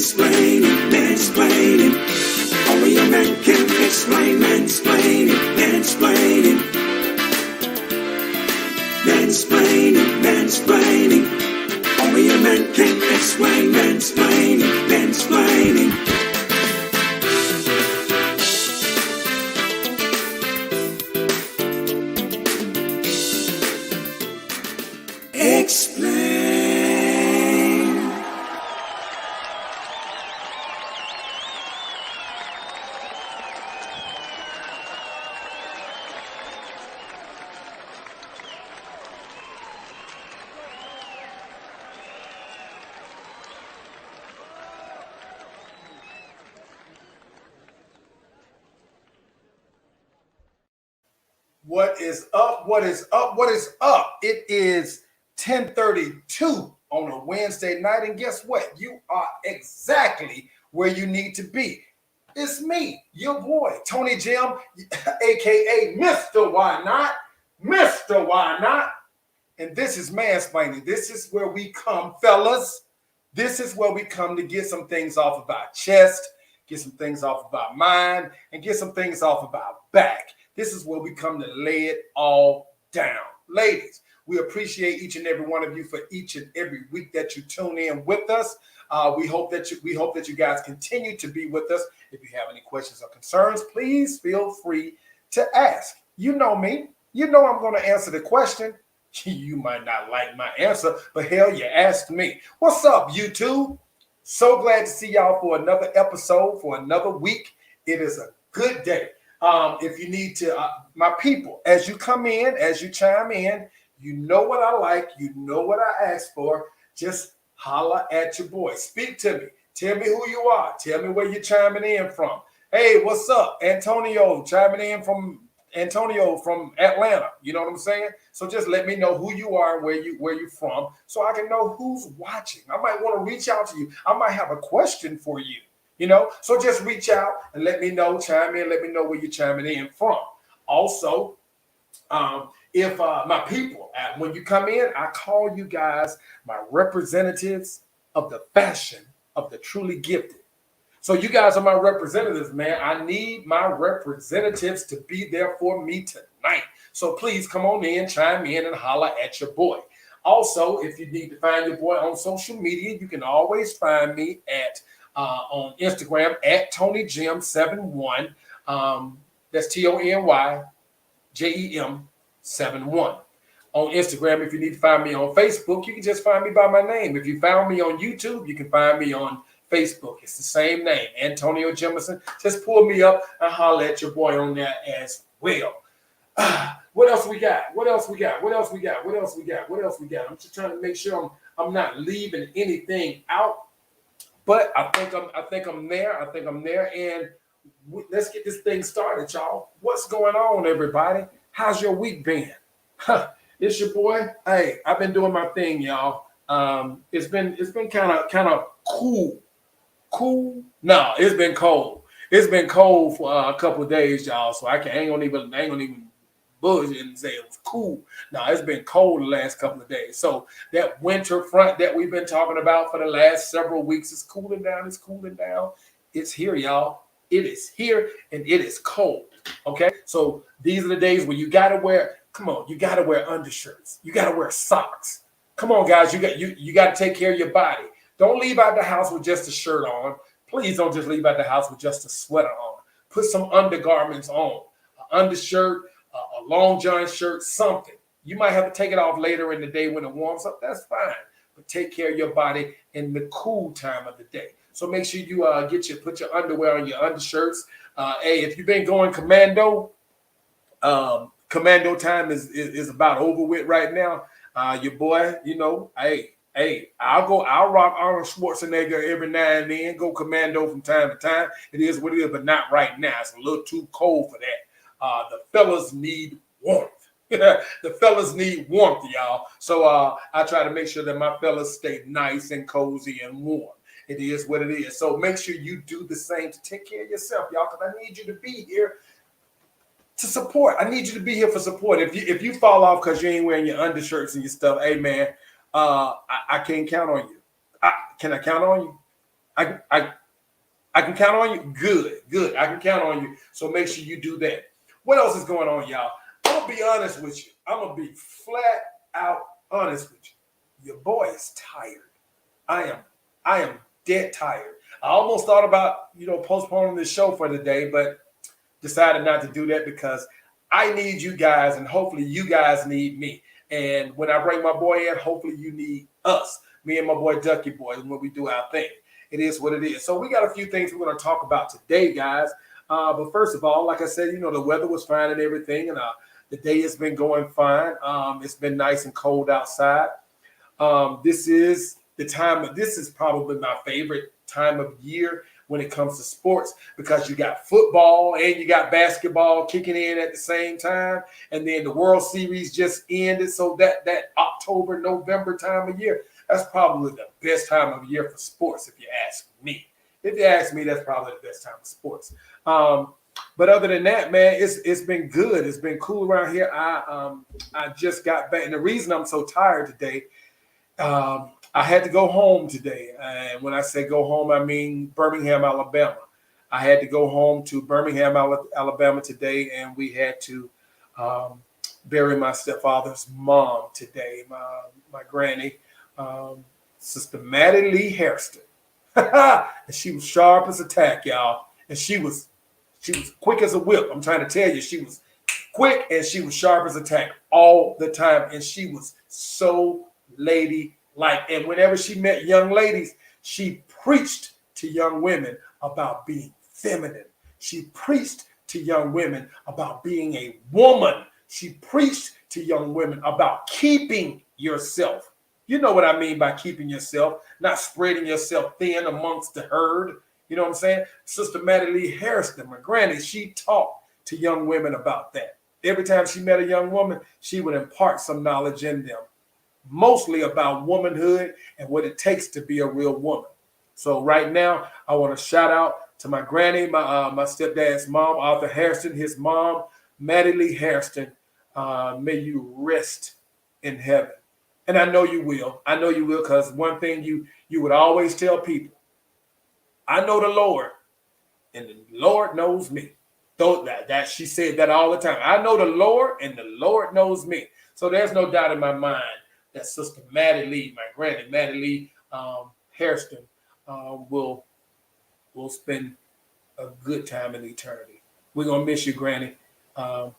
Mansplaining. Only a man can explain. Mansplaining. Only a man can explain. Mansplaining. Explain. What is up? What is up? What is up? It is 10:32 on a Wednesday night, and guess what? You are exactly where you need to be. It's me, your boy, Tonyjem, aka Mr. Why Not, Mr. Why Not, and this is Mansplaining. This is where we come, fellas. This is where we come to get some things off of our chest, get some things off of our mind, and get some things off of our back. This is where we come to lay it all down. Ladies, we appreciate each and every one of you for each and every week that you tune in with us. We hope that you guys continue to be with us. If you have any questions or concerns, please feel free to ask. You know me. You know I'm going to answer the question. You might not like my answer, but hell, you asked me. What's up, YouTube? So glad to see y'all for another episode, for another week. It is a good day. If you need to, my people, as you come in, as you chime in, you know what I like, you know what I ask for, just holla at your boy. Speak to me. Tell me who you are. Tell me where you're chiming in from. Hey, what's up? Antonio, chiming in from Atlanta. You know what I'm saying? So just let me know who you are and where you're from, so I can know who's watching. I might want to reach out to you. I might have a question for you. You know, so just reach out and let me know, chime in, let me know where you're chiming in from. Also, if my people, when you come in, I call you guys my representatives of the fashion of the truly gifted. So you guys are my representatives, man. I need my representatives to be there for me tonight. So please come on in, chime in, and holla at your boy. Also, if you need to find your boy on social media, you can always find me at on Instagram at Tonyjem71. That's TonyJem71. On Instagram, if you need to find me on Facebook, you can just find me by my name. If you found me on YouTube, you can find me on Facebook. It's the same name, Antonio Jemison. Just pull me up and holler at your boy on there as well. What else we got? I'm just trying to make sure I'm not leaving anything out. But I think I'm there. And let's get this thing started, y'all. What's going on, everybody? How's your week been? It's your boy. Hey, I've been doing my thing, y'all. It's been kind of cool. Cool? No, it's been cold. It's been cold for a couple of days, y'all. So I ain't gonna even bullshit and say it was cool. No, it's been cold the last couple of days. So that winter front that we've been talking about for the last several weeks is cooling down. It's here, y'all. It is here and it is cold. Okay. So these are the days where you gotta wear undershirts. You gotta wear socks. Come on, guys. You gotta take care of your body. Don't leave out the house with just a shirt on. Please don't just leave out the house with just a sweater on. Put some undergarments on, an undershirt, a long john shirt, something. You might have to take it off later in the day when it warms up. That's fine. But take care of your body in the cool time of the day. So make sure you put your underwear on your undershirts. Hey, if you've been going commando, commando time is about over with right now. Your boy, you know, hey, I'll rock Arnold Schwarzenegger every now and then, go commando from time to time. It is what it is, but not right now. It's a little too cold for that. The fellas need warmth. The fellas need warmth, y'all. So I try to make sure that my fellas stay nice and cozy and warm. It is what it is. So make sure you do the same to take care of yourself, y'all, because I need you to be here to support. I need you to be here for support. If you fall off because you ain't wearing your undershirts and your stuff, hey, man, I can't count on you. Can I count on you? I I can count on you. Good, good. I can count on you. So make sure you do that. What else is going on, y'all? I'm gonna be honest with you. I'm gonna be flat out honest with you. Your boy is tired. I am. I am dead tired. I almost thought about postponing the show for the day, but decided not to do that because I need you guys, and hopefully you guys need me. And when I bring my boy in, hopefully you need us, me and my boy Duckie Boy, when we do our thing. It is what it is. So we got a few things we're going to talk about today, guys. But first of all, like I said, the weather was fine and everything, and the day has been going fine. It's been nice and cold outside. This is the time. This is probably my favorite time of year when it comes to sports because you got football and you got basketball kicking in at the same time, and then the World Series just ended. So that October, November time of year, that's probably the best time of year for sports, if you ask me. If you ask me, that's probably the best time for sports. But other than that, man, it's been good. It's been cool around here. I just got back, and the reason I'm so tired today. I had to go home today. And when I say go home, I mean Birmingham, Alabama. I had to go home to Birmingham, Alabama today, and we had to bury my stepfather's mom today, my granny, Sister Maddie Lee Hairston. And she was sharp as a tack, y'all. And she was quick as a whip. I'm trying to tell you, she was quick and she was sharp as a tack all the time. And she was so lady-like. And whenever she met young ladies, she preached to young women about being feminine. She preached to young women about being a woman. She preached to young women about keeping yourself. You know what I mean by keeping yourself, not spreading yourself thin amongst the herd. You know what I'm saying? Sister Maddie Lee Hairston, my granny, she talked to young women about that. Every time she met a young woman, she would impart some knowledge in them, mostly about womanhood and what it takes to be a real woman. So right now, I want to shout out to my granny, my stepdad's mom, Arthur Hairston, his mom, Maddie Lee Hairston. May you rest in heaven. And I know you will. I know you will, because one thing you would always tell people, I know the Lord, and the Lord knows me. Though that she said that all the time. I know the Lord, and the Lord knows me. So there's no doubt in my mind that Sister Maddie Lee, my granny, Maddie Lee Hairston, will spend a good time in eternity. We're gonna miss you, Granny. I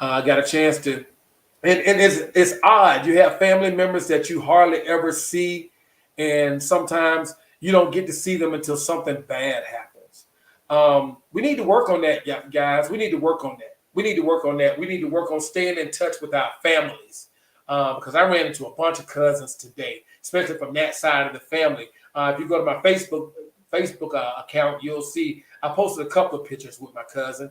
got a chance to, and it's odd. You have family members that you hardly ever see, and sometimes you don't get to see them until something bad happens. We need to work on that, guys. We need to work on that. We need to work on that. We need to work on staying in touch with our families. Because I ran into a bunch of cousins today, especially from that side of the family. If you go to my Facebook account, you'll see I posted a couple of pictures with my cousin.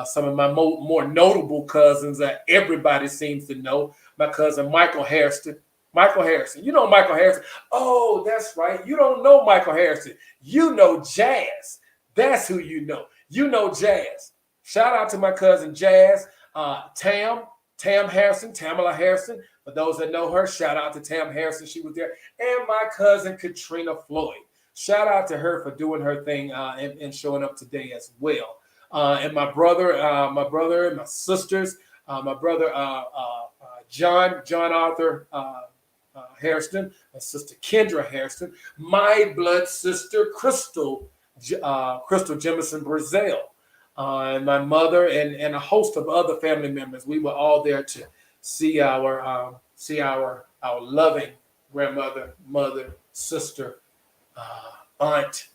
Some of my more notable cousins that everybody seems to know. My cousin Michael Hairston. Michael Harrison. You know Michael Harrison. Oh, that's right. You don't know Michael Harrison. You know Jazz. That's who you know. You know Jazz. Shout out to my cousin Jazz. Tam Harrison, Tamala Harrison. For those that know her, shout out to Tam Harrison. She was there. And my cousin Katrina Floyd. Shout out to her for doing her thing and showing up today as well. And my brother and my sisters, my brother John Arthur Hairston, my sister Kendra Hairston, my blood sister Crystal Jemison Brazil, and my mother and a host of other family members. We were all there to see our loving grandmother, mother, sister, aunt,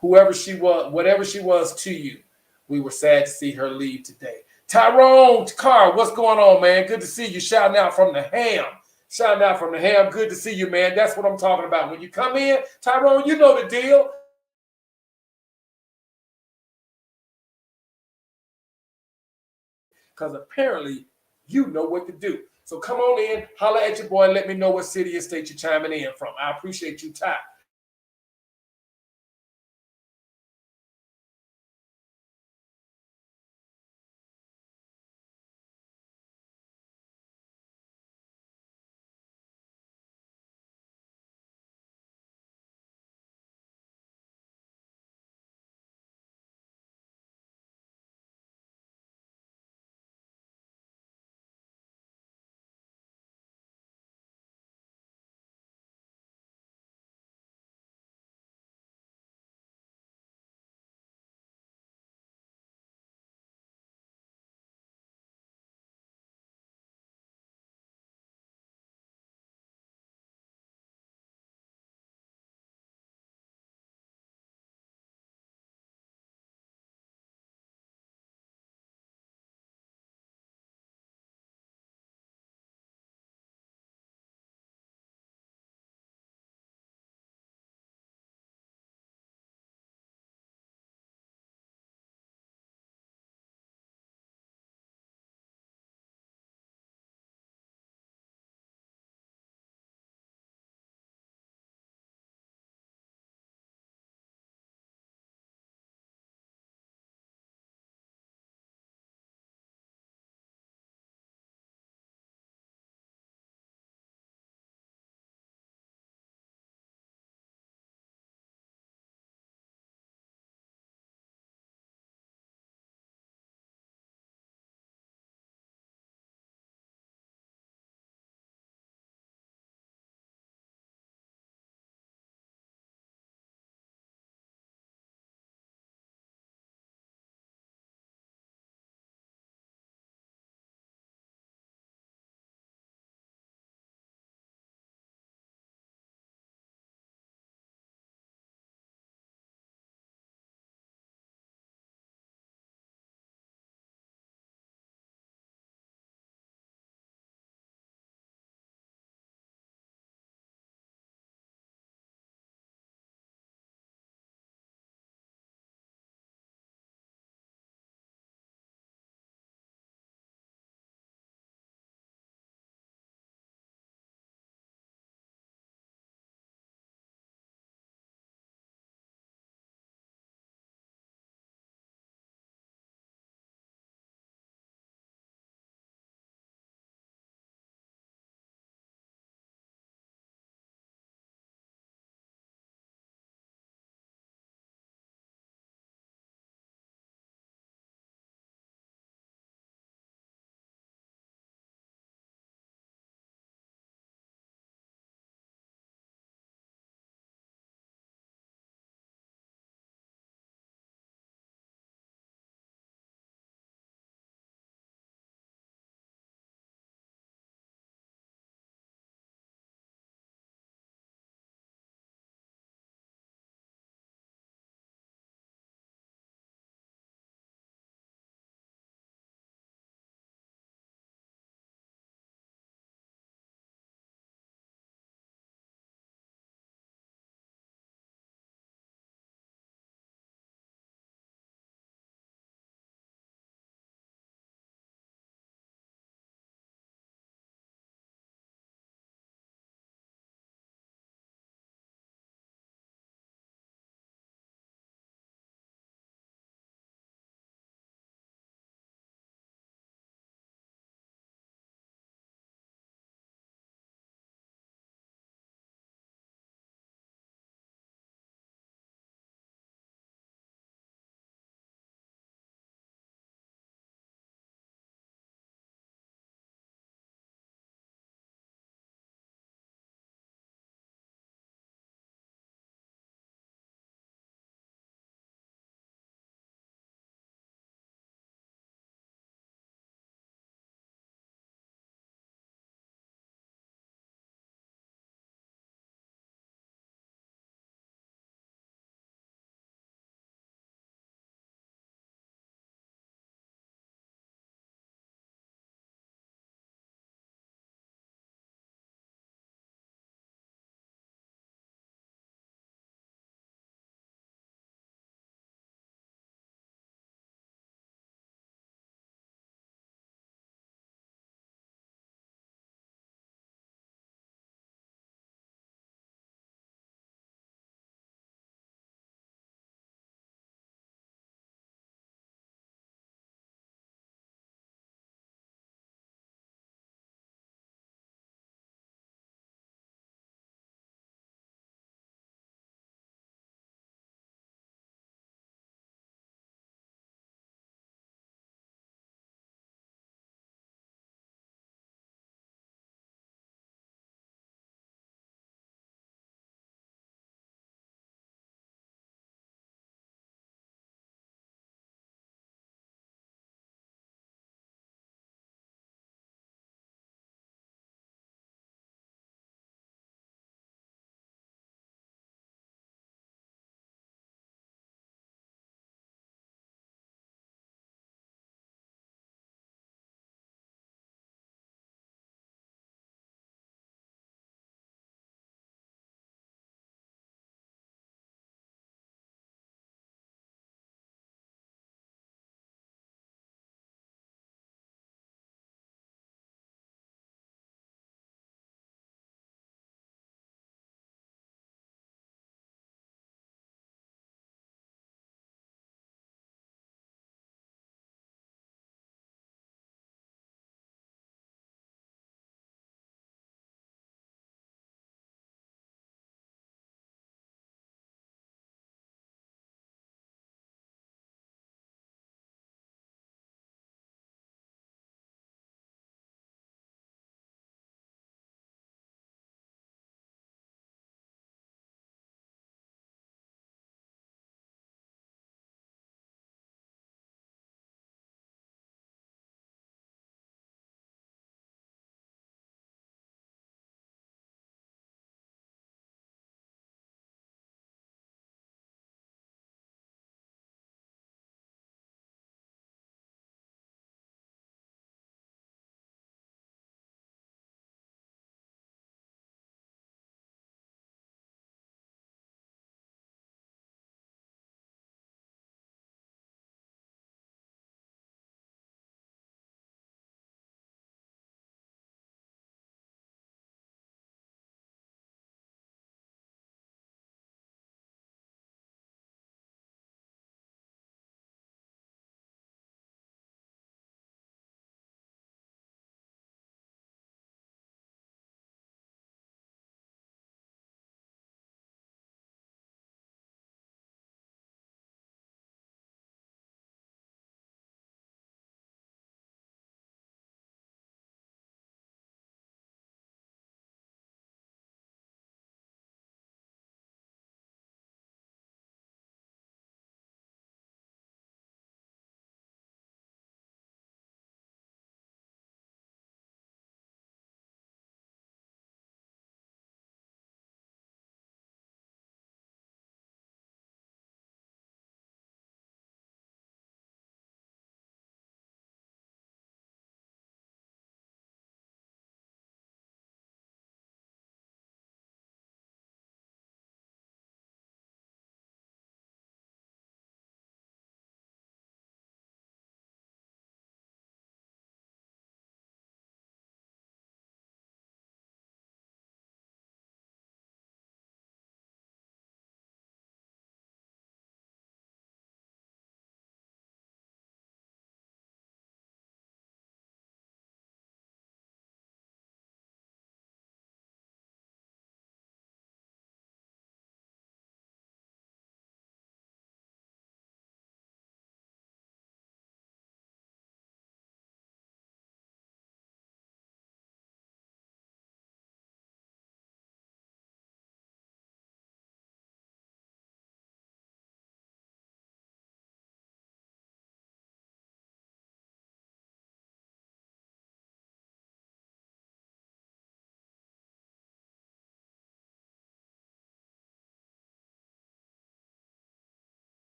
whoever she was, whatever she was to you. We were sad to see her leave today. Tyrone Carr, what's going on, man? Good to see you. Shouting out from the ham. Shouting out from the ham. Good to see you, man. That's what I'm talking about. When you come in, Tyrone, you know the deal. Because apparently you know what to do. So come on in, holler at your boy, let me know what city and state you're chiming in from. I appreciate you, Ty.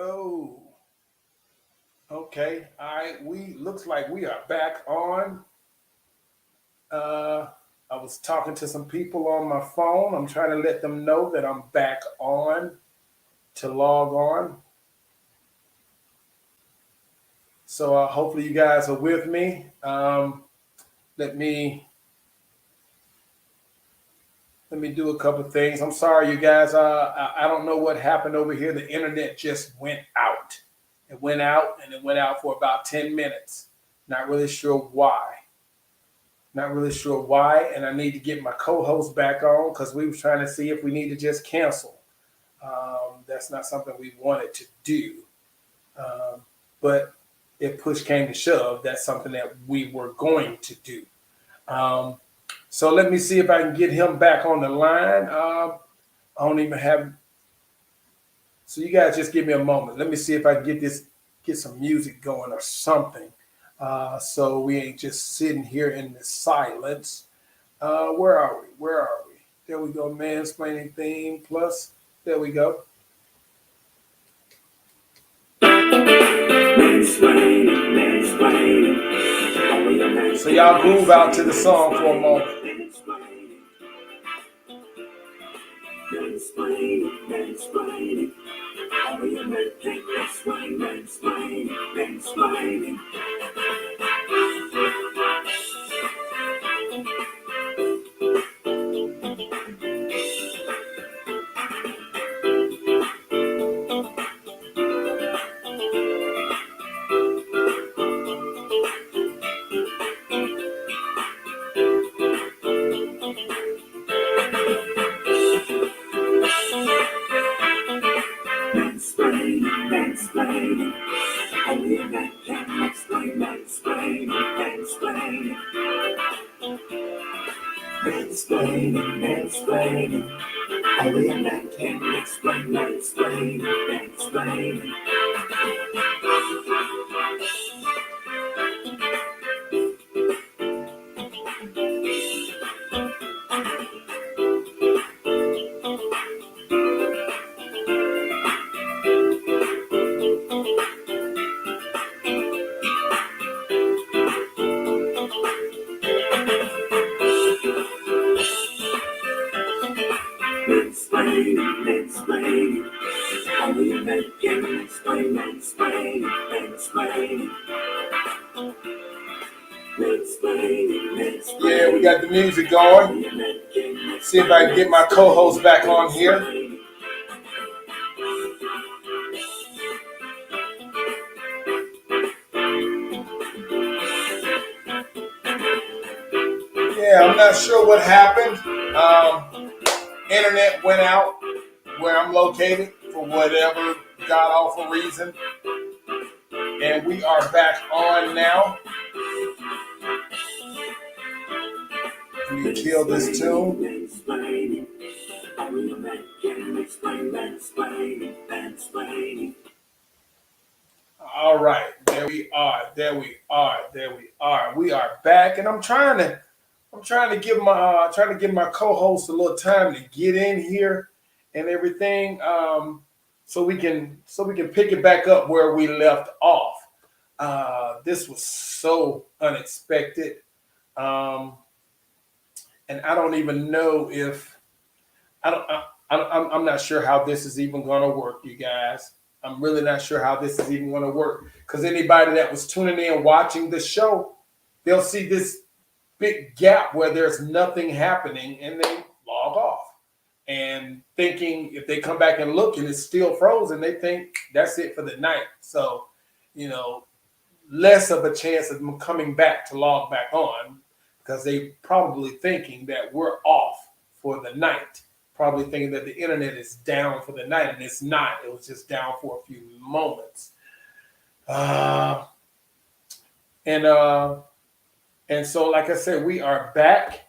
Oh, okay. All right. We looks like we are back on. I was talking to some people on my phone. I'm trying to let them know that I'm back on to log on. So hopefully you guys are with me. Let me do a couple of things. I'm sorry, you guys. I don't know what happened over here. The internet just went out. It went out and it went out for about 10 minutes. Not really sure why. Not really sure why. And I need to get my co-host back on because we were trying to see if we need to just cancel. That's not something we wanted to do. But if push came to shove, that's something that we were going to do. So let me see if I can get him back on the line. I don't even have. So you guys just give me a moment. Let me see if I can get some music going or something. So we ain't just sitting here in the silence. Where are we? Where are we? There we go. Mansplaining theme plus. There we go. So y'all groove out to the song for a moment. Mansplaining. Only a man can explain. Mansplaining. Mansplaining. Only a man can explain. Mansplaining. Only a man can explain. Mansplaining. Mansplaining. Only a man can explain. Mansplaining. Yeah, we got the music going. See if I can get my co-host back on here. Yeah, I'm not sure what happened. Internet went out where I'm located for whatever god awful reason. And we are back on now. Can you kill this tune? All right, there we are. We are back, and I'm trying to give my co-host a little time to get in here and everything, so we can pick it back up where we left off. This was so unexpected, and I don't even know if I'm not sure how this is even going to work, you guys. I'm really not sure how this is even going to work, because anybody that was tuning in watching the show, they'll see this big gap where there's nothing happening and they log off, and thinking if they come back and look and it's still frozen, they think that's it for the night. So, less of a chance of them coming back to log back on, because they probably thinking that we're off for the night. Probably thinking that the internet is down for the night, and it's not. It was just down for a few moments. And so, like I said, we are back,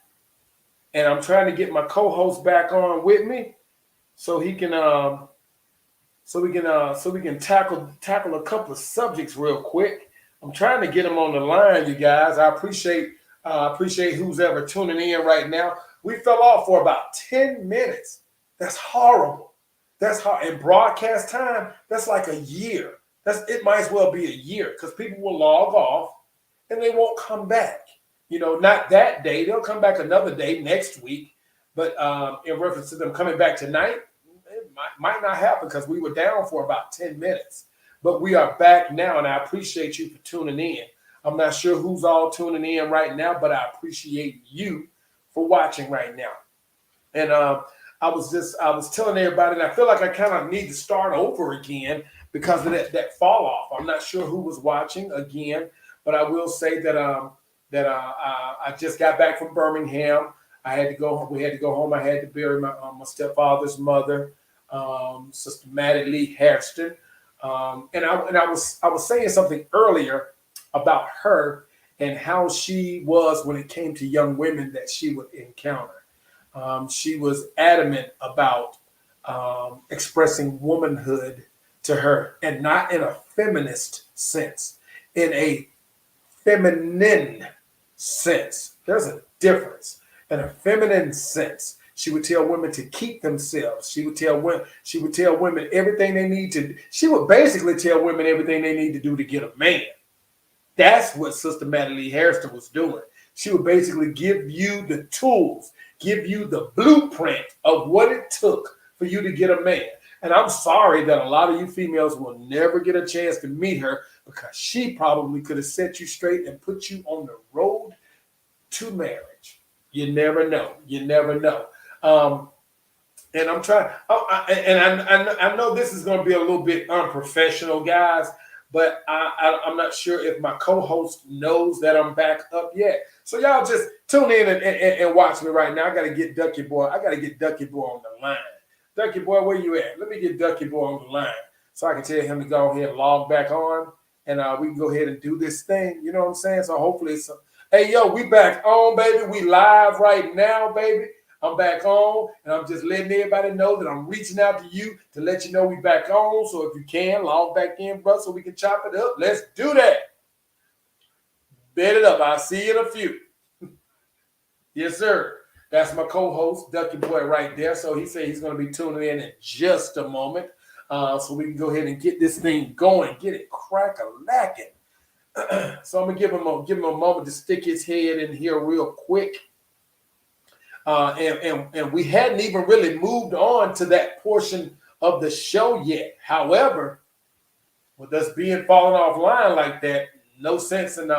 and I'm trying to get my co-host back on with me, so he can, so we can tackle a couple of subjects real quick. I'm trying to get him on the line, you guys. I appreciate who's ever tuning in right now. We fell off for about 10 minutes. That's horrible. That's how in broadcast time, that's like a year. It might as well be a year because people will log off and they won't come back. Not that day. They'll come back another day next week. But in reference to them coming back tonight, it might not happen because we were down for about 10 minutes. But we are back now, and I appreciate you for tuning in. I'm not sure who's all tuning in right now, but I appreciate you for watching right now. And I was telling everybody, and I feel like I kind of need to start over again because of that fall off. I'm not sure who was watching again, but I will say that I just got back from Birmingham. I had to go home. We had to go home. I had to bury my stepfather's mother, Sister Maddie Lee Hairston. And I was saying something earlier about her and how she was when it came to young women that she would encounter. She was adamant about expressing womanhood to her, and not in a feminist sense, in a feminine sense. There's a difference. In a feminine sense, she would tell women to keep themselves. She would tell women everything they need to. She would basically tell women everything they need to do to get a man. That's what Sister Maddie Lee Hairston was doing. She would basically give you the tools, give you the blueprint of what it took for you to get a man. And I'm sorry that a lot of you females will never get a chance to meet her because she probably could have set you straight and put you on the road to marriage. You never know. You never know. And I'm trying, I know this is going to be a little bit unprofessional, guys, but I'm not sure if my co-host knows that I'm back up yet. So y'all just tune in and watch me right now. I got to get Duckie Boy. I got to get Duckie Boy on the line. Duckie Boy, where you at? Let me get Duckie Boy on the line so I can tell him to go ahead and log back on, and we can go ahead and do this thing. You know what I'm saying? So hopefully it's hey, yo, we back on, baby. We live right now, baby. I'm back on, and I'm just letting everybody know that I'm reaching out to you to let you know we back on. So if you can, log back in, bro, so we can chop it up. Let's do that. Bet it up. I'll see you in a few. Yes, sir. That's my co-host, Duckie Boy, right there. So he said he's going to be tuning in just a moment, so we can go ahead and get this thing going, get it crack-a-lacking. So I'm gonna give him a moment to stick his head in here real quick. And we hadn't even really moved on to that portion of the show yet. However, with us being falling offline like that, no sense in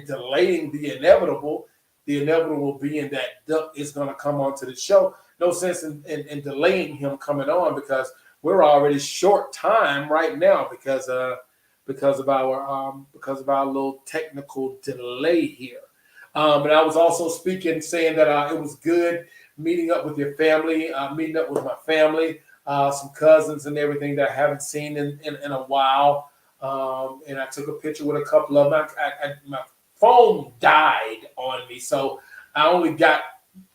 delaying the inevitable. The inevitable being that Duck is going to come onto the show. No sense in delaying him coming on because we're already short time right now because of our little technical delay here. And I was also saying that it was good meeting up with your family, meeting up with my family, some cousins and everything that I haven't seen in a while. And I took a picture with a couple of them. My phone died on me, so I only got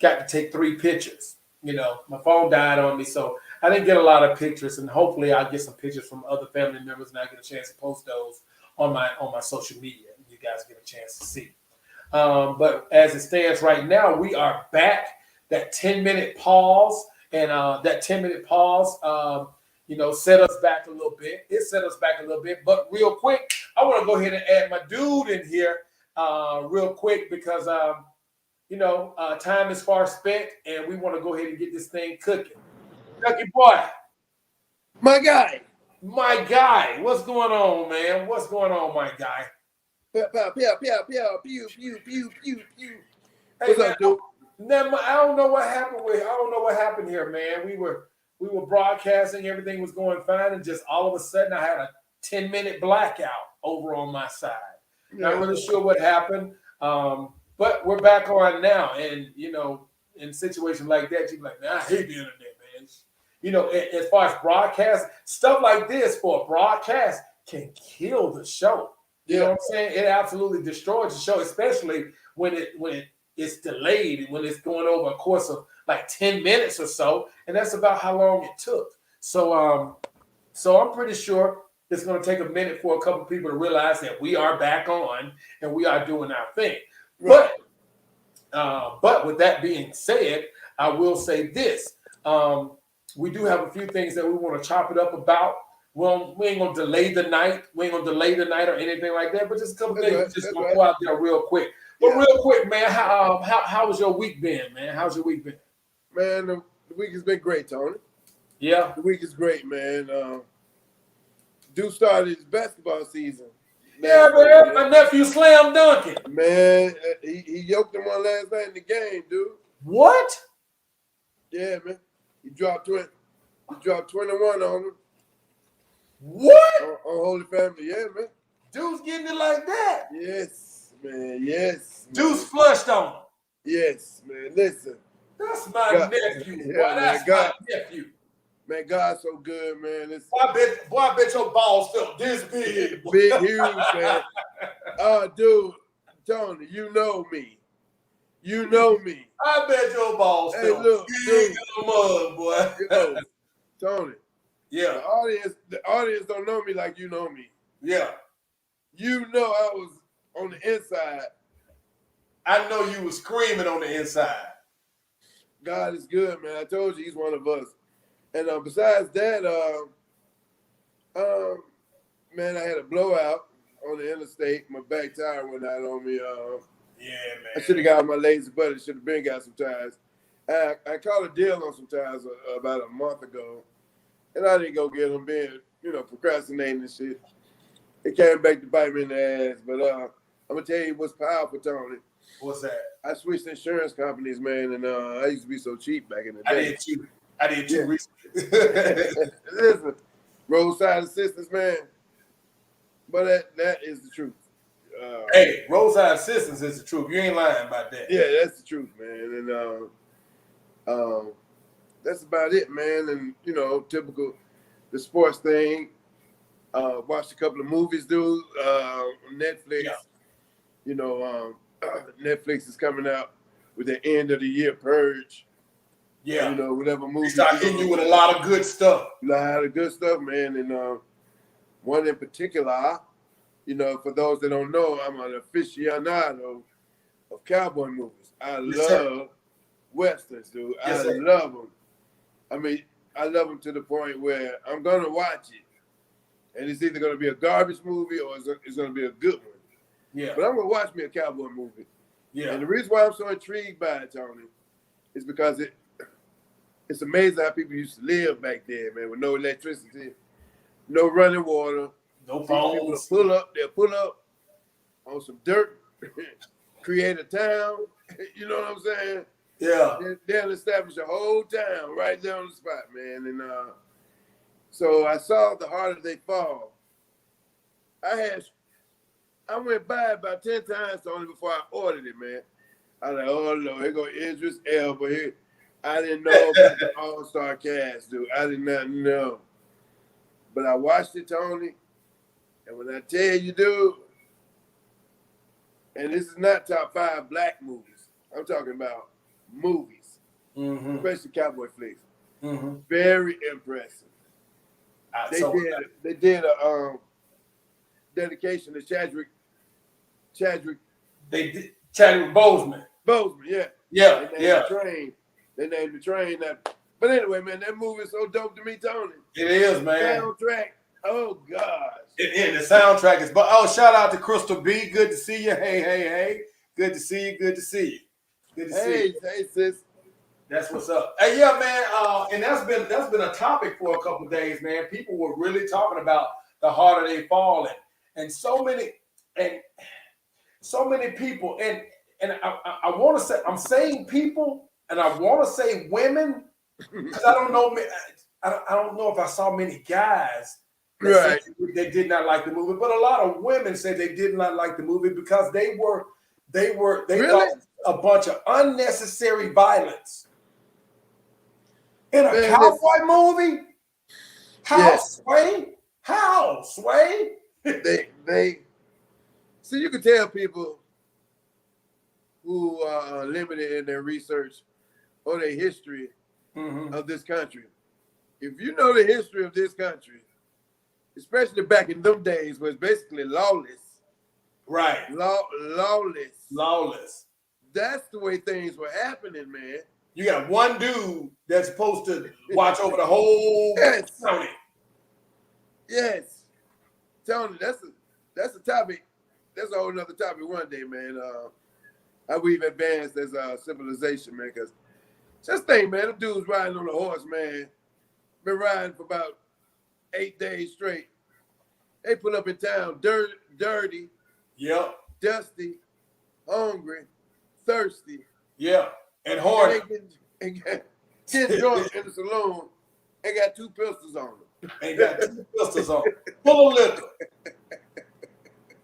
to take 3 pictures. My phone died on me, so I didn't get a lot of pictures, and hopefully I'll get some pictures from other family members and I get a chance to post those on my social media. You guys get a chance to see. But as it stands right now, we are back. That 10-minute pause, and that 10-minute pause, set us back a little bit. It set us back a little bit, but real quick, I want to go ahead and add my dude in here real quick because time is far spent, and we want to go ahead and get this thing cooking. Duckie Boy. My guy. My guy. What's going on, man? What's going on, my guy? Pew, pew, pew, pew, pew, pew, pew. Hey, what's up, dude? I don't know what happened here, man. We were broadcasting, everything was going fine, and just all of a sudden I had a 10-minute blackout over on my side. Yeah. Not really sure what happened. But we're back on now, and in situations like that, you're like, man, I hate the internet, man. As far as broadcast, stuff like this for a broadcast can kill the show. You know what I'm saying? It absolutely destroys the show, especially when it's delayed and when it's going over a course of like 10 minutes or so, and that's about how long it took. So I'm pretty sure it's going to take a minute for a couple of people to realize that we are back on and we are doing our thing. Right. But with that being said, I will say this. we do have a few things that we want to chop it up about. Well, we ain't gonna delay the night. We ain't gonna delay the night or anything like that. But just a couple things we just gonna go out there real quick. But real quick, man, how was your week been, man? How's your week been? Man, the week has been great, Tony. Yeah. The week is great, man. Duke started his basketball season. Yeah, man. My nephew slam dunking. Man, he yoked him on last night in the game, dude. What? Yeah, man. He dropped 20. He dropped 21 on him. What? On Holy Family, yeah, man. Dude's getting it like that. Yes, man. Yes. Dude's flushed on him. Yes, man. Listen. That's my nephew. Yeah, boy, that's my nephew. Man, God's so good, man. Boy, I bet your balls felt this big. Big, huge, man. Oh, dude, Tony, you know me. You know me. I bet your balls felt big in the mud, boy. You know, Tony. Yeah. The audience don't know me like you know me. Yeah. You know I was on the inside. I know you was screaming on the inside. God is good, man. I told you he's one of us. And besides that, man, I had a blowout on the interstate. My back tire went out on me. Yeah, man. I should have got my lazy buddy. Should have been got some tires. I caught a deal on some tires about a month ago, and I didn't go get them, being, procrastinating and shit. It came back to bite me in the ass. But I'm gonna tell you what's powerful, Tony. What's that? I switched insurance companies, man, and I used to be so cheap back in the day. I did too recently. Listen, roadside assistance, man. But that is the truth. Hey, roadside assistance is the truth. You ain't lying about that. Yeah, that's the truth, man. And that's about it, man. And typical the sports thing. Watched a couple of movies, dude. Netflix. Yeah. Netflix is coming out with the end of the year purge. Yeah. Whatever movie. Start hitting you with a lot of good stuff. A lot of good stuff, man. And one in particular, for those that don't know, I'm an aficionado of cowboy movies. I love westerns, dude. I love them. I mean, I love them to the point where I'm going to watch it. And it's either going to be a garbage movie or it's going to be a good one. Yeah. But I'm going to watch me a cowboy movie. Yeah. And the reason why I'm so intrigued by it, Tony, is because it's amazing how people used to live back then, man, with no electricity, no running water. No phones. They'll pull up on some dirt, create a town. You know what I'm saying? Yeah. They'll establish a whole town right there on the spot, man. And so I saw The Harder They Fall. I went by about 10 times only before I ordered it, man. I was like, oh, Lord, here go Idris Elba here. I didn't know about the all-star cast, dude. I did not know. But I watched it, Tony. And when I tell you, dude, and this is not top 5 black movies. I'm talking about movies, especially cowboy flicks. Mm-hmm. Very impressive. They did a dedication to Chadwick. They did Chadwick Boseman. Yeah. Yeah. They named the train that. But anyway, man, that movie is so dope to me, Tony. It is, man. Soundtrack. Oh gosh. The soundtrack is. But shout out to Crystal B. Good to see you. Hey. Good to see you. Good to see you. Good to see you. Hey, sis. That's what's up. Hey, yeah, man. And that's been a topic for a couple of days, man. People were really talking about The Harder They Fall, and so many people, and I want to say, I'm saying people, and I want to say women, because I don't know if I saw many guys that said they did not like the movie, but a lot of women said they did not like the movie because they thought a bunch of unnecessary violence in a cowboy movie. How, Sway? How, Sway? They see, you can tell people who are limited in their research or their history of this country. If you know the history of this country, especially back in them days where it's basically lawless. Right. Lawless. Lawless. That's the way things were happening, man. You got one dude that's supposed to watch over the whole county. Yes. Tony, that's a topic. That's a whole nother topic one day, man. How we've advanced as a civilization, man. Because just think, man, them dudes riding on a horse, man. Been riding for about 8 days straight. They pull up in town dirty, Yep, dusty, hungry, thirsty. Yeah, and horny. And getting drunk in the saloon and got 2 pistols on them. Ain't got 2 pistols on. Full of liquor.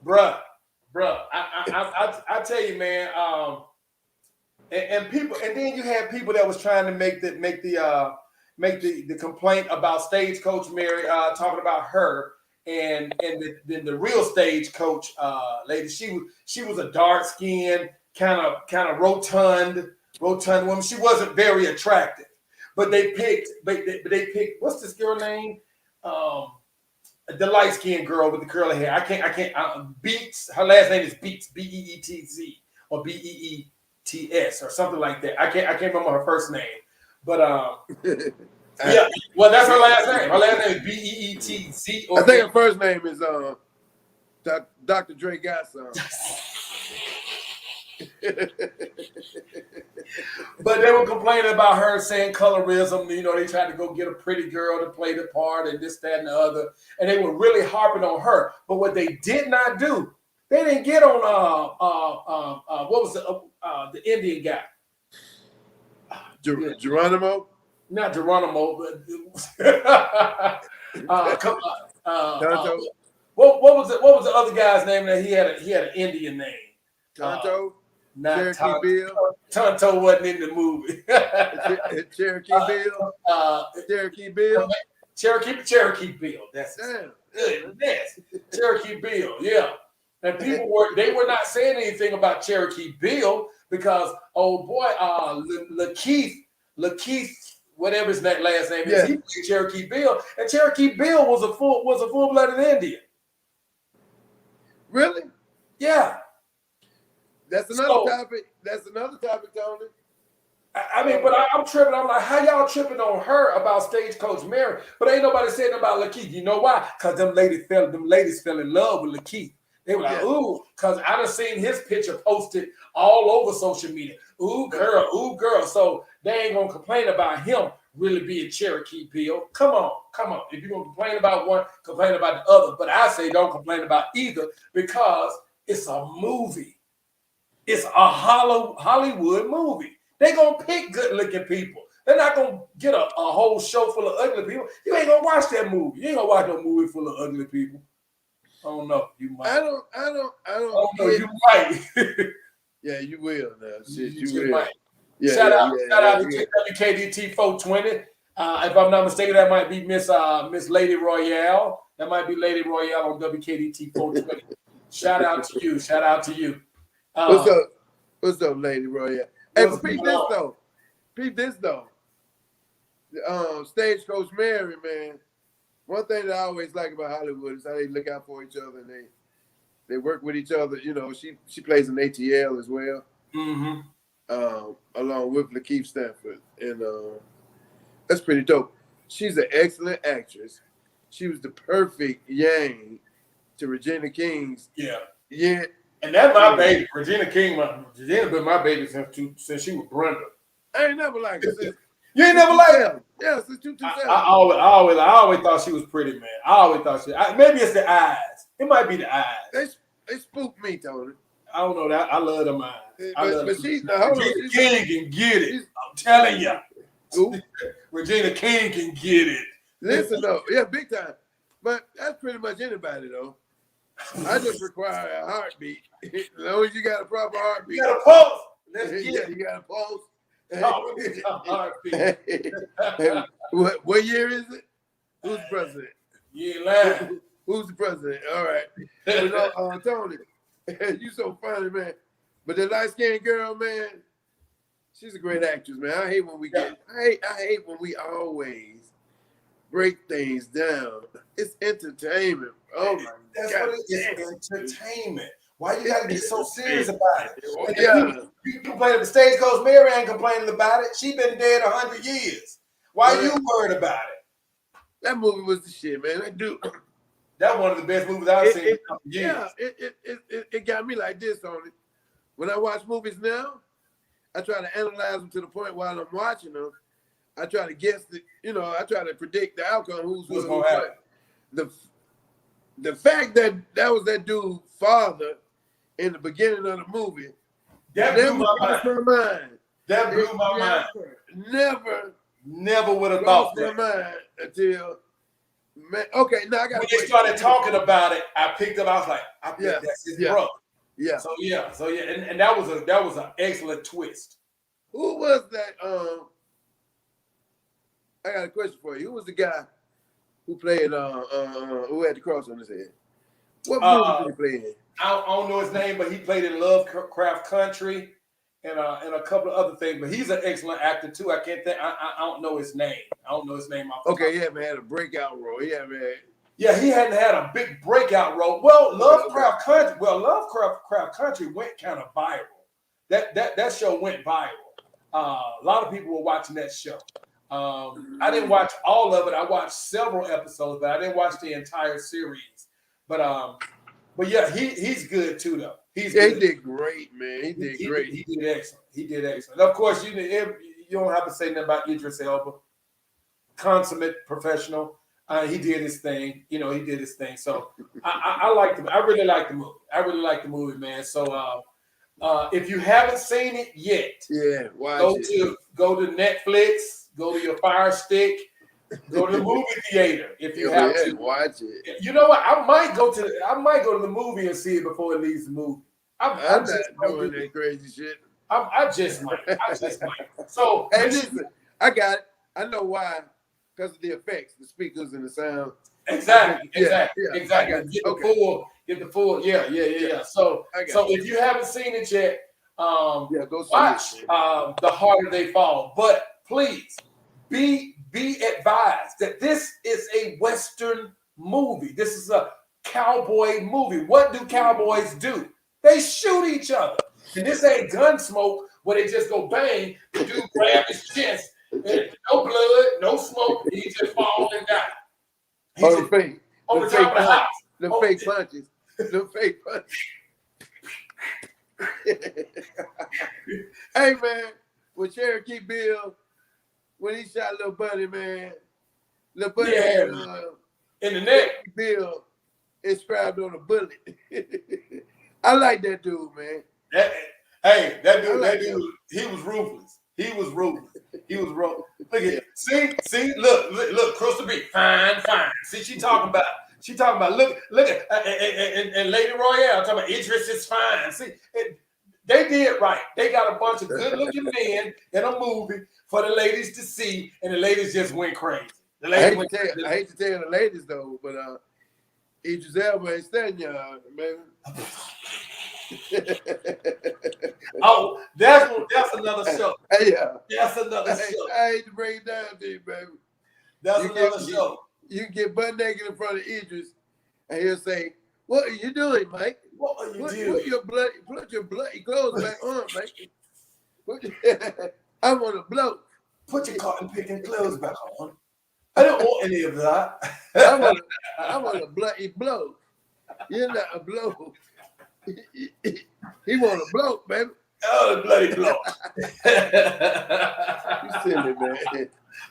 Bruh. I tell you, man, and people, and then you had people that was trying to make the complaint about Stagecoach Mary, talking about her and the real Stagecoach lady. She was a dark skinned, kind of rotund woman. She wasn't very attractive, but they picked what's this girl name? The light skinned girl with the curly hair. I can't. Beats. Her last name is Beats. Beetz or Beets or something like that. I can't remember her first name, but yeah. Well, that's her last name. Her last name is Beetz. I think her first name is Dr. Dre Godson. But they were complaining about her saying colorism. You know, they tried to go get a pretty girl to play the part and this, that, and the other. And they were really harping on her. But what they did not do, they didn't get on what was the Indian guy? Geronimo? Not Geronimo, but what was the other guy's name that he had an Indian name? Tonto? Not Cherokee Tonto. Bill? Tonto wasn't in the movie. Cherokee Bill? Cherokee Bill? Cherokee Bill. That's it. Goodness. Cherokee Bill, yeah. And people were not saying anything about Cherokee Bill because old boy, Lakeith, whatever his last name is, he played Cherokee Bill, and Cherokee Bill was a full-blooded Indian. Really? Yeah. That's another topic. That's another topic, Tony. I mean, but I'm tripping. I'm like, how y'all tripping on her about Stagecoach Mary? But ain't nobody saying about Lakeith. You know why? Because them ladies fell in love with Lakeith. They were like, ooh, because I done seen his picture posted all over social media. Ooh, girl. So they ain't gonna complain about him really being Cherokee Bill. Come on. If you're gonna complain about one, complain about the other. But I say don't complain about either because it's a movie. It's a Hollywood movie. They're going to pick good-looking people. They're not going to get a whole show full of ugly people. You ain't going to watch that movie. You ain't going to watch no movie full of ugly people. I don't know. You might. I don't know. You might. Yeah, you will now. Shit, you will. Might. Yeah, shout out to WKDT 420. If I'm not mistaken, that might be Miss Lady Royale. That might be Lady Royale on WKDT 420. Shout out to you. What's up, Lady Royale? Hey, but peep this though. Stagecoach Mary, man. One thing that I always like about Hollywood is how they look out for each other and they work with each other. You know, she plays in ATL as well, along with Lakeith Stanfield, and that's pretty dope. She's an excellent actress. She was the perfect yang to Regina King's. Yeah. And that's my baby. Regina been my baby since she was Brenda. I ain't never liked her. You ain't never liked her? Yeah, since 2007. I always thought she was pretty, man. I always thought maybe it's the eyes. It might be the eyes. They spooked me, Tony. I don't know that. I love them eyes. Regina King can get it. I'm telling you. Regina King can get it. Listen though, yeah, big time. But that's pretty much anybody though. I just require a heartbeat. As long as you got a proper heartbeat. You got a pulse. Let's get it. You got a pulse. Oh, it's a heartbeat. What year is it? Who's the president? You ain't lying. Who's the president? All right. Tony, you so funny, man. But the light-skinned girl, man, she's a great actress, man. I hate when we I hate when we always break things down. It's entertainment. Oh my God. That's what it is. Entertainment. Why you gotta get so serious about it? And Yeah. you complain about Stagecoach Mary ain't complaining about it. She been dead 100 years. Why you worried about it? That movie was the shit, man. That dude. That one of the best movies I've seen in a couple years. Yeah, it got me like this on it. When I watch movies now, I try to analyze them to the point while I'm watching them. I try to guess I try to predict the outcome. Who's going to happen? The fact that was that dude's father in the beginning of the movie, that blew my mind. That blew my mind. Never would have thought that. My mind until, man, okay, now I got. When they started talking about it, I picked up. I was like, I bet that's his brother. Yeah. So and that was an excellent twist. Who was that? I got a question for you. Who was the guy who played who had the cross on his head? What movie did he play in? I don't know his name, but he played in Lovecraft Country and a couple of other things. But he's an excellent actor too. I can't think. I don't know his name. I don't know his name. Okay, he haven't had a breakout role. He hadn't had a big breakout role. Well, Lovecraft Country went kind of viral. That show went viral. A lot of people were watching that show. I didn't watch all of it. I watched several episodes, but I didn't watch the entire series. But yeah, he's good too, though. He did great, man. He did great. He did excellent. He did excellent. Of course, you don't have to say nothing about Idris Elba. Consummate professional. He did his thing. He did his thing. So I liked him. I really liked the movie. I really liked the movie, man. So if you haven't seen it yet, go to Netflix. Go to your Fire Stick. Go to the movie theater if you have to watch it. You know what? I might go to the movie and see it before it leaves the movie. I'm not doing that crazy shit. I just might. So hey, listen, I got it. I know why. Because of the effects, the speakers and the sound. Exactly. Get the full. Yeah. So if you haven't seen it yet, go watch The Harder They Fall. But please be advised that this is a Western movie. This is a cowboy movie. What do cowboys do? They shoot each other. And this ain't Gunsmoke where they just go bang. The dude grab his chest. And no blood, no smoke. He just fall and die. On the top of the house. The fake punches. The fake punches. Hey, man. With Cherokee Bill, when he shot Little Buddy, man, Little Buddy in the neck. Bill inscribed on a bullet. I like that dude, man. That dude, he was ruthless. He was ruthless. Look at it. See, look, Crystal B, fine. See, she talking about, look at, and Lady Royale talking about Idris is fine. See, they did right. They got a bunch of good-looking men in a movie for the ladies to see, and the ladies just went crazy. I hate to tell the ladies though, but Idris Elba ain't standing y'all, man. Oh, that's another show. Yeah, that's another show. I hate to break it down to you, baby. That's another show. You can get butt naked in front of Idris, and he'll say, "What are you doing, Mike? What are you doing? Put your bloody clothes back on, Mike. I want to blow. Put your cotton picking clothes back on. I don't want any of that. I want a bloody blow. You're not a blow. He want a blow, baby. Oh, the bloody blow. You silly, man.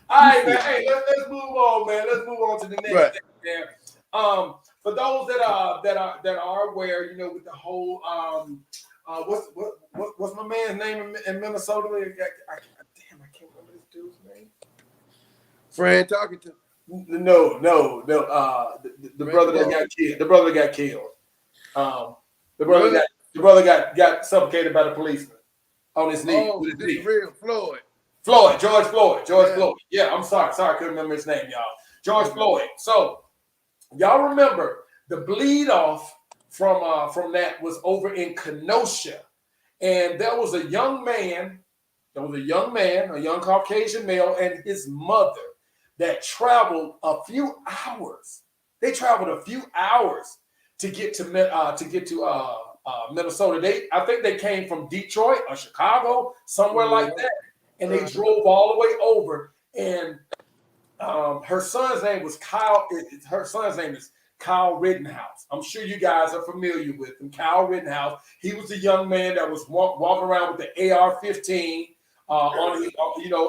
All right, man. Hey, let's move on, man. Let's move on to the next thing, man. For those that are aware, with the whole what's my man's name in Minnesota? I can't remember this dude's name. Fran talking to. No. The brother that got killed. The brother that got killed. The brother got suffocated by the policeman on his knee. Oh, this is real Floyd. George Floyd. Yeah, I'm sorry. I couldn't remember his name, y'all. George Floyd. So, y'all remember the bleed off from that was over in Kenosha. And there was a young man, a young Caucasian male, and his mother that traveled a few hours. They traveled a few hours to get to Minnesota. I think they came from Detroit or Chicago, somewhere like that, and they drove all the way over. And her son's name was Kyle. Her son's name is Kyle Rittenhouse. I'm sure you guys are familiar with him. Kyle Rittenhouse. He was a young man that was walking around with the AR-15 on his,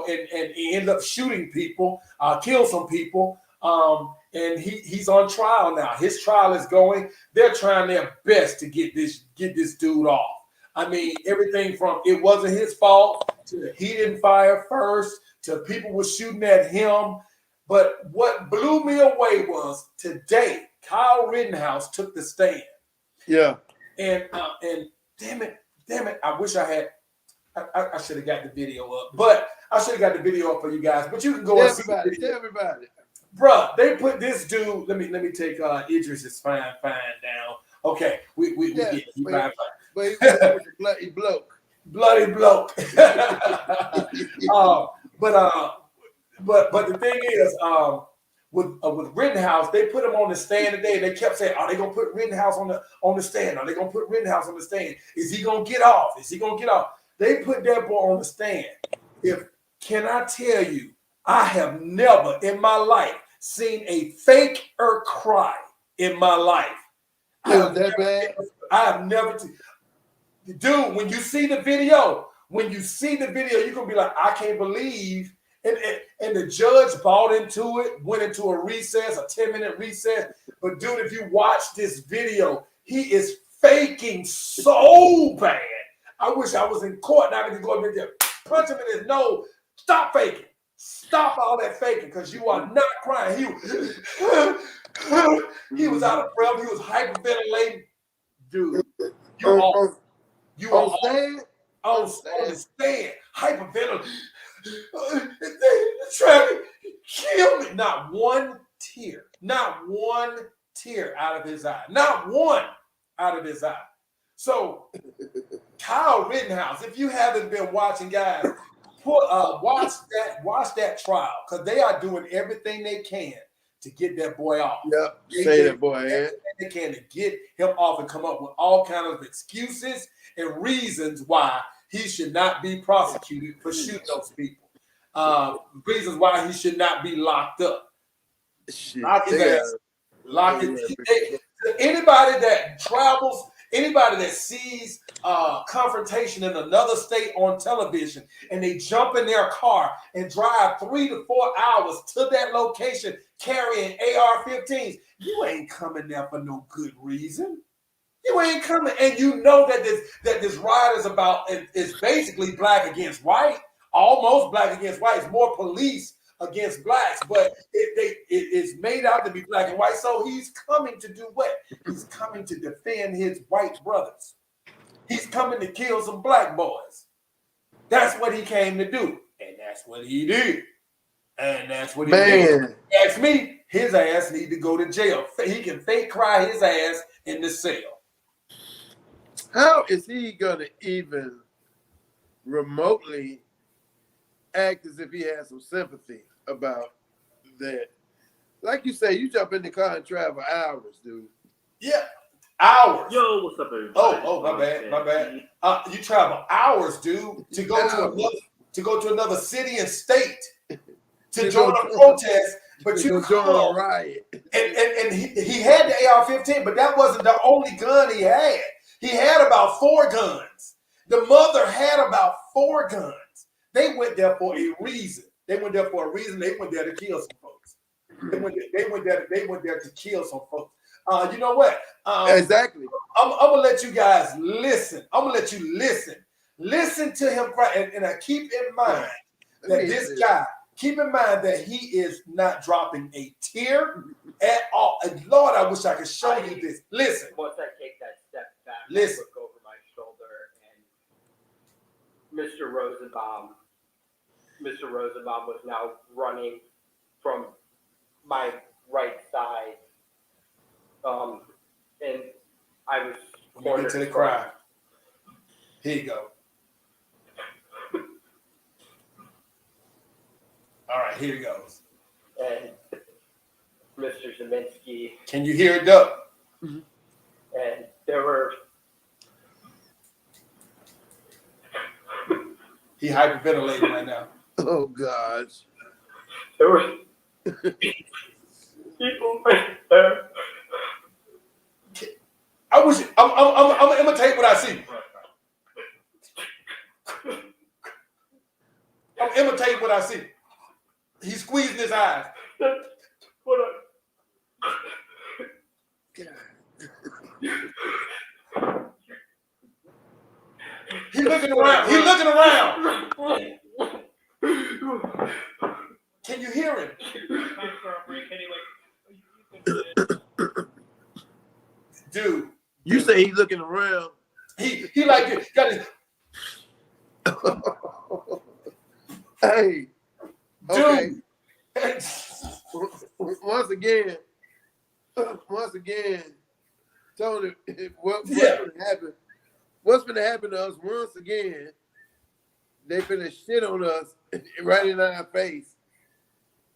and he ended up shooting people, killed some people. And he's on trial now. His trial is going. They're trying their best to get this dude off. I mean, everything from it wasn't his fault to he didn't fire first to people were shooting at him. But what blew me away was today, Kyle Rittenhouse took the stand. Yeah. And damn it, I wish I had. I should have got the video up, but I should have got the video up for you guys. But you can go and see the video. Everybody. Bruh, they put this dude. Let me take Idris's fine down. Okay, we get it. He fine. But he was a bloody bloke. Bloody bloke. But the thing is, with Rittenhouse, they put him on the stand today. And they kept saying, "Are they gonna put Rittenhouse on the stand? Are they gonna put Rittenhouse on the stand? Is he gonna get off? Is he gonna get off?" They put that boy on the stand. Can I tell you, I have never in my life seen a faker cry in my life. I have never. Dude, when you see the video, you're gonna be like, I can't believe. And the judge bought into it, went into a recess, a 10-minute recess. But dude, if you watch this video, he is faking so bad. I wish I was in court and I could go up there, punch him in his nose. Stop faking. Stop all that faking, because you are not crying. He was out of breath. He was hyperventilating. Dude, you are on the stand, hyperventilating. Trying to kill me. Not one tear out of his eye. Not one out of his eye. So, Kyle Rittenhouse, if you haven't been watching, guys, watch that trial, because they are doing everything they can to get that boy off. Yep, say that boy. Everything they can to get him off and come up with all kinds of excuses and reasons why he should not be prosecuted for shooting those people. Reasons why he should not be locked up. Lock his ass. Lock his. Anybody that travels, anybody that sees confrontation in another state on television, and they jump in their car and drive 3 to 4 hours to that location carrying AR-15s, you ain't coming there for no good reason. You ain't coming, and you know that this riot is basically black against white, almost black against white. It's more police against blacks, but it's made out to be black and white. So he's coming to do what? He's coming to defend his white brothers. He's coming to kill some black boys. That's what he came to do, and that's what he did. And that's what he did. Ask me, his ass need to go to jail. He can fake cry his ass in the cell. How is he gonna even remotely act as if he has some sympathy about that? Like you say, you jump in the car and travel hours, dude. Yeah, hours. Yo, what's up, everybody? Oh, my bad. You travel hours, dude, to go to another city and state to join a protest, but you join a riot. And he had the AR-15, but that wasn't the only gun he had. He had about 4 guns. The mother had about 4 guns. They went there for a reason. They went there to kill some folks. They went there to kill some folks. You know what? Exactly. I'm gonna let you guys listen. I'm gonna let you listen. Listen to him cry, and keep in mind that this guy. Keep in mind that he is not dropping a tear at all. And Lord, I wish I could show you this. Listen. Once I take that step back, listen. look over my shoulder, and Mr. Rosenbaum was now running from my right side, and I was cornered to the crowd. Here you go. All right, here he goes. And Mr. Zeminski. Can you hear it, Doug? And there were He hyperventilating right now. Oh gosh. There were people there. I wish I'm gonna imitate what I see. I'm imitating what I see. He's squeezing his eyes. What He's looking around. He's looking around. Can you hear him? Dude. You say he's looking around. He like this. Got his Hey. Okay. dude. Once again, Tony, what's Yeah. gonna happen? What's gonna happen to us once again? They finna shit on us right in our face,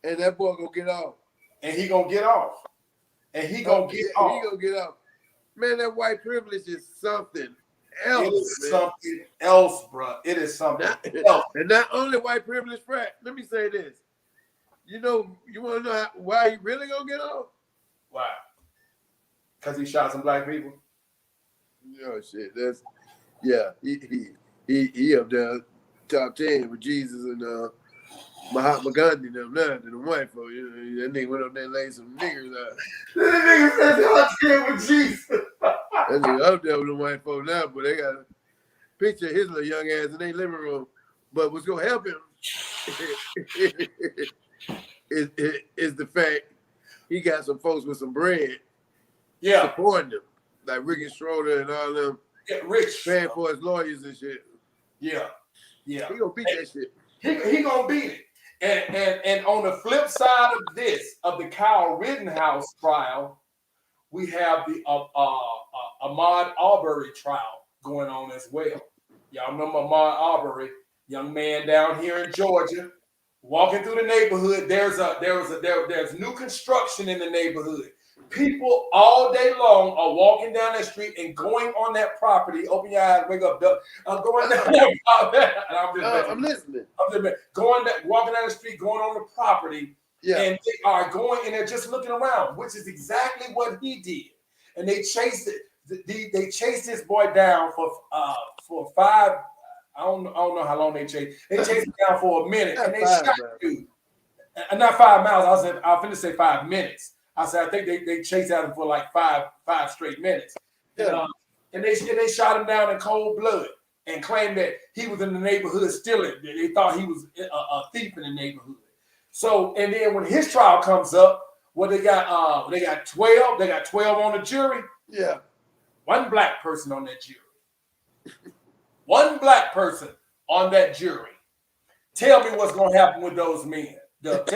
and that boy gonna get off. And he gonna get off. And he gonna get off. He gonna get off. Man, that white privilege is something else. It is man. something else, bro. It is something else. And not only white privilege, Frat. Let me say this. You know, you want to know why he really gonna get off? Why? Because he shot some black people. Oh shit, that's he up there top 10 with Jesus and Mahatma Gandhi and them now than the white folk. You know, that nigga went up there and laid some niggers out. That nigga said top 10 with Jesus. That nigga up there with the white folk now, but they got a picture of his little young ass in their living room. But what's gonna help him is the fact he got some folks with some bread supporting him. Like Ricky Schroeder and all them Rich. paying for his lawyers and shit. Yeah. He gonna beat that shit. He gonna beat it. And on the flip side of this, of the Kyle Rittenhouse trial, we have the Ahmaud Arbery trial going on as well. Y'all remember Ahmaud Arbery, young man down here in Georgia, walking through the neighborhood. There's new construction in the neighborhood. People all day long are walking down that street and going on that property. Open your eyes, wake up, Doug. I'm going down that property. I'm listening. Walking down the street, going on the property, Yeah. and they are going and they're just looking around, which is exactly what he did. And they chased it. They chased this boy down for 5. I don't know how long they chased. They chased him down for a minute, and they shot the dude. And not 5 miles. I was finna say 5 minutes. I said I think they chased at him for like five straight minutes. Yeah. And they shot him down in cold blood and claimed that he was in the neighborhood stealing. They thought he was a thief in the neighborhood. So, and then when his trial comes up, they got 12. They got 12 on the jury. Yeah. One black person on that jury. One black person on that jury. Tell me what's gonna happen with those men. What's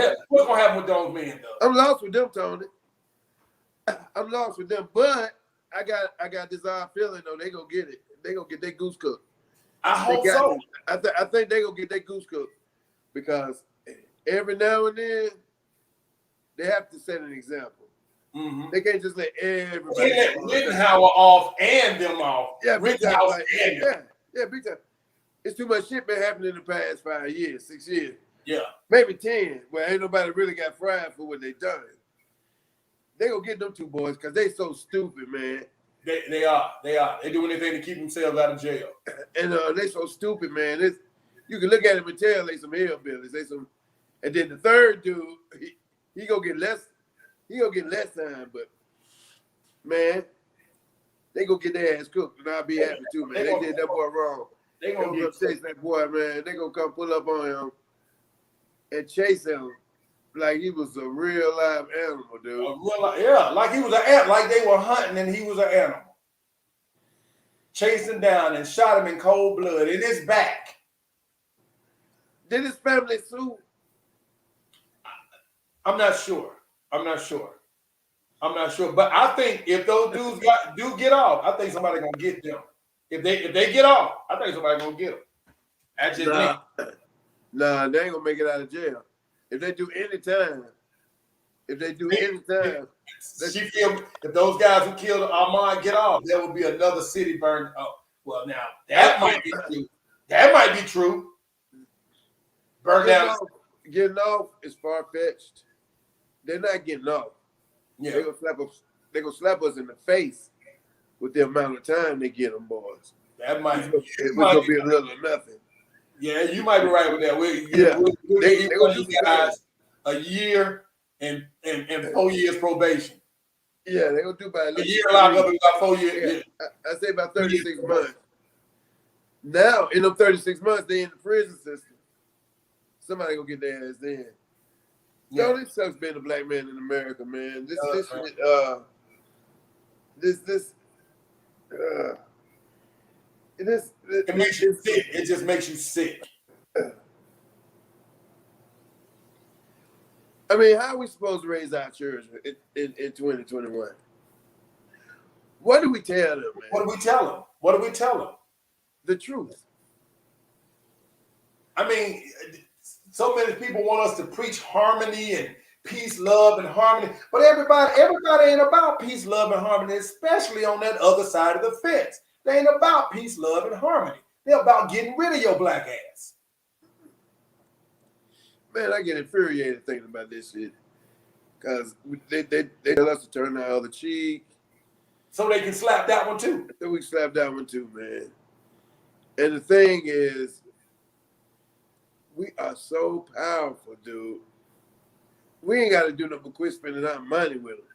gonna happen with those men, though? I'm lost with them, Tony. I'm lost with them, but I got this odd feeling though they gonna get it. They gonna get their goose cooked. I hope so. I think they gonna get their goose cooked because every now and then they have to set an example. Mm-hmm. They can't just let everybody. They let Rittenhouse off and them off. Yeah, big time. Rittenhouse Like, and them. yeah, big time. It's too much shit been happening in the past 5 years, 6 years. Yeah. Maybe 10, where ain't nobody really got fried for what they done. They gonna get them two boys because they so stupid, man. They are. They do anything to keep themselves out of jail. And they so stupid, man. You can look at them and tell they some hillbillies. And then the third dude, he gonna get less. He gonna get less time, but man, they gonna get their ass cooked, and I'll be happy too, man. They did that boy wrong. They gonna get chase that boy, man. They gonna come pull up on him and chase him like he was a real live animal, dude. Like he was an animal, like they were hunting and he was an animal. Chased him down and shot him in cold blood in his back. Did his family sue? I'm not sure. But I think if those dudes do get off, I think somebody gonna get them. If they get off, I think somebody gonna get them. That's just me. Nah, they ain't gonna make it out of jail. If they do any time, if those guys who killed Ahmaud get off, there will be another city burned up. Well, now that might be true. That might be true. Burn down. Getting off is far fetched. They're not getting off. Yeah. They're gonna slap us in the face with the amount of time they get them boys. That might. It's gonna be a little or nothing. Yeah, you might be right with that. We'll They give gonna these do guys a year and 4 years probation. Yeah, they gonna do by A year lockup and about 4 years. Yeah. I say about 36 months. Now, in them 36 months, they in the prison system. Somebody gonna get their ass in. Yeah. So this sucks being a black man in America, man. It makes you sick. It just makes you sick. I mean, how are we supposed to raise our children in 2021? What do we tell them, man? What do we tell them? What do we tell them? The truth. I mean, so many people want us to preach harmony and peace, love, and harmony, but everybody ain't about peace, love, and harmony, especially on that other side of the fence. They ain't about peace, love, and harmony. They're about getting rid of your black ass. Man, I get infuriated thinking about this shit because they tell us to turn the other cheek. So they can slap that one too. So we slap that one too, man. And the thing is, we are so powerful, dude. We ain't got to do nothing but quit spending our money with them.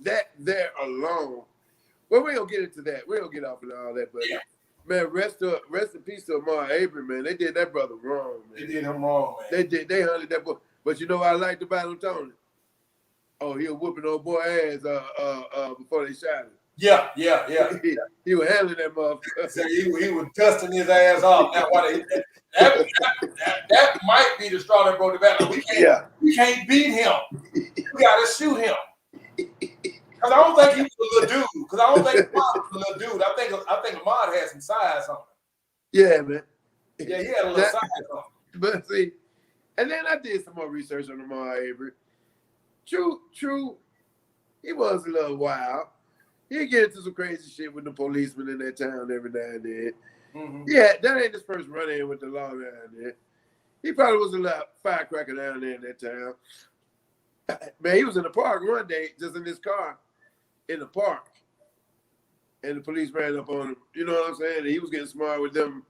That there alone. Well, we don't get into that. We don't get off into all that, but yeah. Man, rest in peace to Amar Avery, man. They did that brother wrong, man. They did him wrong, man. They hunted that boy. But you know what I liked about him, Tony? Oh, he was whooping old boy ass before they shot him. Yeah. He was handling that motherfucker. So he was dusting his ass off. Now, that might be the straw that broke the back. We can't beat him. We got to shoot him. Because I don't think he was a little dude. Because I don't think Ahmad was a little dude. I think Ahmad had some size on him. Yeah, man. Yeah, he had a little size on him. But see, and then I did some more research on Amar Avery. True, he was a little wild. He'd get into some crazy shit with the policemen in that town every now and then. Mm-hmm. Yeah, that ain't his first run-in with the law down there. He probably was a little firecracker down there in that town. Man, he was in the park one day, just in his car, in the park. And the police ran up on him. You know what I'm saying? And he was getting smart with them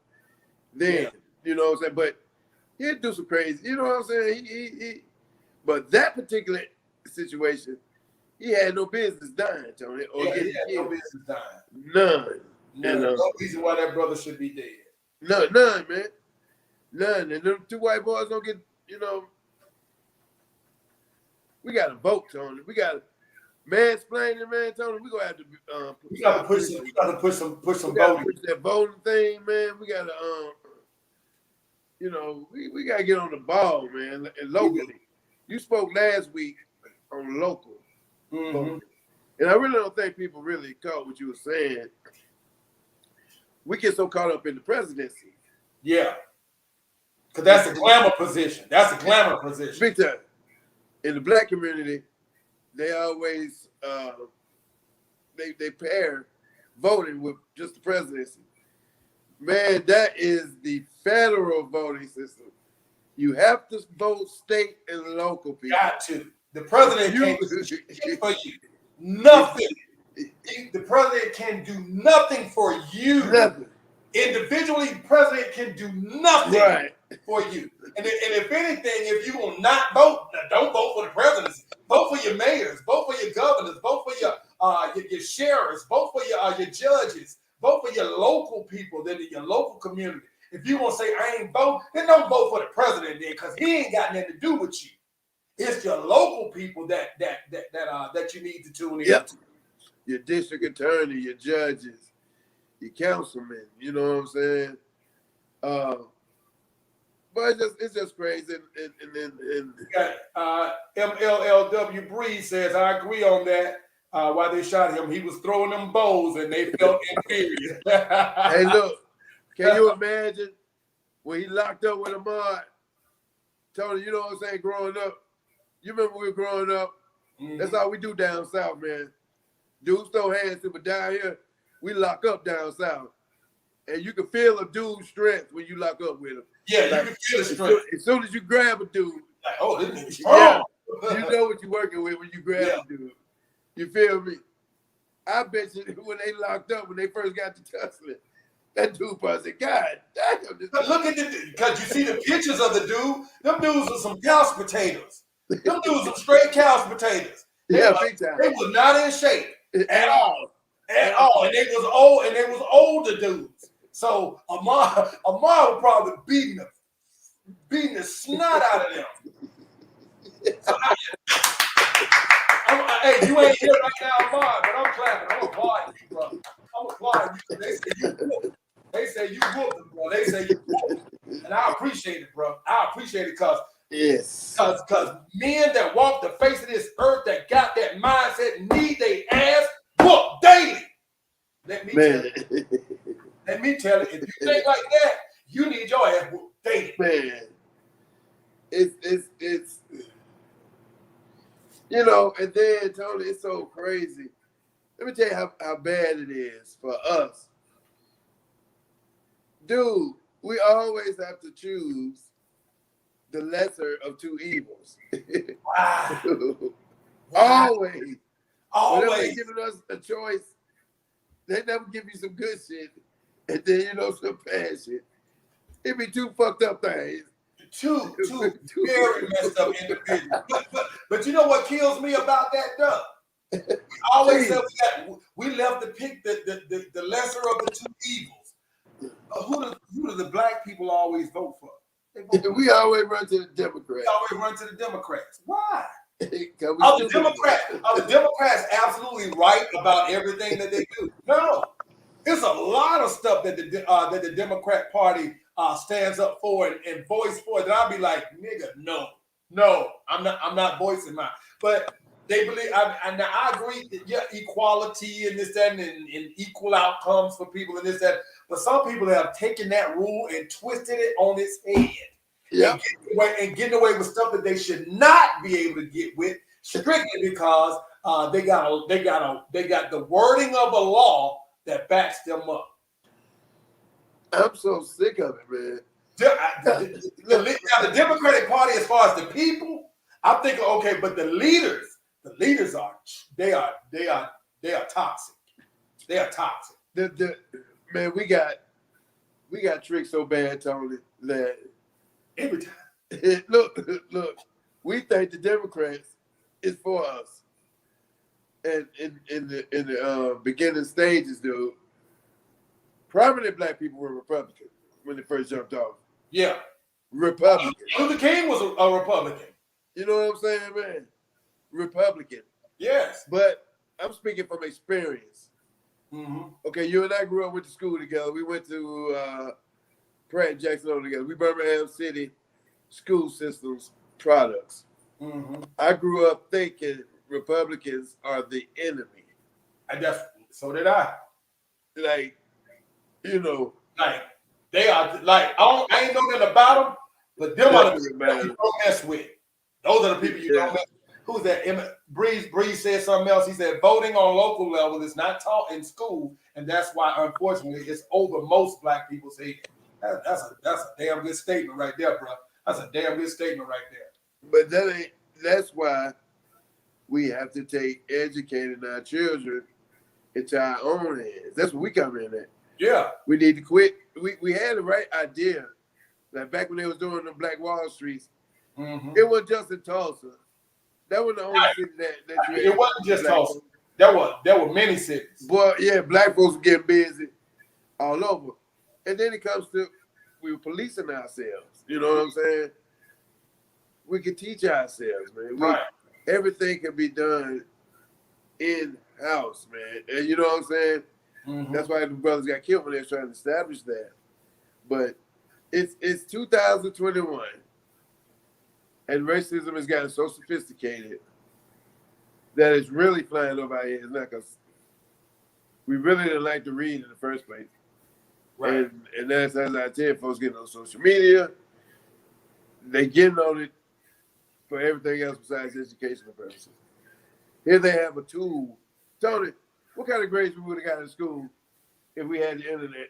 then. Yeah. You know what I'm saying? But he'd do some crazy, you know what I'm saying? But that particular situation, he had no business dying, Tony. Or he had killed. no business dying. None. No reason why that brother should be dead. None, man. None. And them two white boys don't get, we got to vote, Tony. We got to mansplaining, man, Tony. We gonna have to. We got to push some voting. Push that voting thing, man. We got to, we got to get on the ball, man. And locally, you spoke last week on local, and I really don't think people really caught what you were saying. We get so caught up in the presidency. Yeah, because that's a glamour position. That's a glamour position. Big time. In the black community, they always they pair voting with just the presidency. Man, that is the federal voting system. You have to vote state and local people. Got to. The president can't do shit for you. Nothing. The president can do nothing for you. Nothing. Individually, the president can do nothing for you. And if anything, if you will not vote, don't vote for the presidency. Vote for your mayors. Vote for your governors. Vote for your sheriffs. Vote for your judges. Vote for your local people, then your local community. If you want to say I ain't vote, then don't vote for the president then, because he ain't got nothing to do with you. It's your local people that you need to tune in. Yep. Your district attorney, your judges, your councilmen. You know what I'm saying? But it's just crazy. MLLW Breeze says, I agree on that. Why they shot him, he was throwing them bows and they felt inferior. Hey, look, can you imagine when he locked up with Ahmad? Tony, you know what I'm saying? Growing up, you remember we were growing up? That's all we do down south, man. Dudes throw hands to, but down here, we lock up down south. and you can feel a dude's strength when you lock up with him. Yeah, like, you can feel the strength. As soon as you grab a dude, like, oh, this nigga's strong. Yeah, you know what you're working with when you grab a dude. You feel me? I bet you when they locked up, when they first got to tussling, that dude probably said, God damn. But look at because you see the pictures of the dude. Them dudes are some couch potatoes. Them dudes are straight couch potatoes. Big time. They was not in shape at all. At all. And they was old, and they was older dudes. So Amar was probably beating the snot out of them. So hey, you ain't here right now, Amar, but I'm clapping. I'm applauding you, bro. I'm applauding you. They say you whooped. They say you whooped them, bro. They say you whooped. And I appreciate it, bro. I appreciate it because men that walk the face of this earth that got that mindset need their ass whooped daily. Let me tell you, if you think like that, you need your ass whooped daily. Man, it's you know, and then Tony, it's so crazy. Let me tell you how bad it is for us. Dude, we always have to choose the lesser of two evils. Wow. Always. Always. Whenever they're giving us a choice, they never give you some good shit. And then, you know, some bad shit. It be two fucked up things. Two very messed up individuals. But you know what kills me about that, Doug? We always said we left to pick the lesser of the two evils. Who do the black people always vote for? We always run to the Democrats. We always run to the Democrats. Why? Are the Democrats absolutely right about everything that they do? No. There's a lot of stuff that the Democrat Party stands up for and voice for that I'll be like, nigga, no, I'm not voicing mine. But they believe, and I agree that equality and this, that, and equal outcomes for people and this, that. But some people have taken that rule and twisted it on its head. Yeah. And getting away with stuff that they should not be able to get with strictly because they got the wording of a law that backs them up. I'm so sick of it, man. The Democratic Party, as far as the people, I'm thinking okay, but the leaders are toxic. They are toxic. Man, we got tricked so bad, Tony, that every time. Look, we think the Democrats is for us. And in the beginning stages, dude, prominent black people were Republican when they first jumped off. Yeah. Republican. Luther King was a Republican. You know what I'm saying, man? Republican. Yes. But I'm speaking from experience. Mm-hmm. Okay, you and I grew up, went to school together. We went to Pratt and Jackson together. We Birmingham City school systems products. Mm-hmm. I grew up thinking Republicans are the enemy. So did I. Like, you know. Like, they are, like, I ain't know nothing about them, but them are the people you don't mess with. Those are the people you don't mess with. Who's that? Breeze said something else. He said voting on local level is not taught in school, and that's why, unfortunately, it's over most black people's head. That's a damn good statement right there, bro. That's a damn good statement right there. But that's why we have to take educating our children into our own hands. That's what we come in at. Yeah. We need to quit. We had the right idea. Like back when they was doing the Black Wall Streets, it wasn't just in Tulsa. That was the only city that it wasn't just Tulsa. There were many cities. Boy, yeah, black folks were getting busy all over. And then it comes to we were policing ourselves. You know what I'm saying? We can teach ourselves, man. Everything can be done in-house, man. And you know what I'm saying? Mm-hmm. That's why the brothers got killed when they were trying to establish that. But it's 2021. And racism has gotten so sophisticated that it's really flying over our heads now because we really didn't like to read in the first place. Right. And that's as I tell folks getting on social media, they getting on it for everything else besides educational purposes. Here they have a tool. Tony, what kind of grades we would have got in school if we had the internet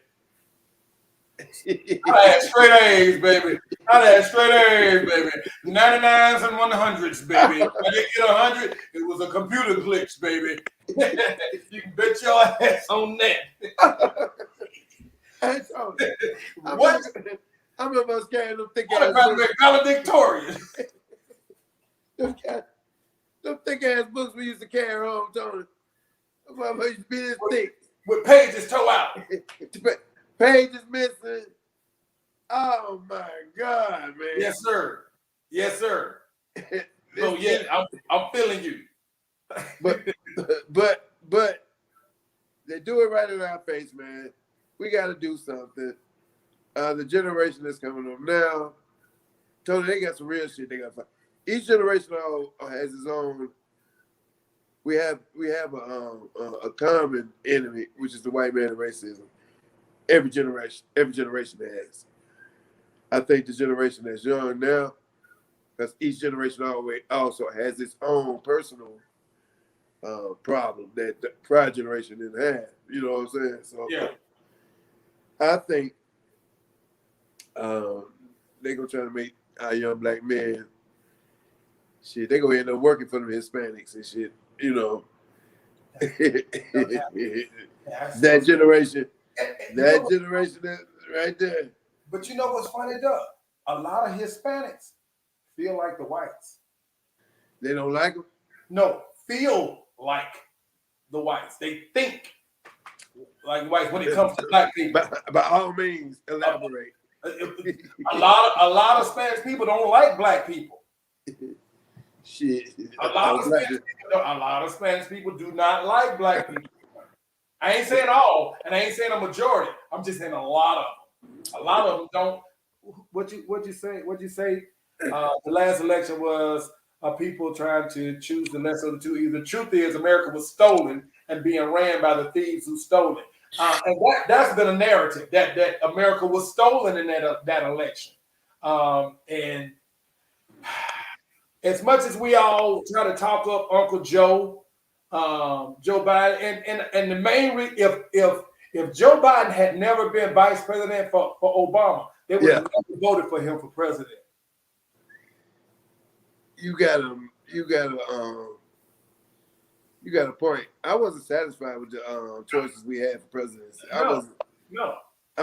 I had straight A's, baby. I had straight A's, baby. 99s and 100s, baby. If I didn't get 100, it was a computer glitch, baby. You can bet your ass on that. What? I remember us carrying them thick What ass about books. valedictorian? Them thick ass books we used to carry home, Tony. Them used to be this thick. With pages toe out. Pages missing. Oh my God, man. Yes, sir. Yes, sir. Oh yeah, I'm feeling you. but they do it right in our face, man. We got to do something. The generation that's coming up now, Tony, they got some real shit they got to fight. Each generation has its own. We have a common enemy, which is the white man and racism. Every generation has. I think the generation that's young now, because each generation always also has its own personal problem that the prior generation didn't have. You know what I'm saying? So Yeah. I think they're gonna try to make our young black men shit. They're gonna end up working for the Hispanics and shit. You know, that generation that right there. But you know what's funny, Doug? A lot of Hispanics feel like the whites. They don't like them. No, feel like the whites. They think like whites when it comes to black people. By all means, elaborate. A lot of Spanish people don't like black people. Shit. A lot of Spanish people do not like black people. I ain't saying all, and I ain't saying a majority. I'm just saying a lot of them. A lot of them don't. What'd you say? The last election was people trying to choose the lesser of the two. Either the truth is America was stolen and being ran by the thieves who stole it. And that's been a narrative that America was stolen in that election. And as much as we all try to talk up Uncle Joe Biden, and the main if Joe Biden had never been vice president for Obama, they would have never voted for him for president. You got a point. I wasn't satisfied with the choices we had for presidency. I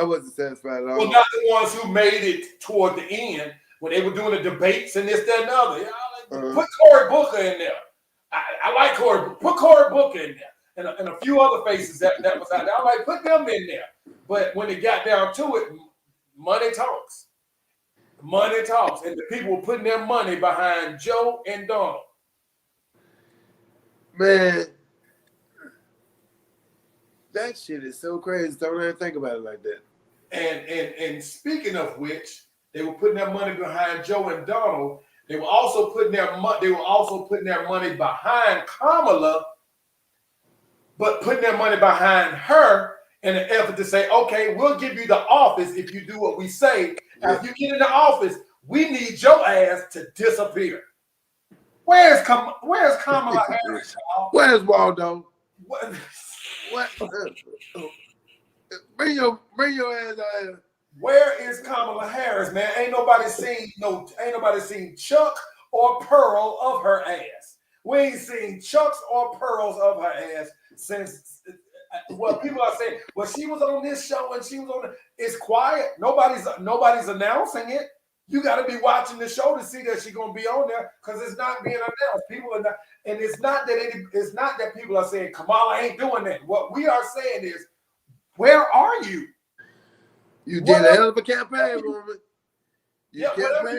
wasn't satisfied at all. Well, not the ones who made it toward the end when they were doing the debates and this, that, and the other. Put Cory Booker in there. I like Cory. Put Cory Booker in there, and a few other faces that was out there. I like put them in there. But when it got down to it, money talks. Money talks, and the people were putting their money behind Joe and Donald. Man, that shit is so crazy. Don't ever think about it like that. And speaking of which, they were putting their money behind Joe and Donald. They were also putting their money behind Kamala, but putting their money behind her in an effort to say, okay, we'll give you the office if you do what we say. Now, if you get in the office, we need your ass to disappear. Where's Kamala Harris? Where's Waldo? What? Bring your ass out here. Where is Kamala Harris, man? Ain't nobody seen Chuck or Pearl of her ass. We ain't seen Chucks or Pearls of her ass since. Well, people are saying, well, she was on this show and she was on it. It's quiet. Nobody's announcing it. You got to be watching the show to see that she's gonna be on there because it's not being announced. People are not, and it's not that people are saying Kamala ain't doing that. What we are saying is, where are you? You did a hell of a campaign, woman. You where are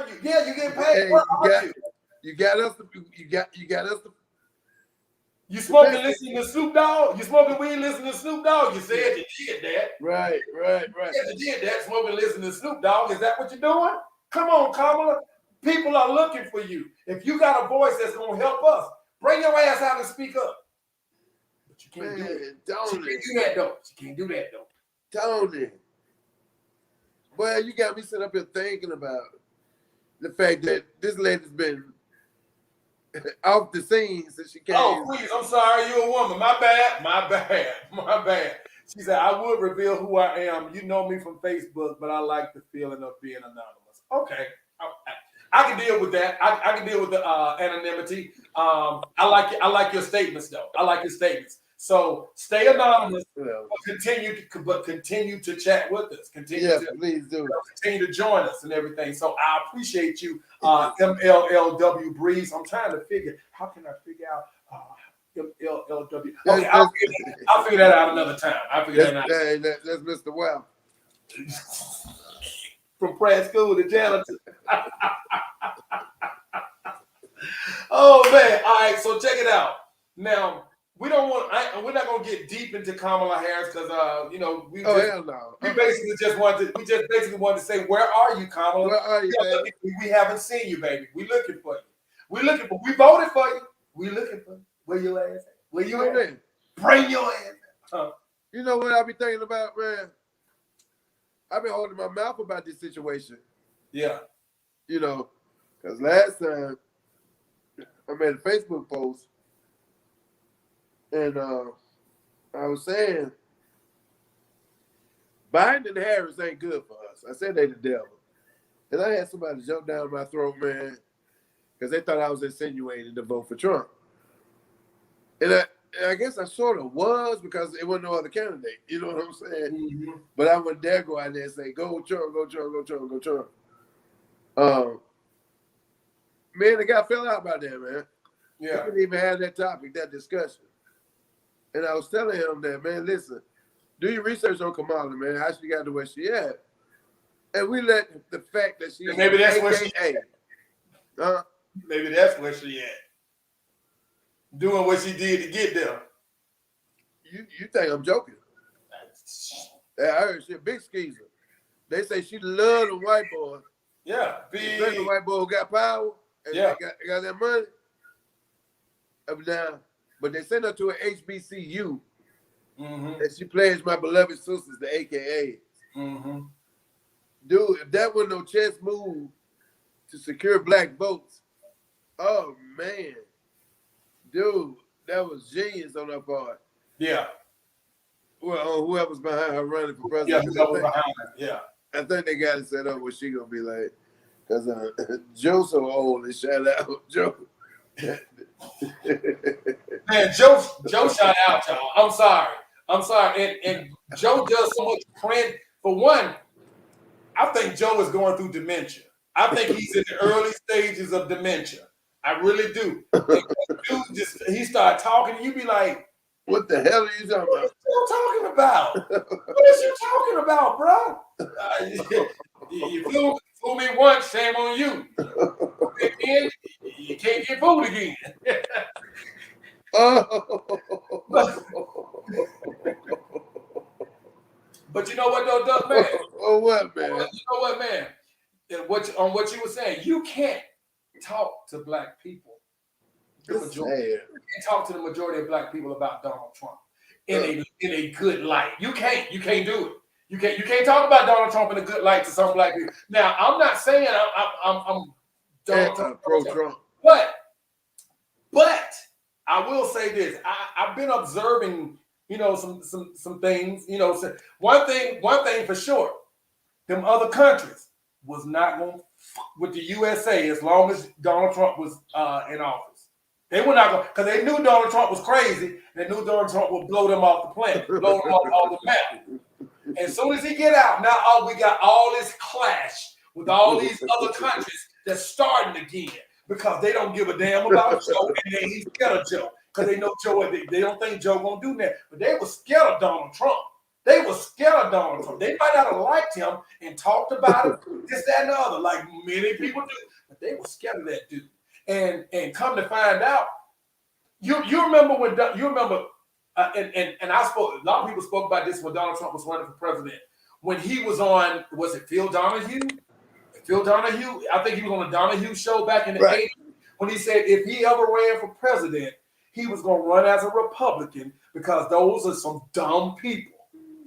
you? Yeah, you get paid. Hey, Where are you? You got us to. You smoking, listening to Snoop Dogg? You smoking weed, listening to Snoop Dogg? You said you did that. Right. You said you did that, smoking, listening to Snoop Dogg. Is that what you're doing? Come on, Kamala. People are looking for you. If you got a voice that's going to help us, bring your ass out and speak up. But you can't do it. She can't do that, though. She can't do that, though. Tony. Well, you got me sitting up here thinking about the fact that this lady's been off the scene since she came. Oh, please, I'm sorry, you're a woman. My bad. She said, I would reveal who I am. You know me from Facebook, but I like the feeling of being anonymous. Okay. I can deal with that. I can deal with the anonymity. I like your statements, though. I like your statements. So stay anonymous, but continue to chat with us. Please do. Continue to join us and everything. So I appreciate you, MLLW Breeze. I'm trying to figure, how can I figure out MLLW? Okay, I'll figure that out another time. I'll figure that out. That's Mr. Wow. From Pratt School to janitor. Oh man! All right, so check it out. Now we're not gonna get deep into Kamala Harris because we basically just wanted to say, where are you, Kamala? Where are you, baby? We haven't seen you, baby. We looking for you. We voted for you. We looking for you. Where your ass at? Where you at? Bring your ass. You know what I be thinking about, man? I've been holding my mouth about this situation. Yeah. Because last time I made a Facebook post and I was saying Biden and Harris ain't good for us. I said they the devil. And I had somebody jump down my throat, man, because they thought I was insinuating to vote for Trump. And I guess I sort of was because there wasn't no other candidate. You know what I'm saying? Mm-hmm. But I wouldn't dare go out there and say, go Trump, go Trump, go Trump, go Trump. Man, the guy fell out about that, man. Yeah. We didn't even have that topic, that discussion. And I was telling him that, man, listen, do your research on Kamala, man, how she got to where she at. And we let the fact that she maybe that's where she at. Maybe that's where she at. Doing what she did to get there. You think I'm joking? Yeah, I heard she a big skeezer. They say she love the white boy. Yeah, the white boy who got power. And got that money. But they sent her to an HBCU. Mm-hmm. And she plays my beloved sisters, the AKAs. Mm-hmm. Dude, if that was no chess move to secure black votes, oh man. Dude, that was genius on her part. Yeah. Well, whoever's behind her running for president. I think they got it set up where she gonna be like, because Joe's so old and shout out Joe. Man, Joe shout out, y'all. I'm sorry. And Joe does so much credit. For one, I think Joe is going through dementia. I think he's in the early stages of dementia. I really do. Dude, he started talking, and you be like, what the hell are you talking about? What are you talking about? What is you talking about, bro? You fool me once, shame on you. Again, you can't get fooled again. But you know what, though, Doug, man? Oh, what, man? You know what, man? On what you were saying, you can't talk to black people. You can't talk to the majority of black people about Donald Trump in a good light. You can't do it. You can't talk about Donald Trump in a good light to some black people. Now, I'm not saying I'm Donald Trump pro-Trump, but I will say this: I've been observing, some things. One thing for sure, them other countries was not going to fuck with the USA as long as Donald Trump was in office. They were not going, because they knew Donald Trump was crazy. They knew Donald Trump would blow them off the planet, blow them off the map. As soon as he get out, now we got all this clash with all these other countries that's starting again because they don't give a damn about Joe, and then he's scared of Joe because they know Joe. They don't think Joe gonna do that, but they were scared of Donald Trump. They were scared of Donald Trump. They might not have liked him and talked about it, this, that, and the other, like many people do, but they were scared of that dude. And come to find out, you remember when and I spoke. A lot of people spoke about this when Donald Trump was running for president. When he was on, was it Phil Donahue? I think he was on the Donahue show back in the 80s when he said if he ever ran for president, he was going to run as a Republican because those are some dumb people.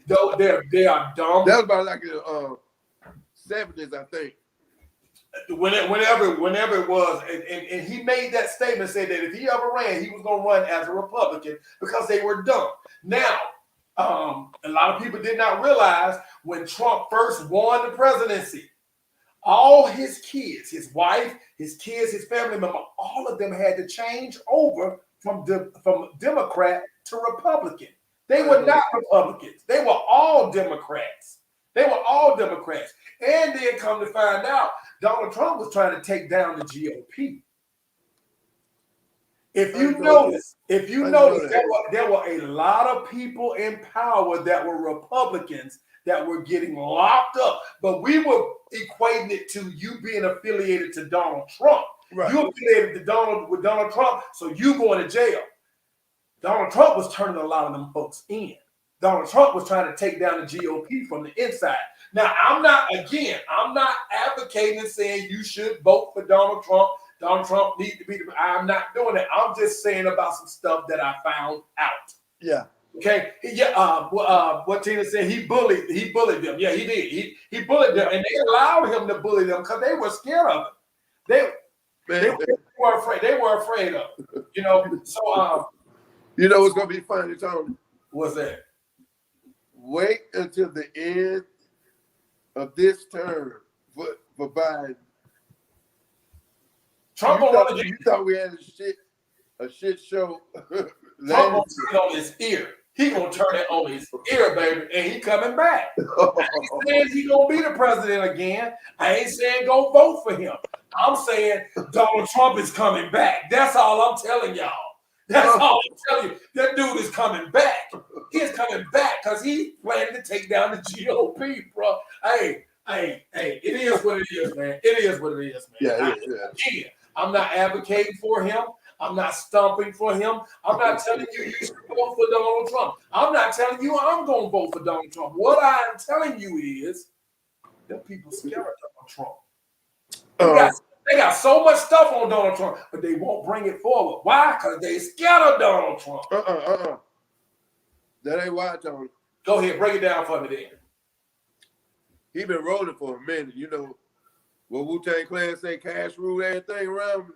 They are dumb. That was about like the 70s, I think. Whenever it was, and he made that statement, said that if he ever ran, he was going to run as a Republican because they were dumb. Now, A lot of people did not realize when Trump first won the presidency, all his kids, his wife, his kids, his family member, all of them had to change over from Democrat to Republican. They were not Republicans. They were all Democrats. They were all Democrats. And then come to find out, Donald Trump was trying to take down the GOP. If you notice, there were a lot of people in power that were Republicans that were getting locked up, but we were equating it to you being affiliated to Donald Trump. Right. You affiliated with Donald Trump, so you going to jail. Donald Trump was turning a lot of them folks in. Donald Trump was trying to take down the GOP from the inside. Now, I'm not advocating and saying you should vote for Donald Trump. Donald Trump needs to be I'm not doing that. I'm just saying about some stuff that I found out. Yeah. Okay. Yeah. What Tina said, he bullied them. Yeah, he did. He bullied them, and they allowed him to bully them because they were scared of him. They were afraid. They were afraid of him. You know. So you know what's gonna be funny, Tony? What's that? Wait until the end of this term for Biden. Trump you thought we had a shit show. Trump gonna turn it on his ear. He gonna turn it on his ear, baby, and he coming back. I ain't saying he gonna be the president again. I ain't saying go vote for him. I'm saying Donald Trump is coming back. That's all I'm telling y'all. That's all I'm telling you. That dude is coming back. He's coming back because he's planning to take down the GOP, bro. Hey, it is what it is, man. It is what it is, man. Yeah. I'm not advocating for him. I'm not stumping for him. I'm not telling you should vote for Donald Trump. I'm not telling you I'm going to vote for Donald Trump. What I am telling you is that people scared of Donald Trump. They got so much stuff on Donald Trump, but they won't bring it forward. Why? Because they scared of Donald Trump. That ain't why, Tony. Go ahead, break it down for me then. He been rolling for a minute. You know, what Wu-Tang Clan say, cash rule everything around him.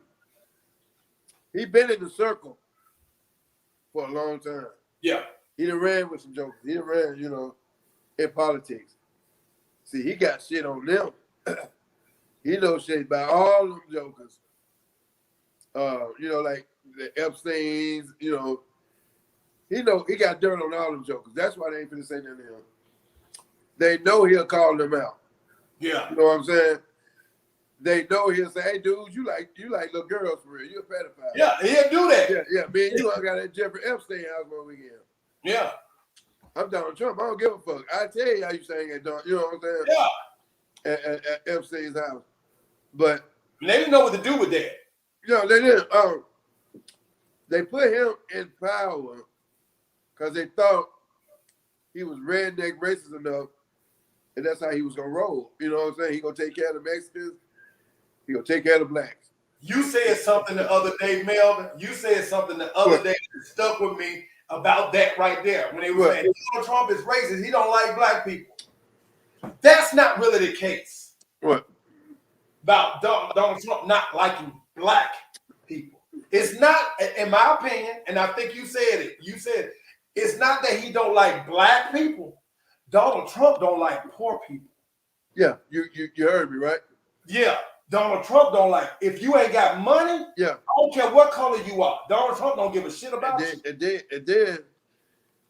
He been in the circle for a long time. Yeah. He done ran with some jokers. He done ran, in politics. See, he got shit on them. He knows shit about all them jokers. Like the Epsteins, he got dirt on all them jokers. That's why they ain't finna say nothing to him. They know he'll call them out. Yeah. You know what I'm saying? They know he'll say, hey, dude, you like little girls for real. You're a pedophile. Yeah, he'll do that. Yeah. Me and you all got that Jeffrey Epstein house one weekend. Yeah. I'm Donald Trump. I don't give a fuck. I tell you how you saying it, you know what I'm saying? Yeah. At Epstein's house. But they didn't know what to do with that. They didn't. They put him in power because they thought he was redneck racist enough, and that's how he was gonna roll. You know what I'm saying? He gonna take care of the Mexicans. He gonna take care of the blacks. You said something the other day, Melvin. You said something the other day that stuck with me about that right there. When they were saying Donald Trump is racist, he don't like black people. That's not really the case. What? About Donald Trump not liking black people. It's not, in my opinion, and I think you said it. You said it's not that he don't like black people. Donald Trump don't like poor people. Yeah, you heard me, right? Yeah, Donald Trump don't like. If you ain't got money, I don't care what color you are. Donald Trump don't give a shit about you. And then,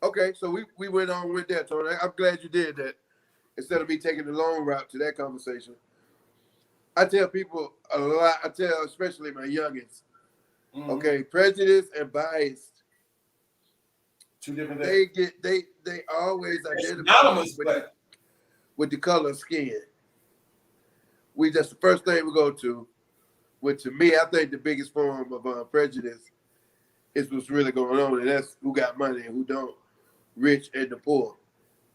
okay, so we went on with that, Tony. I'm glad you did that. Instead of me taking the long route to that conversation. I tell people a lot. I tell especially my youngins, okay, prejudice and bias. Two different things. They always identify with the color of skin. That's the first thing we go to. Which to me, I think the biggest form of prejudice is what's really going on, and that's who got money and who don't, rich and the poor.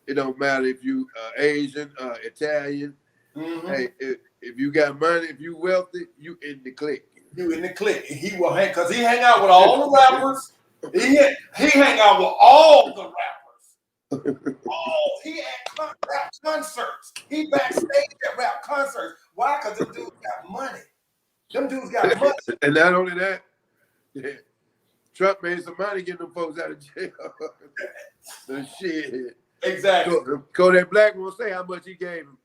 It don't matter if you Asian, Italian. Hey, if you got money, if you wealthy, you in the clique. You in the clique. And he will hang, because he hang out with all the rappers. He hang out with all the rappers. He at rap concerts. He backstage at rap concerts. Why? Because them dudes got money. Them dudes got money. And not only that, Trump made some money getting them folks out of jail. The shit. Exactly. Kodak Black won't say how much he gave him.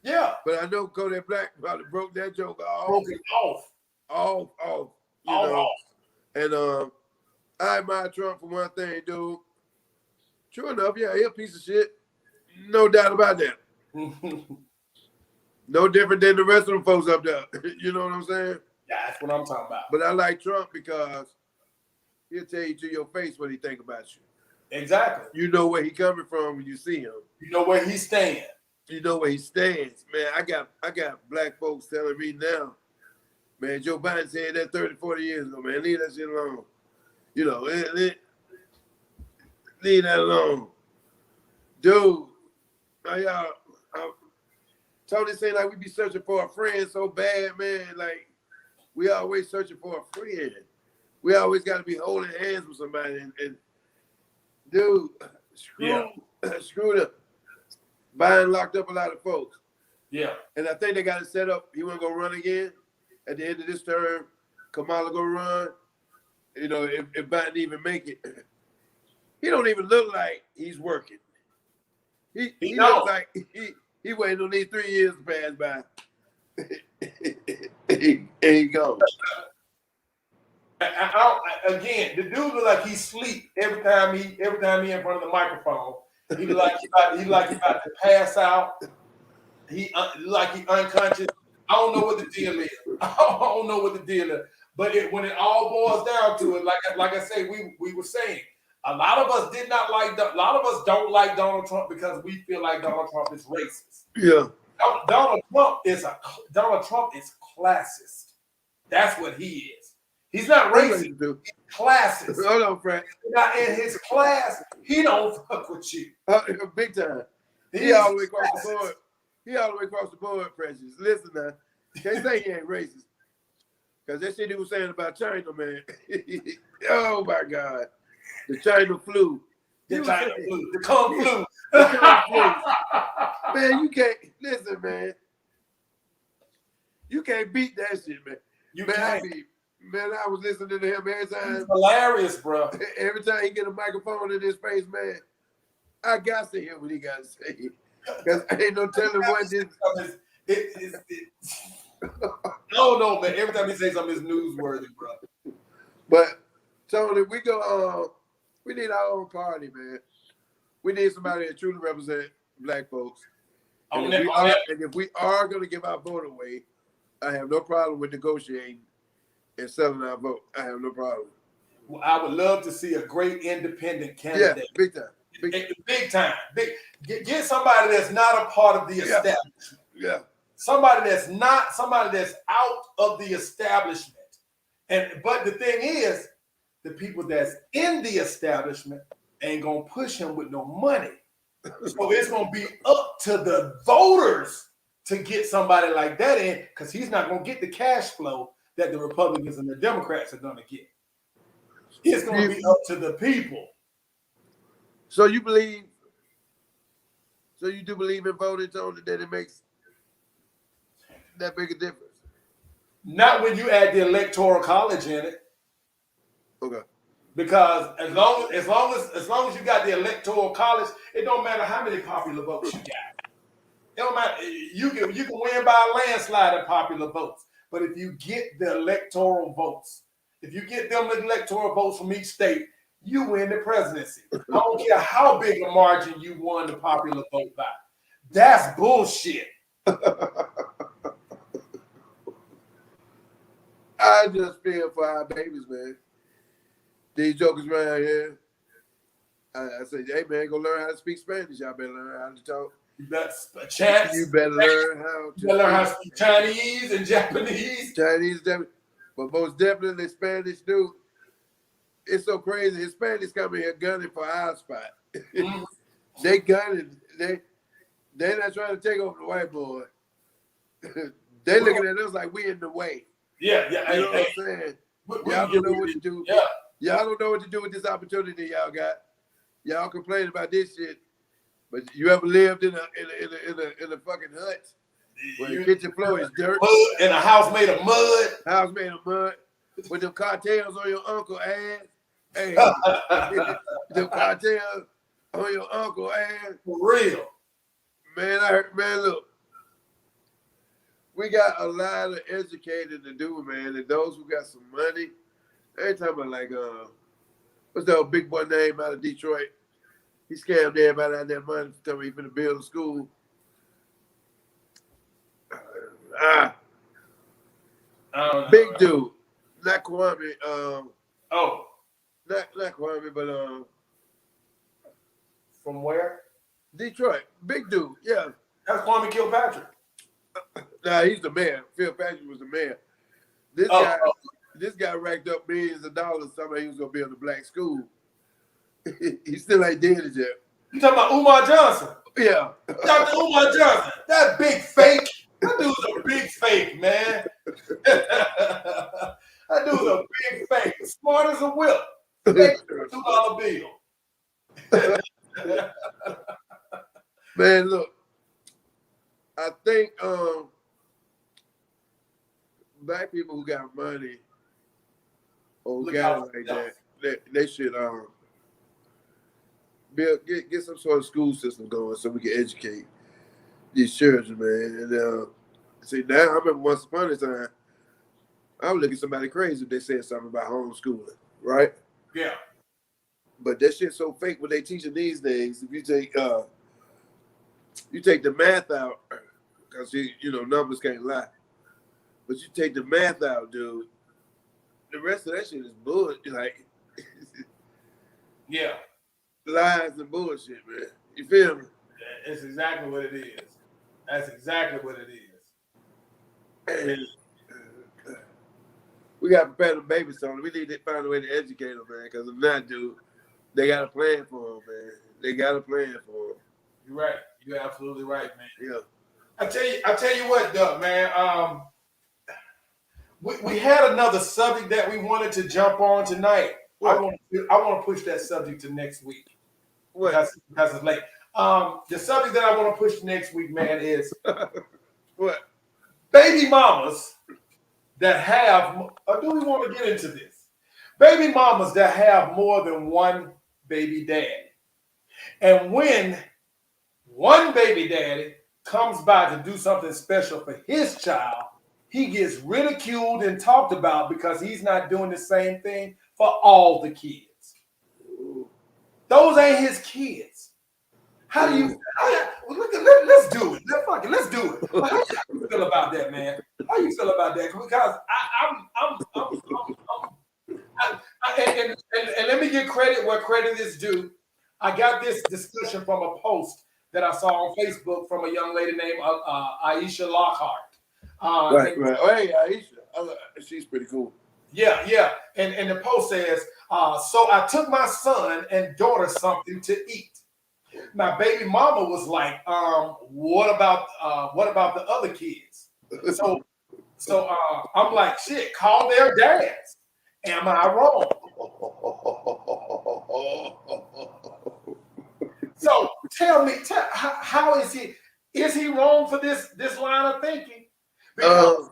Yeah. But I know Kodak Black probably broke that joke off. Broke it off. Off. You know. And I admire Trump for one thing, dude. True enough, yeah, he a piece of shit. No doubt about that. No different than the rest of them folks up there. You know what I'm saying? Yeah, that's what I'm talking about. But I like Trump because he'll tell you to your face what he think about you. Exactly. You know where he coming from when you see him. You know where he stands. You know where he stands. Man, I got black folks telling me now, man, Joe Biden said that 30, 40 years ago, man, leave that shit alone. You know, leave that alone. Dude, y'all, Tony saying like we be searching for a friend so bad, man. Like, we always searching for a friend. We always got to be holding hands with somebody. And dude, screwed up. Biden locked up a lot of folks. Yeah. And I think they got it set up. He wasn't going to run again. At the end of this term, Kamala going to run. You know, if Biden even make it. He don't even look like he's working. He looks like he waiting on these 3 years to pass by. And he gone. Again, the dude look like he sleep every time he in front of the microphone. He look like he about to pass out. He like he unconscious. I don't know what the deal is. But when it all boils down to it, like I say, we were saying, a lot of us don't like Donald Trump because we feel like Donald Trump is racist. Yeah. Donald Trump is classist. That's what he is. He's not racist. He's classist. Hold on, Frank. Not in his class. He don't fuck with you. Big time. He all the way across the board. He all the way across the board, Precious. Listen now. Can't say he ain't racist. Because that shit he was saying about China, man. Oh, my God. The China flu. The Kung flu. The Kung flu. Man, you can't. Listen, man. You can't beat that shit, man. Man, I was listening to him every time. It's hilarious, bro. Every time he get a microphone in his face, man, I got to hear what he got to say. Because ain't no telling what this. I don't know, man. Every time he says something, it's newsworthy, bro. But Tony, we go. We need our own party, man. We need somebody that truly represent black folks. And if we are going to give our vote away, I have no problem with negotiating and selling our vote. I have no problem. Well, I would love to see a great independent candidate. Yeah, big time. Big time. Get somebody that's not a part of the establishment. Yeah. Somebody that's out of the establishment. But the thing is, the people that's in the establishment ain't gonna push him with no money. So it's gonna be up to the voters to get somebody like that in, because he's not gonna get the cash flow that the Republicans and the Democrats are gonna get. It's gonna be up to the people. So you do believe in voting, Tony, that it makes that big a difference? Not when you add the Electoral College in it. Okay. Because as long as you got the Electoral College, it don't matter how many popular votes you got. It don't matter. You can win by a landslide in popular votes. But if you get the electoral votes, if you get them electoral votes from each state, you win the presidency. I don't care how big a margin you won the popular vote by. That's bullshit. I just feel for our babies, man. These jokers around here. I say, hey, man, go learn how to speak Spanish. Y'all better learn how to talk. You better learn how to speak Chinese and Japanese. But most definitely Spanish, dude. It's so crazy. Hispanics come in here gunning for our spot. Mm-hmm. They gunning. They're not trying to take over the white boy. They looking at us like we in the way. Yeah. You know what I'm saying? Y'all don't know what to do. Yeah. Y'all don't know what to do with this opportunity y'all got. Y'all complain about this shit, but you ever lived in a fucking hut where the kitchen floor is dirt? In a house made of mud. House made of mud with them cartels on your uncle ass. Hey, the cartel on your uncle ass. For real. Man, I heard, man, look. We got a lot of educating to do, man. And those who got some money, I ain't talking about like, what's that old big boy name out of Detroit? He scammed everybody out of their money to tell me he finna build a school. Big dude. Not Kwame. Not Kwame, but From where? Detroit. Big dude, yeah. That's Kwame Kilpatrick. Nah, he's the mayor. Phil Patrick was the mayor. This guy racked up millions of dollars talking he was gonna build a black school. He still ain't did it yet. You talking about Umar Johnson? Yeah. Dr. Umar Johnson. That big fake. That dude's a big fake, man. That dude's a big fake. Smart as a whip. Fake $2 bill. Man, look. I think black people who got money or who got it like that, they should get some sort of school system going so we can educate these children, man. And see, now I remember once upon a time, I would look at somebody crazy if they said something about homeschooling, right? Yeah. But that shit's so fake what they teaching these days. If you take the math out, because you know numbers can't lie. But you take the math out, dude. The rest of that shit is bullshit. Like, yeah, lies and bullshit, man. You feel me? It's exactly what it is. That's exactly what it is. And, we got to prepare the babies on. We need to find a way to educate them, man. Because if not, dude, they got a plan for them, man. They got a plan for them. You're right. You're absolutely right, man. Yeah. I tell you what, Doug, man. We had another subject that we wanted to jump on tonight. What? I want to push that subject to next week. What? Because it's late. The subject that I want to push next week, man, is What? baby mamas that have, or do we want to get into this? Baby mamas that have more than one baby daddy. And when one baby daddy comes by to do something special for his child, he gets ridiculed and talked about because he's not doing the same thing for all the kids. Those ain't his kids. How do you? Let's do it. Let's do it. How you feel about that, man? How you feel about that? Because and let me give credit where credit is due. I got this discussion from a post that I saw on Facebook from a young lady named Aisha Lockhart. Right. Oh, hey, Aisha. She's pretty cool. Yeah. And the post says, so I took my son and daughter something to eat. My baby mama was like, what about the other kids? So I'm like, shit, call their dads. Am I wrong? So tell me, how is he? Is he wrong for this line of thinking? Because,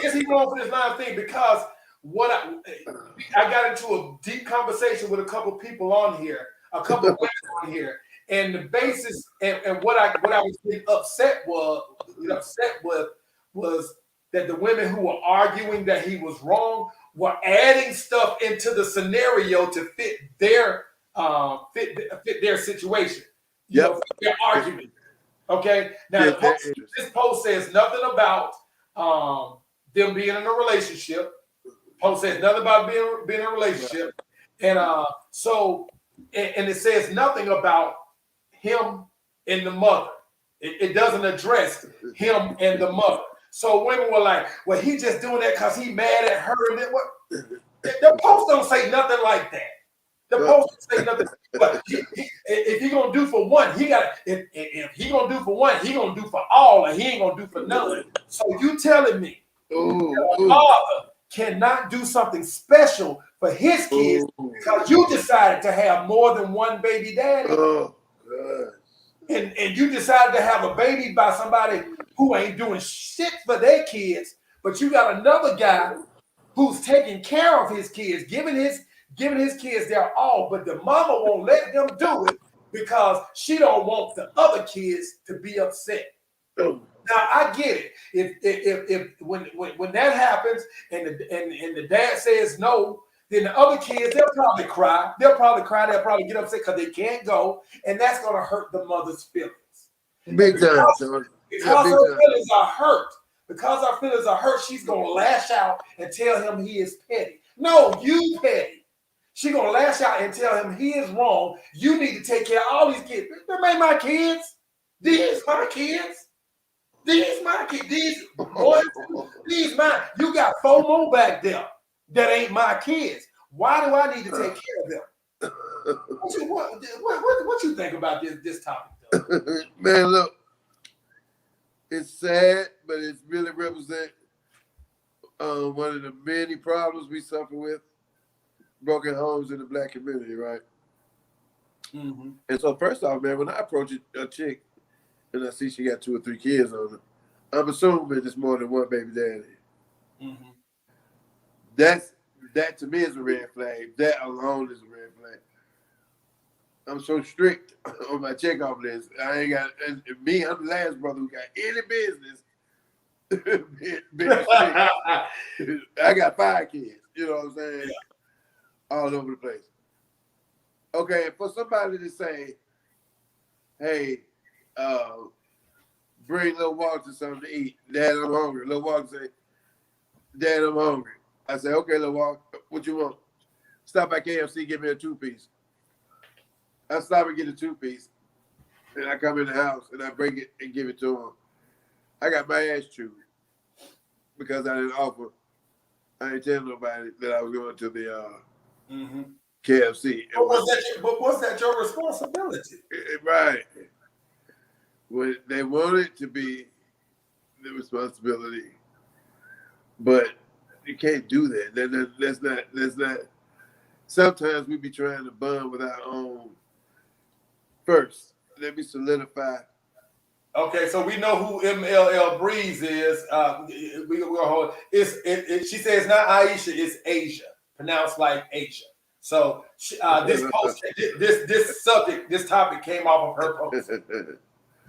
is he wrong for this line of thinking? Because what I got into a deep conversation with a couple people on here, a couple of women on here, and the basis and what I was getting upset with was that the women who were arguing that he was wrong were adding stuff into the scenario to fit their situation. You know, their argument. Okay. Now this post says nothing about them being in a relationship. Post says nothing about being in a relationship, and so it says nothing about him and the mother. It doesn't address him and the mother. So women were like, "Well, he just doing that because he mad at her." And what? The post don't say nothing like that. The post don't say nothing. But if he gonna do for one, he got. If he gonna do for one, he gonna do for all, and he ain't gonna do for none. So you telling me, a father cannot do something special for his kids because you decided to have more than one baby daddy? Oh, God. And you decided to have a baby by somebody who ain't doing shit for their kids, but you got another guy who's taking care of his kids, giving giving his kids their all, but the mama won't let them do it because she don't want the other kids to be upset. Now I get it. If when that happens and the dad says no, then the other kids they'll probably cry. They'll probably get upset because they can't go, and that's gonna hurt the mother's feelings. Big time. Because her feelings are hurt. Because our feelings are hurt, she's gonna lash out and tell him he is petty. No, you petty. She's gonna lash out and tell him he is wrong. You need to take care of all these kids. Them ain't my kids. These my kids. These my kids. These boys. These mine. You got 4 more back there that ain't my kids. Why do I need to take care of them? What you think about this topic, though? Man, look. It's sad, but it really represents one of the many problems we suffer with. Broken homes in the Black community, right? Mm-hmm. And so first off, man, when I approach a chick and I see she got 2 or 3 kids on her, I'm assuming it's more than one baby daddy. Mm-hmm. That to me is a red flag. That alone is a red flag. I'm so strict on my checkoff list. I ain't got I'm the last brother who got any business. I got 5 kids. You know what I'm saying? Yeah. All over the place. Okay, for somebody to say, "Hey, bring Lil Walter something to eat," Dad, I'm hungry. Lil Walter say, "Dad, I'm hungry." I say, "Okay, Lil Walter, what you want?" Stop at KFC, give me a 2-piece. I stop and get a 2-piece, and I come in the house and I bring it and give it to him. I got my ass chewed because I didn't offer. I didn't tell nobody that I was going to the KFC. But was that your responsibility? Right. Well, they want it to be the responsibility, but you can't do that. That's not. Sometimes we be trying to bond with our own. First, let me solidify. Okay, so we know who MLL Breeze is. We're gonna hold it. She says not Aisha, it's Asia, pronounced like Asia. So this post, this subject, this topic came off of her post.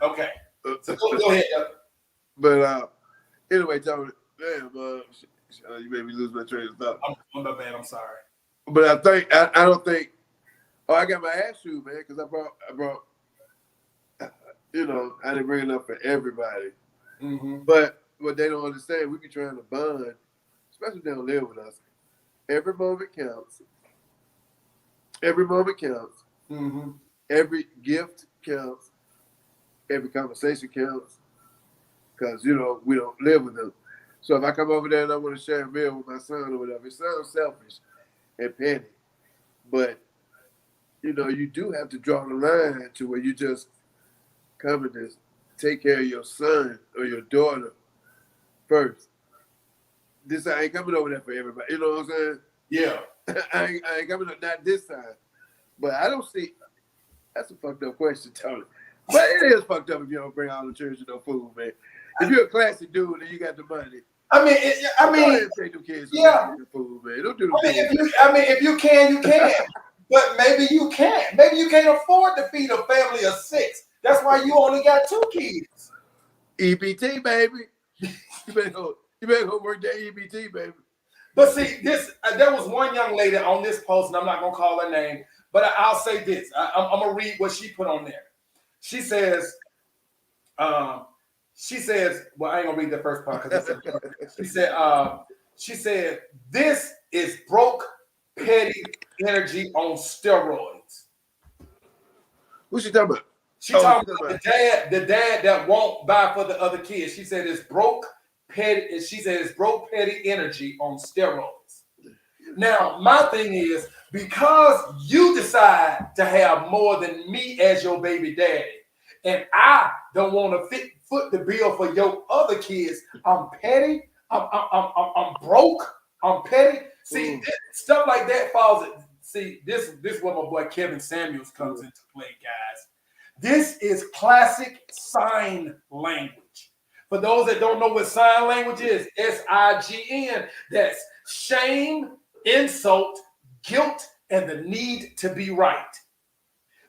Okay, so go ahead. But anyway, Tony, damn, you made me lose my train of thought. I'm not bad. I'm sorry. But I don't think. Oh, I got my ass chewed, man, because I brought. You know, I didn't bring it up for everybody. Mm-hmm. But what they don't understand, we be trying to bond, especially if they don't live with us. Every moment counts. Every moment counts. Mm-hmm. Every gift counts. Every conversation counts. Because, you know, we don't live with them. So if I come over there and I want to share a meal with my son or whatever, it sounds selfish and petty. But, you know, you do have to draw the line to where you just come and just take care of your son or your daughter first. I ain't coming over there for everybody. You know what I'm saying? Yeah. I ain't coming up, not this time. But I don't see, that's a fucked up question, Tony. But it is fucked up if you don't bring all the children no food, man. If you're a classy dude and you got the money, I mean, take them kids yeah. food, man. Don't do if you can, you can. But maybe you can't. Maybe you can't afford to feed a family of 6. That's why you only got 2 kids. EBT, baby. You better go work that EBT, baby. But see, there was one young lady on this post, and I'm not gonna call her name, but I'll say this. I'm gonna read what she put on there. She says, well, I ain't gonna read the first part because she said, this is broke, petty energy on steroids. Who's she talking about? She talking about the dad that won't buy for the other kids. She said it's broke, petty. She said it's broke, petty energy on steroids. Now, my thing is, because you decide to have more than me as your baby daddy, and I don't want to foot the bill for your other kids, I'm petty. I'm broke. I'm petty. See, stuff like that falls. See, this is where my boy Kevin Samuels comes into play, guys. This is classic sign language. For those that don't know what sign language is, SIGN. That's shame, insult, guilt, and the need to be right.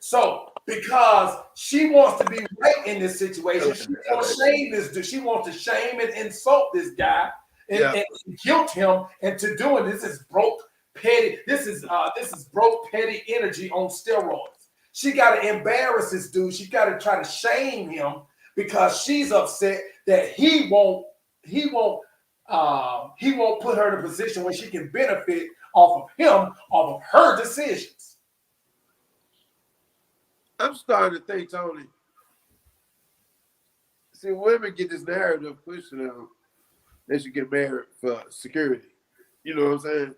So, because she wants to be right in this situation, she wants to shame this dude. She wants to shame and insult this guy and guilt him into doing this. Is broke, petty. This is broke, petty energy on steroids. She got to embarrass this dude. She got to try to shame him because she's upset that he won't put her in a position where she can benefit off of him, off of her decisions. I'm starting to think, Tony. See, women get this narrative pushing them. They should get married for security. You know what I'm saying?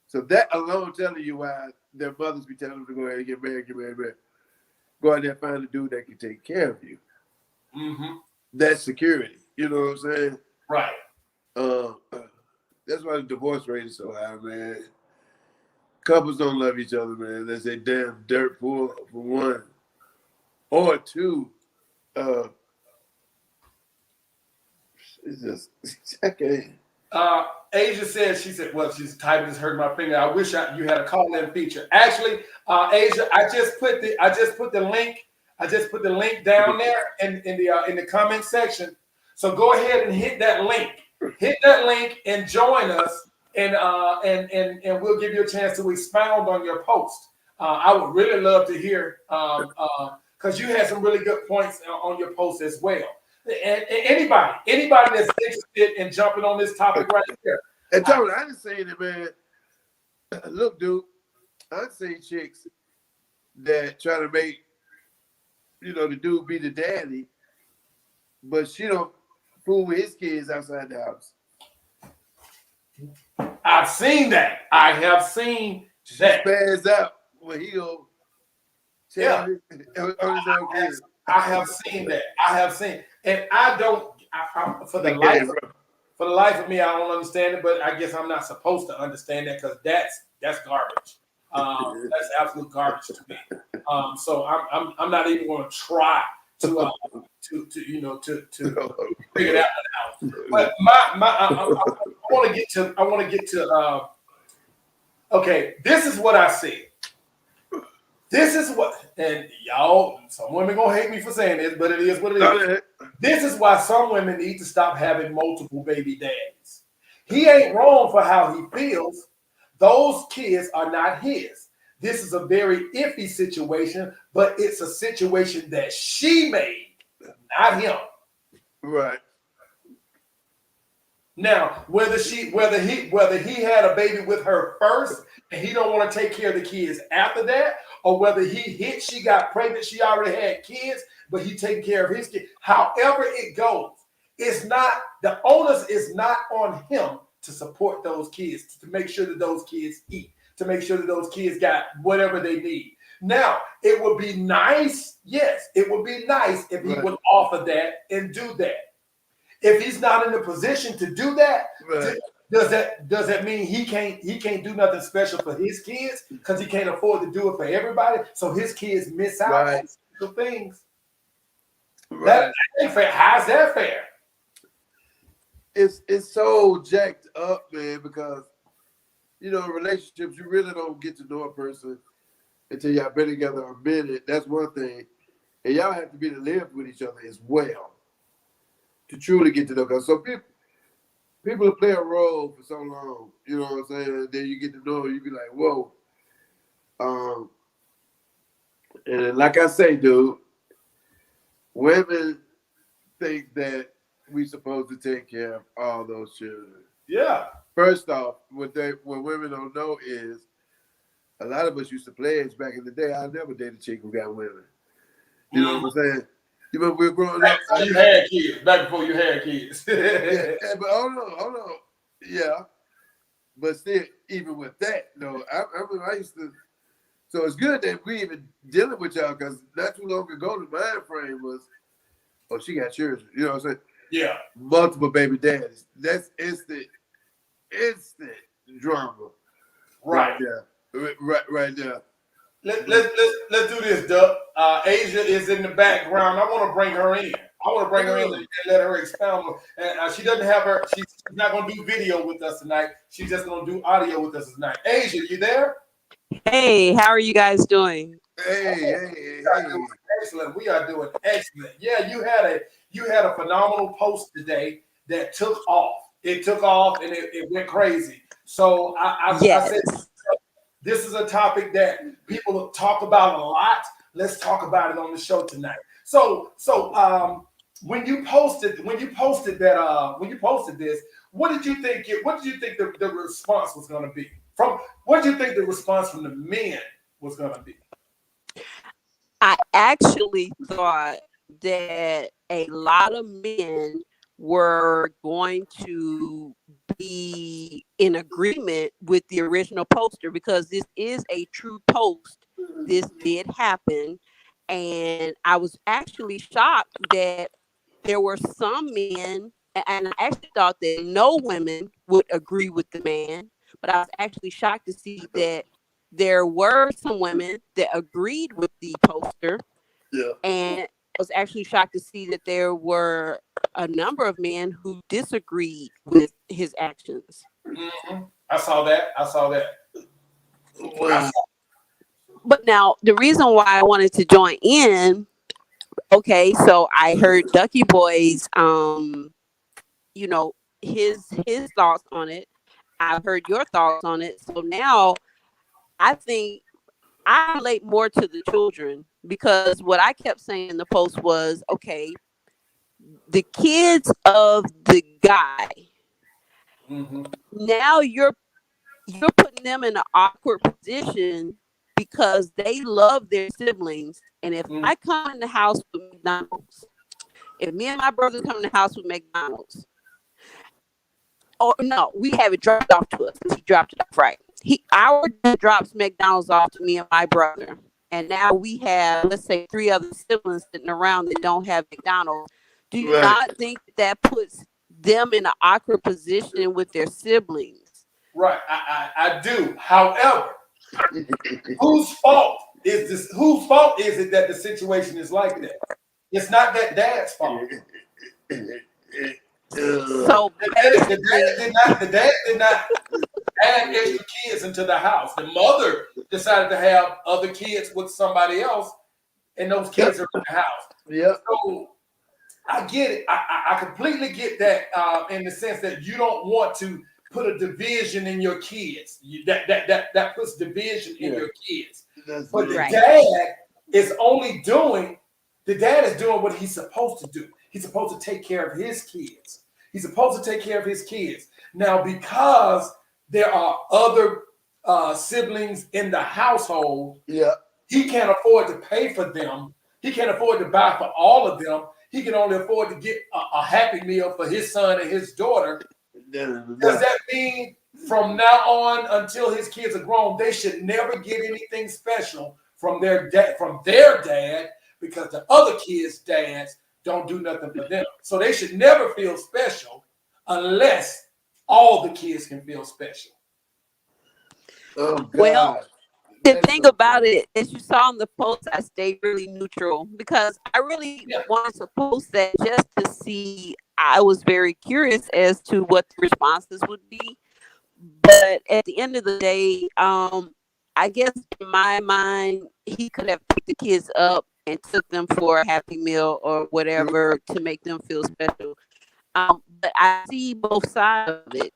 So that alone telling you why their mothers be telling them to go ahead and get married. Go out there and find a dude that can take care of you. Mm-hmm. That's security. You know what I'm saying? Right. That's why the divorce rate is so high, man. Couples don't love each other, man. That's a damn dirt pool for one. Or two, it's just, I can't. Asia said, she said, well, she's typing, just hurt my finger. I wish you had a call-in feature. Actually, Asia, I just put the link down there in the comment section. So go ahead and hit that link. Hit that link and join us, and we'll give you a chance to expound on your post. I would really love to hear because you had some really good points on your post as well. And anybody that's interested in jumping on this topic right here. And Tony, I didn't say it, man. Look, dude, I've seen chicks that try to make, the dude be the daddy, but she don't fool with his kids outside the house. I've seen that. I have seen that. Spaz out when he go tell on his own kids. I have seen that. And I don't. For the life of me, I don't understand it. But I guess I'm not supposed to understand that because that's garbage. That's absolute garbage to me. So I'm not even going to try to figure that one out. But I want to get to. Okay, this is what I see. This is what, and y'all, some women gonna hate me for saying this, but it is what it is. This is why some women need to stop having multiple baby daddies. He ain't wrong for how he feels. Those kids are not his. This is a very iffy situation, but it's a situation that she made, not him. Right. Now, whether he had a baby with her first and he don't want to take care of the kids after that, or whether she got pregnant, she already had kids, but he taking care of his kids. However it goes, the onus is not on him to support those kids, to make sure that those kids eat, to make sure that those kids got whatever they need. Now, it would be nice, yes, it would be nice if he would offer that and do that. If he's not in a position to do that, does that mean he can't do nothing special for his kids because he can't afford to do it for everybody? So his kids miss out on special things. Right. That ain't fair. How's that fair? It's so jacked up, man, because in relationships you really don't get to know a person until y'all been together a minute. That's one thing, and y'all have to be to live with each other as well to truly get to know. Because so people play a role for so long, you know what I'm saying? Then you get to know, you be like, whoa. And like I say, dude, women think that we supposed to take care of all those children. Yeah. First off, what women don't know is a lot of us used to pledge back in the day. I never dated a chick who got women. You know what I'm saying? You remember we were growing up. You had kids. Back before you had kids. Yeah, but hold on. Yeah. But still, even with that, though, I used to. So it's good that we even dealing with y'all because not too long ago, the mind frame was, oh, she got children. You know what I'm saying? Yeah. Multiple baby daddies. That's instant drama. Right. Right there. Let's do this, Duck. Asia is in the background. I want to bring her in. And let her expound. And she doesn't have her. She's not going to do video with us tonight. She's just going to do audio with us tonight. Asia, you there? Hey, how are you guys doing? Hey. Excellent. We are doing excellent. Yeah, you had a phenomenal post today that took off. It took off and it went crazy. So I Yes. said this is a topic that people talk about a lot. Let's talk about it on the show tonight. So when you posted this, what did you think? What did you think the response was going to be? What did you think the response from the men was going to be? I actually thought that a lot of men were going to be in agreement with the original poster because this is a true post. This did happen. And I was actually shocked that there were some men, and I actually thought that no women would agree with the man, but I was actually shocked to see that there were some women that agreed with the poster, Yeah. and I was actually shocked to see that there were a number of men who disagreed with his actions. I saw that. I saw that. Wow. But now the reason why I wanted to join in, okay, so I heard Ducky Boy's you know, his thoughts on it. I've heard your thoughts on it. So now I think I relate more to the children because what I kept saying in the post was, okay, the kids of the guy. Mm-hmm. Now you're putting them in an awkward position because they love their siblings. And if Mm-hmm. I come in the house with McDonald's, if me and my brother come in the house with McDonald's, or no, we have it dropped off to us. He dropped it off right. Our dad drops McDonald's off to me and my brother, and now we have, let's say, three other siblings sitting around that don't have McDonald's. Do you Right. not think that puts them in an awkward position with their siblings? Right. I do. However, whose fault is this? Whose fault is it that the situation is like that? It's not that dad's fault. So The basically, dad did not add extra kids into the house. The mother decided to have other kids with somebody else, and those kids are in the house. Yep. So I get it. I completely get that in the sense that you don't want to put a division in your kids. That puts division in your kids. That's But the right. dad is only doing. The dad is doing what he's supposed to do. He's supposed to take care of his kids. He's supposed to take care of his kids. Now, because there are other siblings in the household, Yeah. he can't afford to pay for them. He can't afford to buy for all of them. He can only afford to get a Happy Meal for his son and his daughter. Does that mean from now on until his kids are grown, they should never get anything special from their dad because the other kids' dads don't do nothing for them. So they should never feel special unless all the kids can feel special. Oh God. well, the thing about it, as you saw in the post, I stayed really neutral because I really wanted to post that just to see. I was very curious as to what the responses would be. But at the end of the day, I guess in my mind, he could have picked the kids up and took them for a Happy Meal or whatever to make them feel special. But I see both sides of it.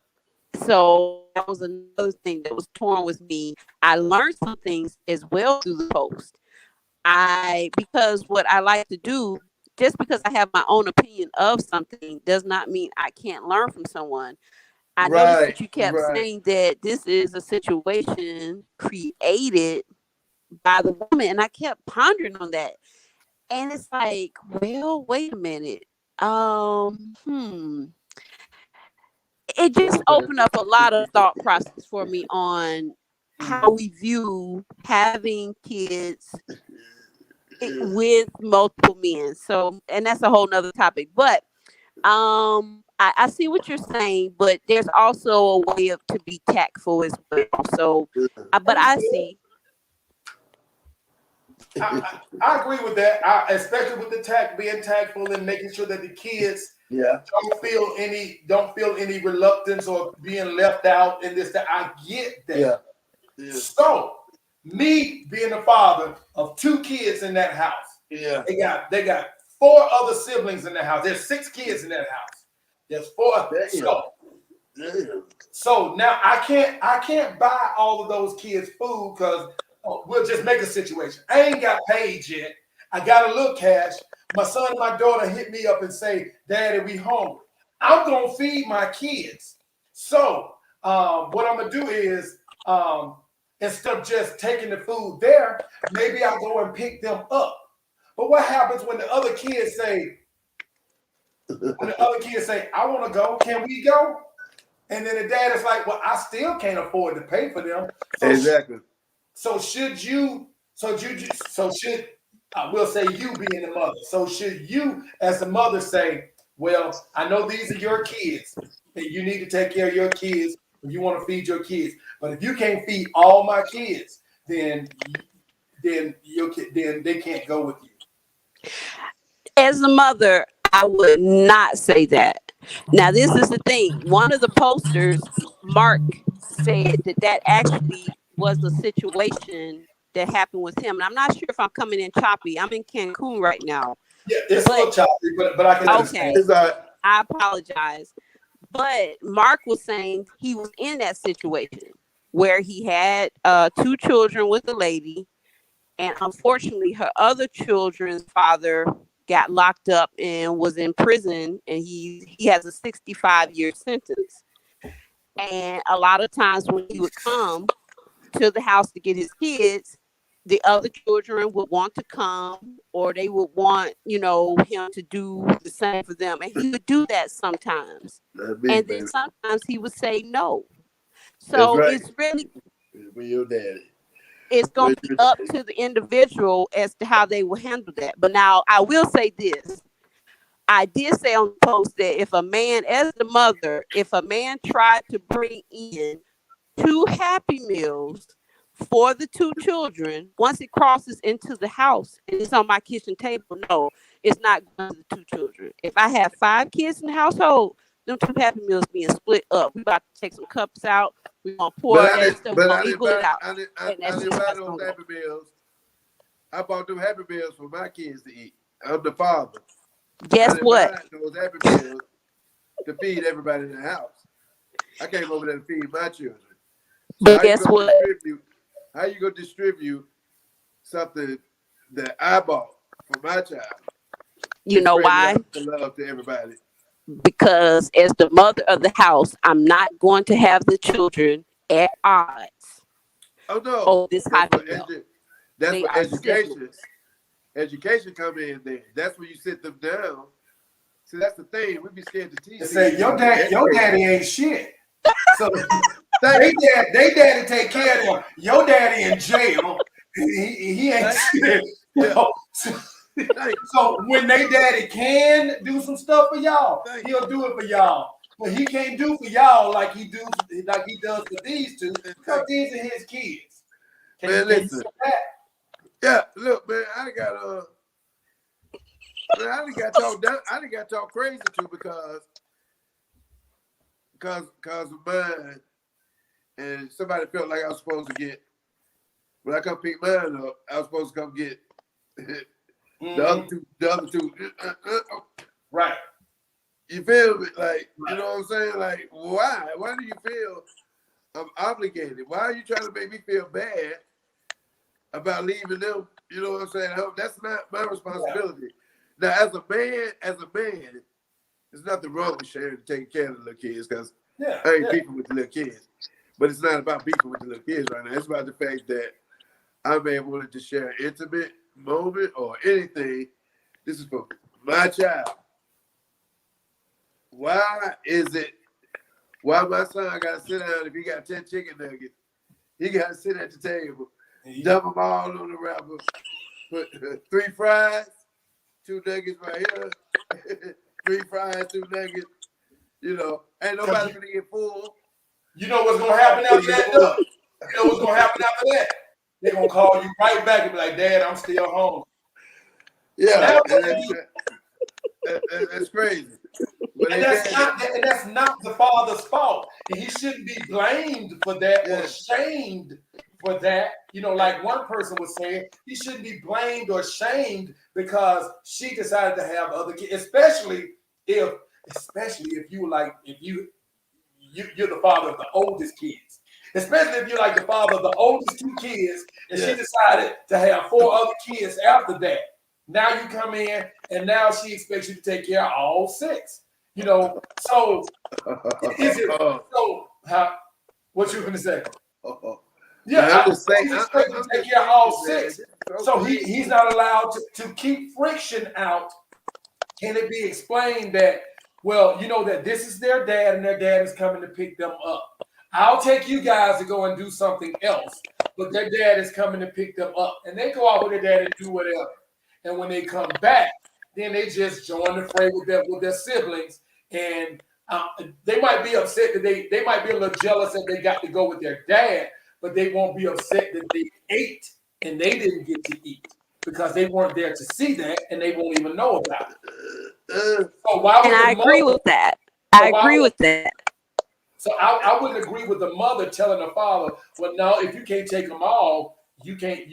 So that was another thing that was torn with me. I learned some things as well through the post. Because what I like to do, just because I have my own opinion of something does not mean I can't learn from someone. I noticed that you kept saying that this is a situation created by the woman, and I kept pondering on that. And it's like, well, wait a minute. It just opened up a lot of thought process for me on how we view having kids with multiple men. So, and that's a whole nother topic. But I see what you're saying, but there's also a way of to be tactful as well. So, but I see. I agree with that. Especially with the being tactful and making sure that the kids don't feel any reluctance or being left out in this. That I get that. Yeah. So Me being the father of 2 kids in that house. Yeah. They got 4 other siblings in that house. There's 6 kids in that house. There's 4. So now I can't buy all of those kids food because we'll just make a situation. I ain't got paid yet. I got a little cash. My son and my daughter hit me up and say, "Daddy, we hungry." I'm gonna feed my kids. So what I'm gonna do is instead of just taking the food there, maybe I'll go and pick them up. But what happens when the other kids say, "I want to go. Can we go?" And then the dad is like, "Well, I still can't afford to pay for them." So Exactly. I will say you being the mother. So should you, as the mother, say, "Well, I know these are your kids, and you need to take care of your kids if you want to feed your kids. But if you can't feed all my kids, then they can't go with you." As a mother, I would not say that. Now, this is the thing. One of the posters, Mark said that actually was a situation that happened with him. And I'm not sure if I'm coming in choppy. I'm in Cancun right now. Yeah, it's a little choppy, but I can understand. Okay. I apologize. But Mark was saying he was in that situation where he had 2 children with a lady. And unfortunately, her other children's father got locked up and was in prison, and he has a 65-year sentence. And a lot of times when he would come to the house to get his kids, the other children would want to come, or they would want, him to do the same for them. And he would do that sometimes. And then sometimes he would say no. So it's really, your daddy. It's going to be up to the individual as to how they will handle that. But now I will say this. I did say on the post that if a man, as the mother, if a man tried to bring in 2 Happy Meals for the 2 children, once it crosses into the house and it's on my kitchen table, no, it's not going to the 2 children. If I have 5 kids in the household, them 2 Happy Meals being split up. We about to take some cups out. We gonna pour that stuff. We're gonna equal it out. I didn't buy those Happy Meals. I bought them Happy Meals for my kids to eat. I'm the father. Guess what? Buy those Happy Meals to feed everybody in the house. I came over there to feed my children. But guess what? How you gonna distribute something that I bought for my child? You know why? Love to everybody. Because as the mother of the house, I'm not going to have the children at odds. Oh no! Oh, this Happy Meal. That's what education come in there. That's when you sit them down. See, that's the thing. We be scared to teach. They say your daddy ain't shit. So they daddy take care of them. Your daddy in jail. He ain't shit. So when they daddy can do some stuff for y'all, he'll do it for y'all. But he can't do for y'all like he does for these 2 because these are his kids. Man, listen. Yeah, look, man, I done got talked crazy too because of mine, and somebody felt like I was supposed to get when I come pick mine up. I was supposed to come get the other two. Right. You feel me? Like, you know what I'm saying? Like, why? Why do you feel I'm obligated? Why are you trying to make me feel bad about leaving them? You know what I'm saying? That's not my responsibility. Now, as a man, there's nothing wrong with sharing and taking care of the little kids because I ain't beefing with the little kids. But it's not about beefing with the little kids right now. It's about the fact that I may have wanted to share an intimate moment or anything. This is for my child. Why my son got to sit down if he got 10 chicken nuggets? He got to sit at the table, dump them all on the wrapper, put 3 fries, 2 nuggets right here, 3 fries, 2 nuggets. You know, ain't nobody gonna get full. You know what's gonna happen after that, though? You know what's gonna happen after that? They're gonna call you right back and be like, "Dad, I'm still home." Yeah, that's crazy. And that's not the father's fault. And he shouldn't be blamed for that or shamed for that. You know, like one person was saying, he shouldn't be blamed or shamed because she decided to have other kids, especially if you were like, if you're the father of the oldest kids. Especially if you're like the father of the oldest 2 kids, and she decided to have 4 other kids after that. Now you come in, and now she expects you to take care of all 6. You know, so is it so? What you gonna say? Yeah, he's expected to take care of all 6. So he's not allowed to keep friction out. Can it be explained that, well, you know that this is their dad and their dad is coming to pick them up? I'll take you guys to go and do something else, but their dad is coming to pick them up. And they go out with their dad and do whatever. And when they come back, then they just join the fray with their siblings. And they might be upset that they might be a little jealous that they got to go with their dad, but they won't be upset that they ate and they didn't get to eat because they weren't there to see that and they won't even know about it. So why would I agree with that. I agree with that. So I wouldn't agree with the mother telling the father, well, no, if you can't take them all, you can't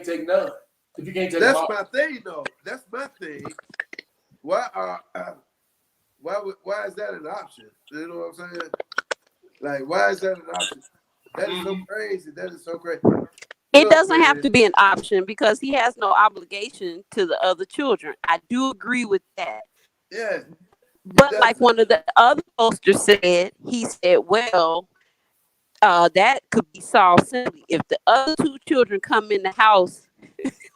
take none. If you can't take them all. That's my thing, though. That's my thing. Why is that an option? You know what I'm saying? Like, why is that an option? That is so crazy. That is so crazy. It doesn't have to be an option because he has no obligation to the other children. I do agree with that. Yeah. But like one of the other posters said, he said, well, that could be solved simply. If the other 2 children come in the house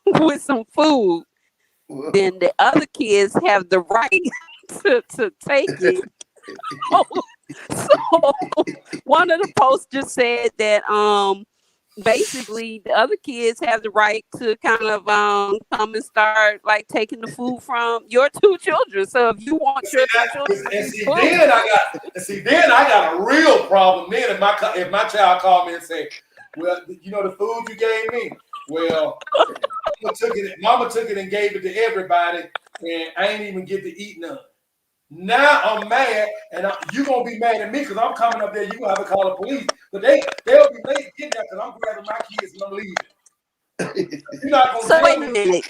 with some food, then the other kids have the right to take it. So one of the posters said that basically the other kids have the right to kind of come and start like taking the food from your 2 children. So if you want your 2 children, then I got a real problem. Then if my child called me and say, well, you know the food you gave me, well, mama took it and gave it to everybody, and I ain't even get to eat none. Now I'm mad, and you gonna be mad at me because I'm coming up there. You gonna have to call the police, but they'll be late getting there because I'm grabbing my kids and I'm leaving. You're not gonna so wait a minute.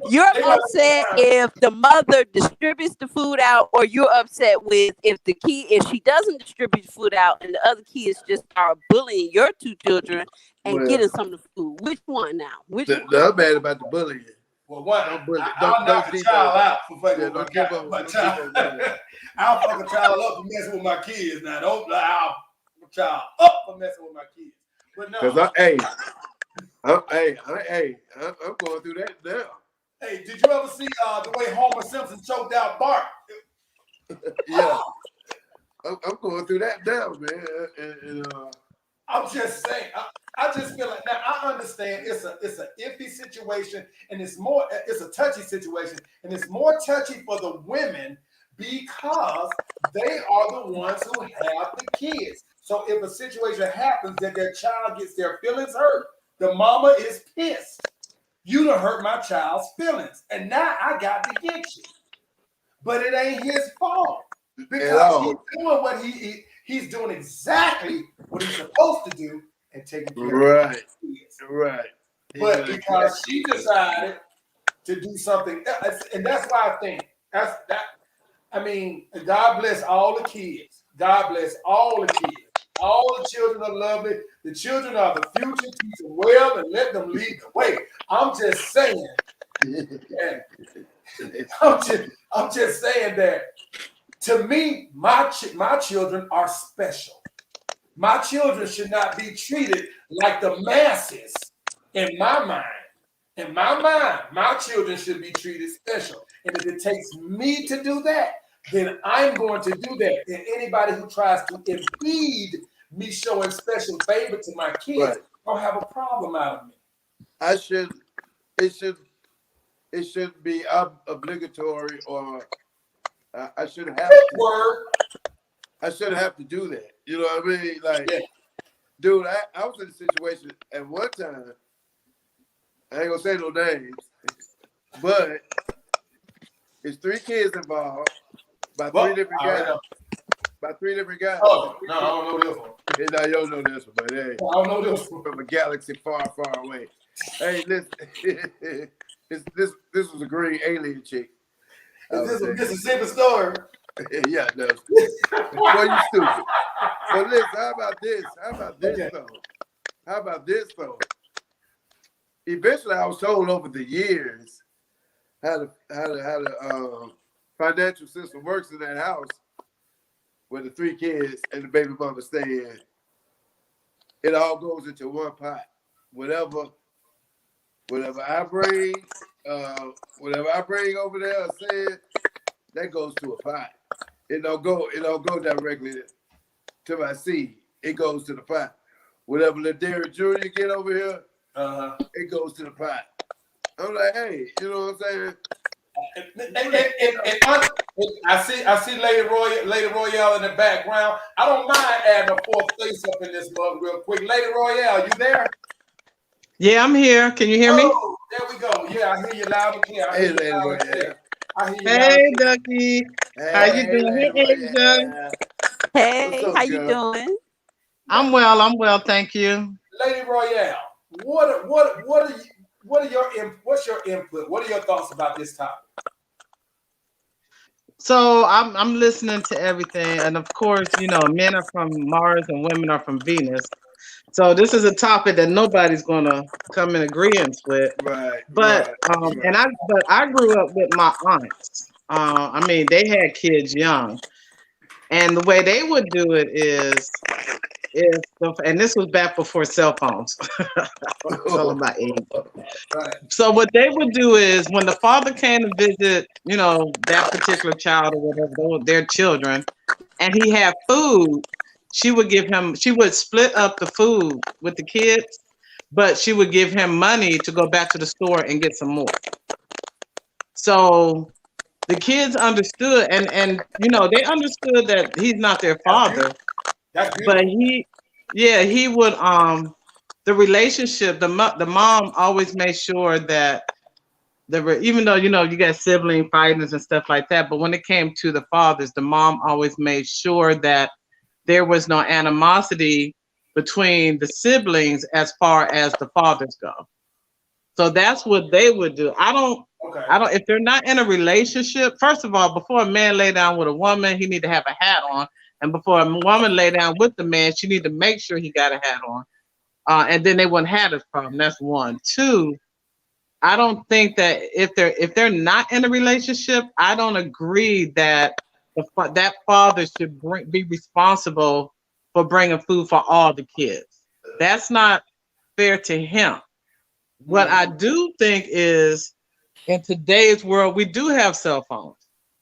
You're upset if the mother distributes the food out, or you're upset with if she doesn't distribute the food out and the other kids just are bullying your 2 children and getting some of the food. Which one now? I'm mad about the bullying. Well, I'll knock a child out for fucking with my child. I'll fuck a child up for messing with my kids. Now, don't I'll fuck a child up for messing with my kids. But no. I'm going through that now. Hey, did you ever see the way Homer Simpson choked out Bart? Yeah. I'm going through that now, man. I'm just saying. I just feel like now I understand it's an iffy situation and it's a touchy situation and it's more touchy for the women because they are the ones who have the kids. So if a situation happens that their child gets their feelings hurt, the mama is pissed. You done hurt my child's feelings, and now I got to get you. But it ain't his fault because he's doing what he's doing exactly what he's supposed to do. And taking care of his kids. Right. But because she decided to do something else, and that's why I think I mean, God bless all the kids. God bless all the kids. All the children are lovely. The children are the future. Teach them well and let them lead the way. I'm just saying. I'm just saying that to me, my children are special. My children should not be treated like the masses in my mind. In my mind, my children should be treated special. And if it takes me to do that, then I'm going to do that. And anybody who tries to impede me showing special favor to my kids don't have a problem out of me. It should be obligatory, or I shouldn't have to. I shouldn't have to do that. You know what I mean? Like, dude, I was in a situation at one time. I ain't gonna say no names, but it's 3 kids involved by 3 different guys. by 3 different guys. Oh, no, I don't know this one. You know, you don't know this one, but hey, I don't know this one. from a galaxy far, far away. Hey, listen, this was a green alien chick. Is this a Mississippi story? Yeah, no. Boy, you stupid. But listen, how about this? How about this though? Eventually, I was told over the years how the financial system works in that house where the 3 kids and the baby mama stay in. It all goes into one pot. Whatever I bring over there or said, that goes to a pot. It don't go directly to my seed. It goes to the pot. Whatever the Derrick Jr. get over here, it goes to the pot. I'm like, hey, you know what I'm saying? I see Lady Royale in the background. I don't mind adding a 4th face up in this mug real quick. Lady Royale, you there? Yeah, I'm here. Can you hear me? Oh, there we go. Yeah, I hear you loud and clear. Hey, Lady Royale. Hey, Ducky. How you doing? Hey, Asia. Hey, up, how you girl? doing? I'm well, thank you. Lady Royale, what's your input? What are your thoughts about this topic? So I'm listening to everything, and of course, you know, men are from Mars and women are from Venus. So this is a topic that nobody's gonna come in agreement with. Right. But I grew up with my aunts. I mean, they had kids young, and the way they would do it is and this was back before cell phones. I'm telling my age. Right. So what they would do is when the father came to visit, you know, that particular child or whatever, their children, and he had food, she would split up the food with the kids, but she would give him money to go back to the store and get some more. So the kids understood, and you know, they understood that he's not their father. But he would the relationship, the mom always made sure that even though, you know, you got sibling fightings and stuff like that, but when it came to the fathers, the mom always made sure that there was no animosity between the siblings as far as the fathers go. So that's what they would do. I don't if they're not in a relationship, first of all, before a man lay down with a woman, he need to have a hat on. And before a woman lay down with the man, she need to make sure he got a hat on. And then they wouldn't have this problem. That's 1. 2, I don't think that if they're not in a relationship, I don't agree that that father should be responsible for bringing food for all the kids. That's not fair to him. What I do think is, in today's world, we do have cell phones.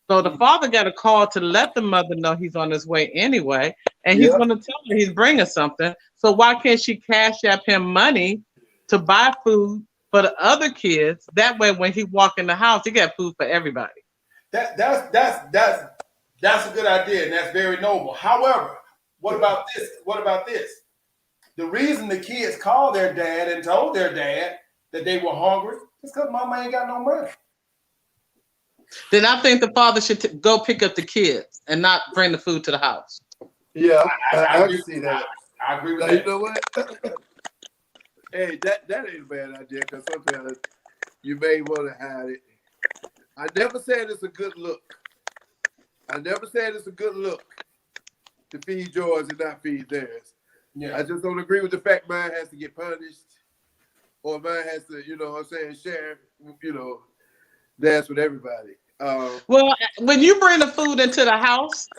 So the father got a call to let the mother know he's on his way anyway, and he's going to tell her he's bringing something. So why can't she cash app him money to buy food for the other kids? That way, when he walk in the house, he got food for everybody. That's a good idea, and that's very noble. However, what about this? The reason the kids called their dad and told their dad that they were hungry is because mama ain't got no money. Then I think the father should go pick up the kids and not bring the food to the house. Yeah, I can see that. I agree with now, that. You know what? Hey, that ain't a bad idea, because sometimes you may want to hide it. I never said it's a good look. To feed yours and not feed theirs. Yeah. I just don't agree with the fact mine has to get punished, or mine has to, you know what I'm saying, share, you know, dance with everybody. Well, when you bring the food into the house,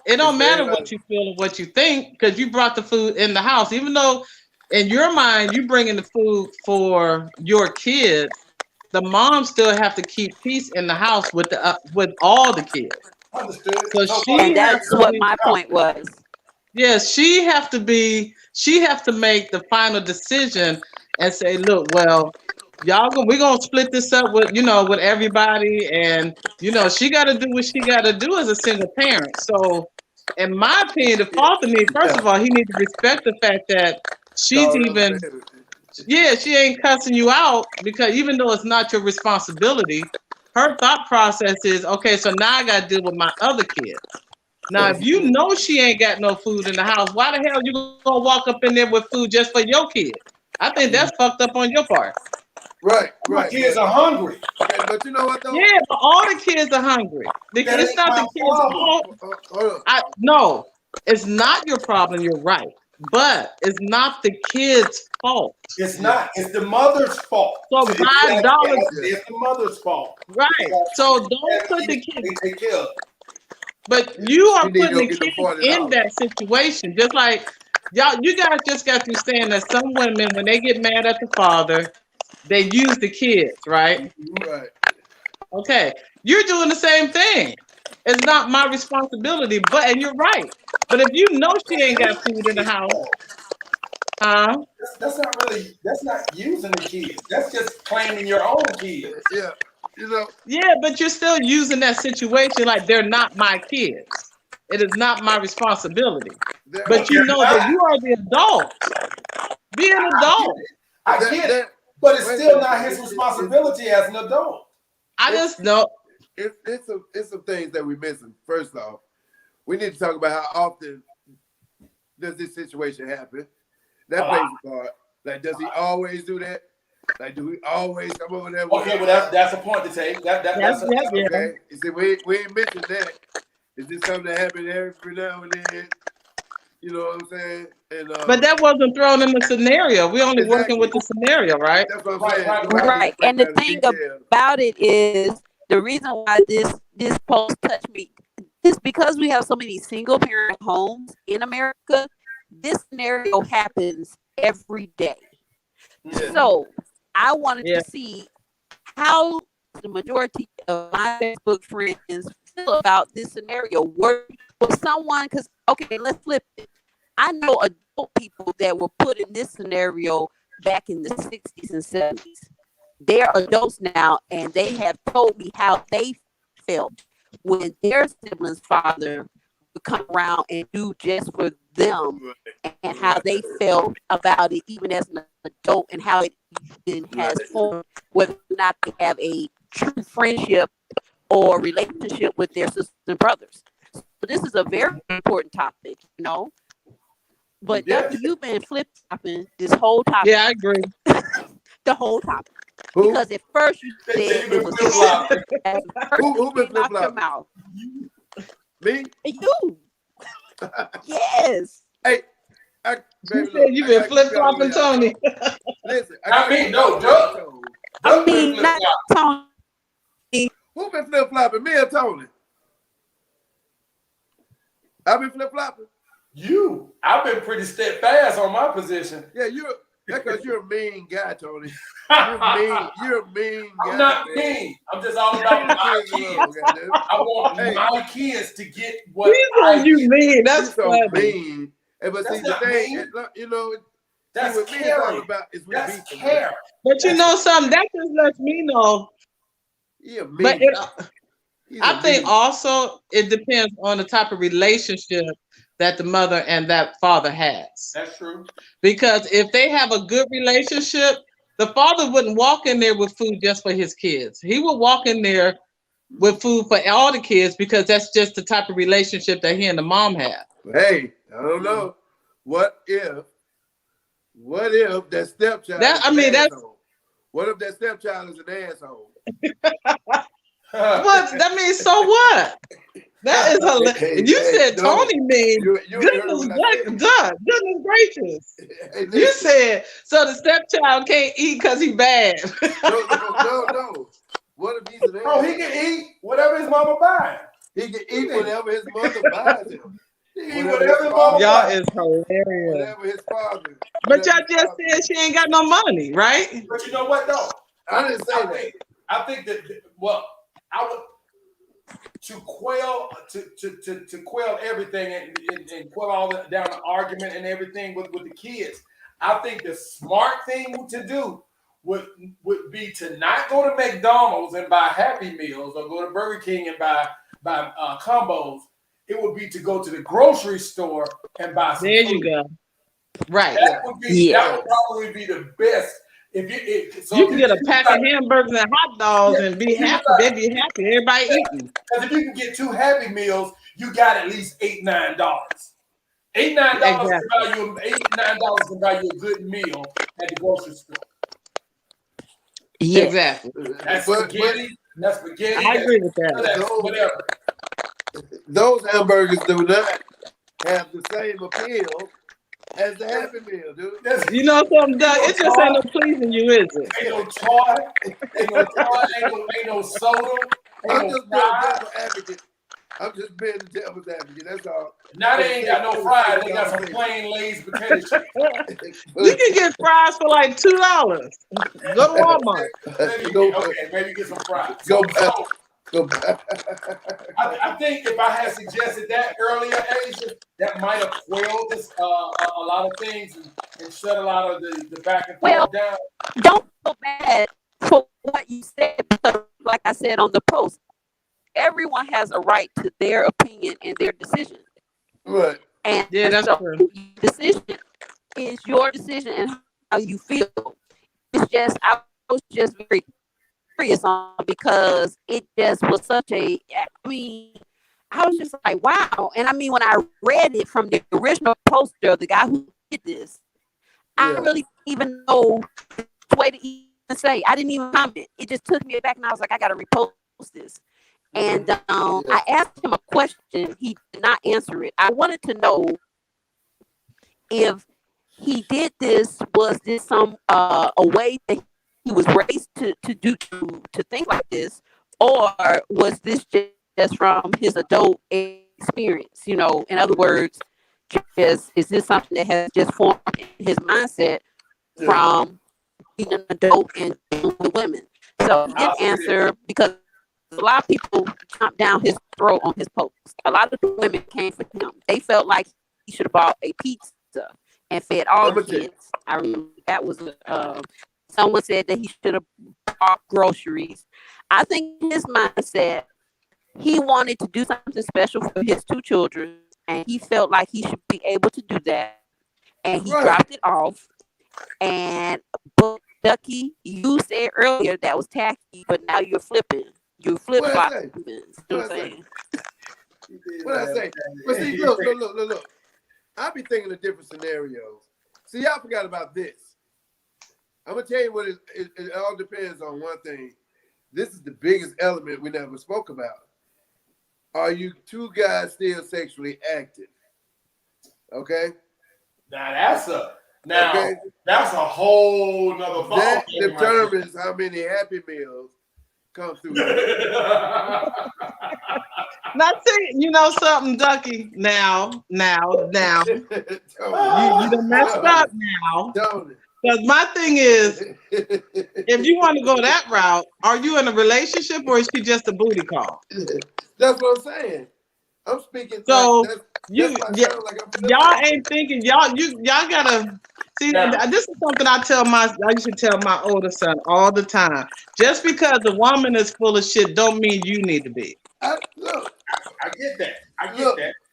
it don't matter what you feel or what you think, because you brought the food in the house. Even though in your mind you bringing the food for your kids, the mom still have to keep peace in the house with all the kids. Understood. So And that's what my point was. Yes, she have to make the final decision and say, look, well, we're gonna split this up with everybody, and she gotta do what she gotta do as a single parent. So in my opinion, the father first of all, he needs to respect the fact that she ain't cussing you out, because even though it's not your responsibility, her thought process is, okay, so now I gotta deal with my other kids. Now, if you know she ain't got no food in the house, why the hell you gonna walk up in there with food just for your kid? I think that's fucked up on your part. Right. My kids are hungry. But you know what though? Yeah, but all the kids are hungry. It's not the kids. No, it's not your problem. You're right, but it's not the kids' fault. It's not. It's the mother's fault. So $5. It's the mother's fault. Right. So don't put the kids. They take care of it. But you are putting the kids in that situation. Just like you guys just got through saying that some women, when they get mad at the father, they use the kids, right? Right. Okay. You're doing the same thing. It's not my responsibility, and you're right. But if you know she ain't got food in the house, that's not using the kids. That's just claiming your own kids. Yeah. You know. Yeah, but you're still using that situation like they're not my kids. It is not my responsibility. But you know that you are the adult. Be an adult. I get it. But it's still not his responsibility as an adult. I just know. It's some things that we're missing. First off, we need to talk about how often does this situation happen. That plays a part. Like, does he always do that? Like, do we always come over there? Okay, well, that's a point to take. That's okay. You see, we ain't mentioned that. Is this something that happens every now and then? You know what I'm saying? And, but that wasn't thrown in the scenario. We're only working with the scenario, right? That's what I'm saying. Right. And the thing about it is the reason why this post touched me is because we have so many single parent homes in America. This scenario happens every day. Yeah. So I wanted to see how the majority of my Facebook friends feel about this scenario. Were someone, because, okay, let's flip it. I know adult people that were put in this scenario back in the 60s and 70s. They're adults now, and they have told me how they felt when their siblings' father would come around and do just for them, and how they felt about it even as an adult, and how it even has formed, whether or not they have a true friendship or relationship with their sisters and brothers. So this is a very important topic, you know. But you've been flip-flopping this whole topic. Yeah, I agree. The whole topic. Because at first you said it was who been out your mouth. Me? You. Yes. Hey, you've been flip-flopping, Tony. Listen, I mean, no, Doug. I mean, not Tony. Who been flip-flopping? Me or Tony? I've been flip-flopping. You. I've been pretty steadfast on my position. Yeah, that's because you're a mean guy, Tony. You're a mean guy. I'm not mean. I'm just all about my kids. I want my kids to get what you mean. That's so funny. mean. But see, the thing, you know, that's what me all about is that's care. But you know something, that just lets me know. Yeah, mean. But I think also it depends on the type of relationship that the mother and that father has. That's true. Because if they have a good relationship, the father wouldn't walk in there with food just for his kids. He would walk in there with food for all the kids because that's just the type of relationship that he and the mom have. Hey, I don't know. What if that stepchild what if that stepchild is an asshole? What? That means so what? That is hilarious. You said Tony mean. Goodness gracious. You said so the stepchild can't eat because he bad. No. What if he's an asshole? Oh, he can eat whatever his mama buys. He can eat whatever his mother buys him. Y'all is hilarious. Whatever his father. But y'all just said she ain't got no money, right? But you know what though? I didn't say that. I think that I would to quell everything and quell all down the argument and everything with the kids. I think the smart thing to do would be to not go to McDonald's and buy Happy Meals or go to Burger King and buy combos. It would be to go to the grocery store and buy some food. You go. Right. That would probably be the best. You can get a pack of hamburgers and hot dogs and be happy. They'd be happy. Everybody eating. Because if you can get 2 Happy Meals, you got at least $8, $9. $8, $9 Exactly. can buy you a good meal at the grocery store. Yes. Exactly. That's But- spaghetti. That's spaghetti. I agree with that. That's whatever. Those hamburgers do not have the same appeal as the Happy Meal, dude. You know something, Doug? It just ain't no pleasing you, is it? Ain't no toy, ain't no soda, I'm ain't no just being fries. devil's advocate. I'm just being the devil's advocate. That's all. Now they ain't got no fries. They got some plain Lay's potato chips. You can get fries for like $2. Go to Walmart. Maybe get some fries. Go So, back. Go back. I think if I had suggested that earlier, Asia, that might have quelled this, a lot of things and shut a lot of the back and forth down. Don't feel bad for what you said because, like I said on the post, everyone has a right to their opinion and their decision. Right. And Yeah, that's so true. decision is your decision and how you feel. It's just I was just very curious on because it just was such a. I mean, I was just like, wow. And I mean, when I read it from the original poster, the guy who did this, I really didn't even know the way to even say. I didn't even comment. It just took me back, and I was like, I got to repost this. And I asked him a question. He did not answer it. I wanted to know if he did this. Was this some a way that he was raised to think like this, or was this just from his adult experience? You know, in other words, is this something that has just formed in his mindset from being an adult and dealing with women? So he didn't answer because a lot of people jumped down his throat on his post. A lot of the women came for him. They felt like he should have bought a pizza and fed all the kids. I remember that was someone said that he should have bought groceries. I think his mindset, he wanted to do something special for his 2 children, and he felt like he should be able to do that. And he dropped it off. And but Ducky, you said earlier that was tacky, but now you're flipping. You flip flopping. What I say? But see, look. I be thinking of different scenarios. See, y'all forgot about this. I'm gonna tell you what it all depends on one thing. This is the biggest element we never spoke about. Are you 2 guys still sexually active? Okay. That's a whole nother ball. That determines how many Happy Meals come through. Now, see, you know something, Ducky? Now. You done messed up now. Because my thing is, if you want to go that route, are you in a relationship or is she just a booty call? That's what I'm saying. I'm speaking. So y'all ain't thinking. Y'all gotta see. This is something I used to tell my older son all the time. Just because the woman is full of shit, don't mean you need to be. I get that.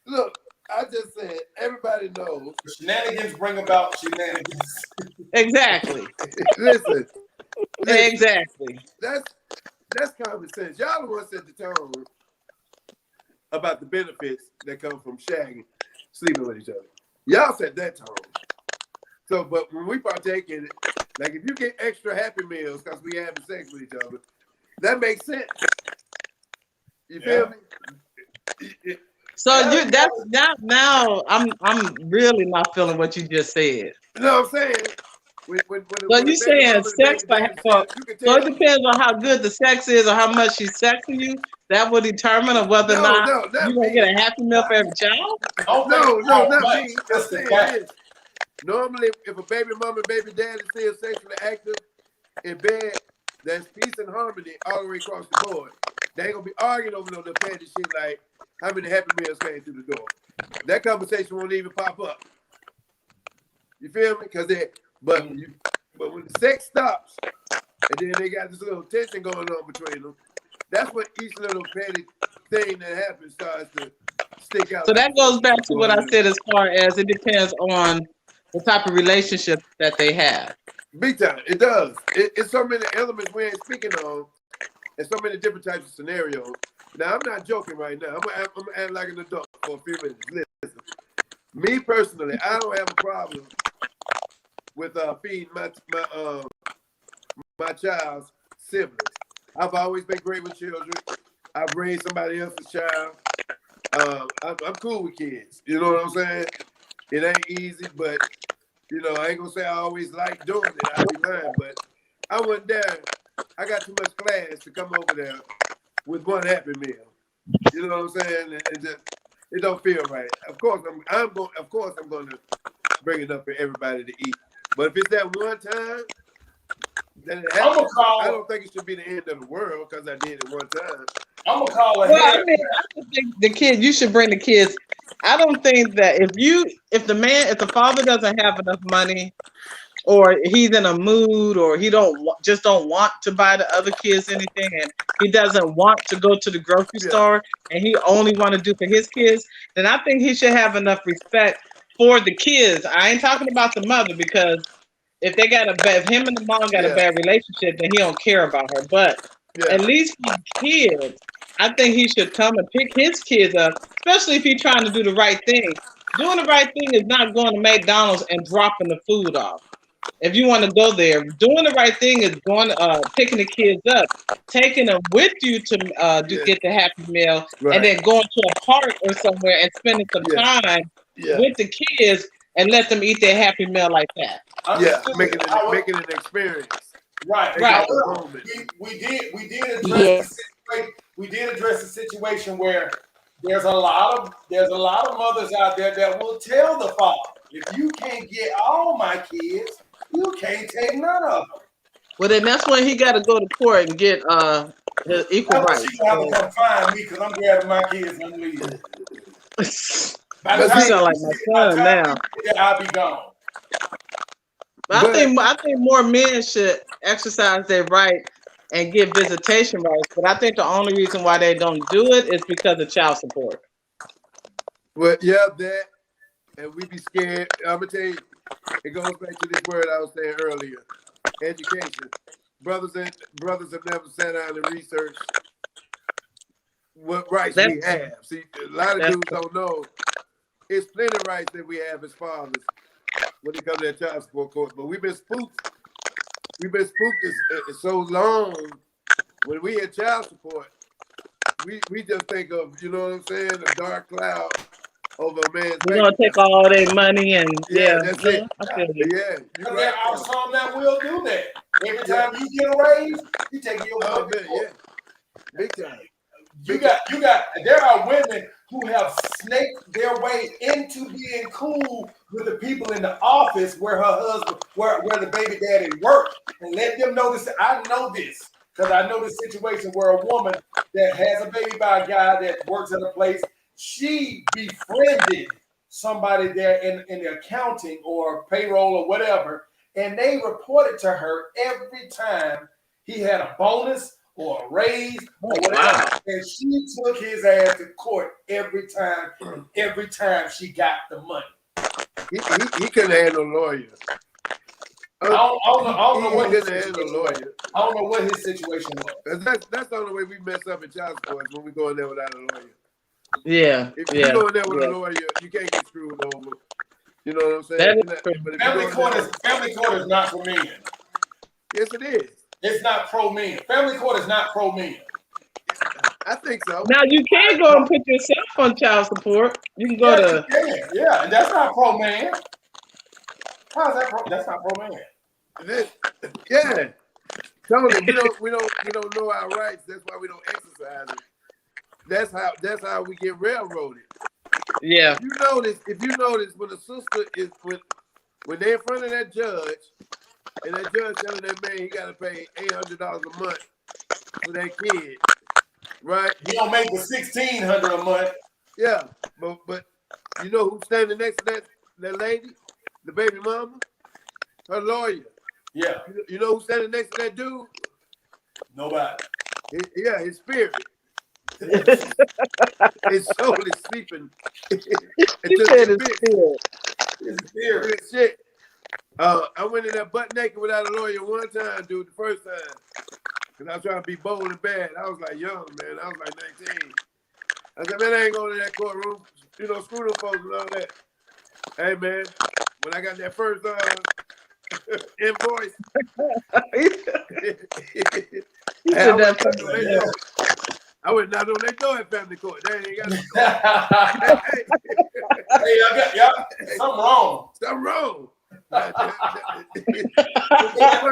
Look, I just said everybody knows shenanigans bring about shenanigans. Exactly. Listen. Exactly. That's common sense. Y'all the ones set the tone about the benefits that come from shagging, sleeping with each other. Y'all set that tone. So, but when we partake in it, like if you get extra Happy Meals because we having sex with each other, that makes sense. You feel me? So now I'm really not feeling what you just said. You know what I'm saying? So you saying sex so it depends on how good the sex is or how much she's sexing you. That will determine of whether or not you're gonna get a Happy Meal for every child. No, not me. I'm saying this. Normally, if a baby mama and baby dad is still sexually active in bed, there's peace and harmony all the way across the board. They ain't gonna be arguing over no petty shit like how many Happy Meals came through the door. That conversation won't even pop up. You feel me? But when the sex stops, and then they got this little tension going on between them, that's when each little petty thing that happens starts to stick out. So that goes back to what I said as far as it depends on the type of relationship that they have. Big time. It does. It's so many elements we ain't speaking on and so many different types of scenarios. Now I'm not joking right now. I'm gonna act like an adult for a few minutes. Listen, me personally, I don't have a problem with feeding my child's siblings. I've always been great with children. I've raised somebody else's child. I'm cool with kids. You know what I'm saying? It ain't easy, but you know, I ain't gonna say I always like doing it. I'll be lying, but I went there. I got too much class to come over there with one Happy Meal. You know what I'm saying? It don't feel right. Of course, I'm going to bring it up for everybody to eat. But if it's that one time, then it happens. I don't think it should be the end of the world because I did it one time. I'm gonna call it. Well, I mean, I just think the kids. You should bring the kids. I don't think that if the father doesn't have enough money, or he's in a mood, or he don't want to buy the other kids anything, and he doesn't want to go to the grocery store, and he only want to do for his kids, then I think he should have enough respect for the kids. I ain't talking about the mother, because if him and the mom got a bad relationship, then he don't care about her. But at least for kids, I think he should come and pick his kids up, especially if he's trying to do the right thing. Doing the right thing is not going to McDonald's and dropping the food off. If you want to go there, doing the right thing is going picking the kids up, taking them with you to get the Happy Meal, and then going to a park or somewhere and spending some time with the kids and let them eat their Happy Meal like that. Making an experience. Right. We did address the situation where there's a lot of mothers out there that will tell the father, if you can't get all my kids, you can't take none of them. Well, then that's when he got to go to court and get his equal rights. She's gonna have to come find me because I'm grabbing my kids and I'm leaving. You sound like my son now. I'll be gone. But I think more men should exercise their right and get visitation rights. But I think the only reason why they don't do it is because of child support. Well, that, and we be scared. I'm gonna tell you, it goes back to this word I was saying earlier: education. Brothers have never sat down and researched what rights we have. See, a lot of dudes don't know. It's plenty of rights that we have as fathers when it comes to that child support court. But we've been spooked. We've been spooked so long. When we had child support, we just think of, you know what I'm saying, a dark cloud over a man's We're gonna take all their money and that's it. There are some that will do that. Every time you get a raise, you take your money. Big time. There are women who have snaked their way into being cool with the people in the office where her husband, where the baby daddy worked, and let them know this. I know this because I know the situation where a woman that has a baby by a guy that works at a place, she befriended somebody there in the accounting or payroll or whatever, and they reported to her every time he had a bonus or a raise or whatever, and she took his ass to court every time, and every time she got the money. He couldn't handle a lawyer. I don't know what his situation was. I don't know what his situation was. That's the only way we mess up in child support is when we go in there without a lawyer. If you go in there with a lawyer, you can't get screwed over. You know what I'm saying? Family court is not for men. Yes, it is. It's not pro men. Family court is not pro men. I think so. Now you can go and put yourself on child support. You can go to. Yeah, and that's not pro man. How's that pro? That's not pro man. Yeah. Tony, we don't know our rights. That's why we don't exercise it. That's how we get railroaded. Yeah. If you notice when a sister is when they're in front of that judge, and that judge telling that man he got to pay $800 a month for that kid, right? He don't make the $1,600 a month. Yeah, but you know who's standing next to that lady, the baby mama, her lawyer. Yeah. You know who's standing next to that dude? Nobody. His spirit. His soul is sleeping. He said his spirit. His spirit. Shit. I went in there butt naked without a lawyer one time, dude, the first time. because I was trying to be bold and bad. I was like young, man. I was like 19. I said, man, I ain't going to that courtroom. You know, screw them folks and all that. Hey, man, when I got that first invoice, I went knock on their door at family court. They ain't got no door. Hey, y'all, something wrong. Something wrong.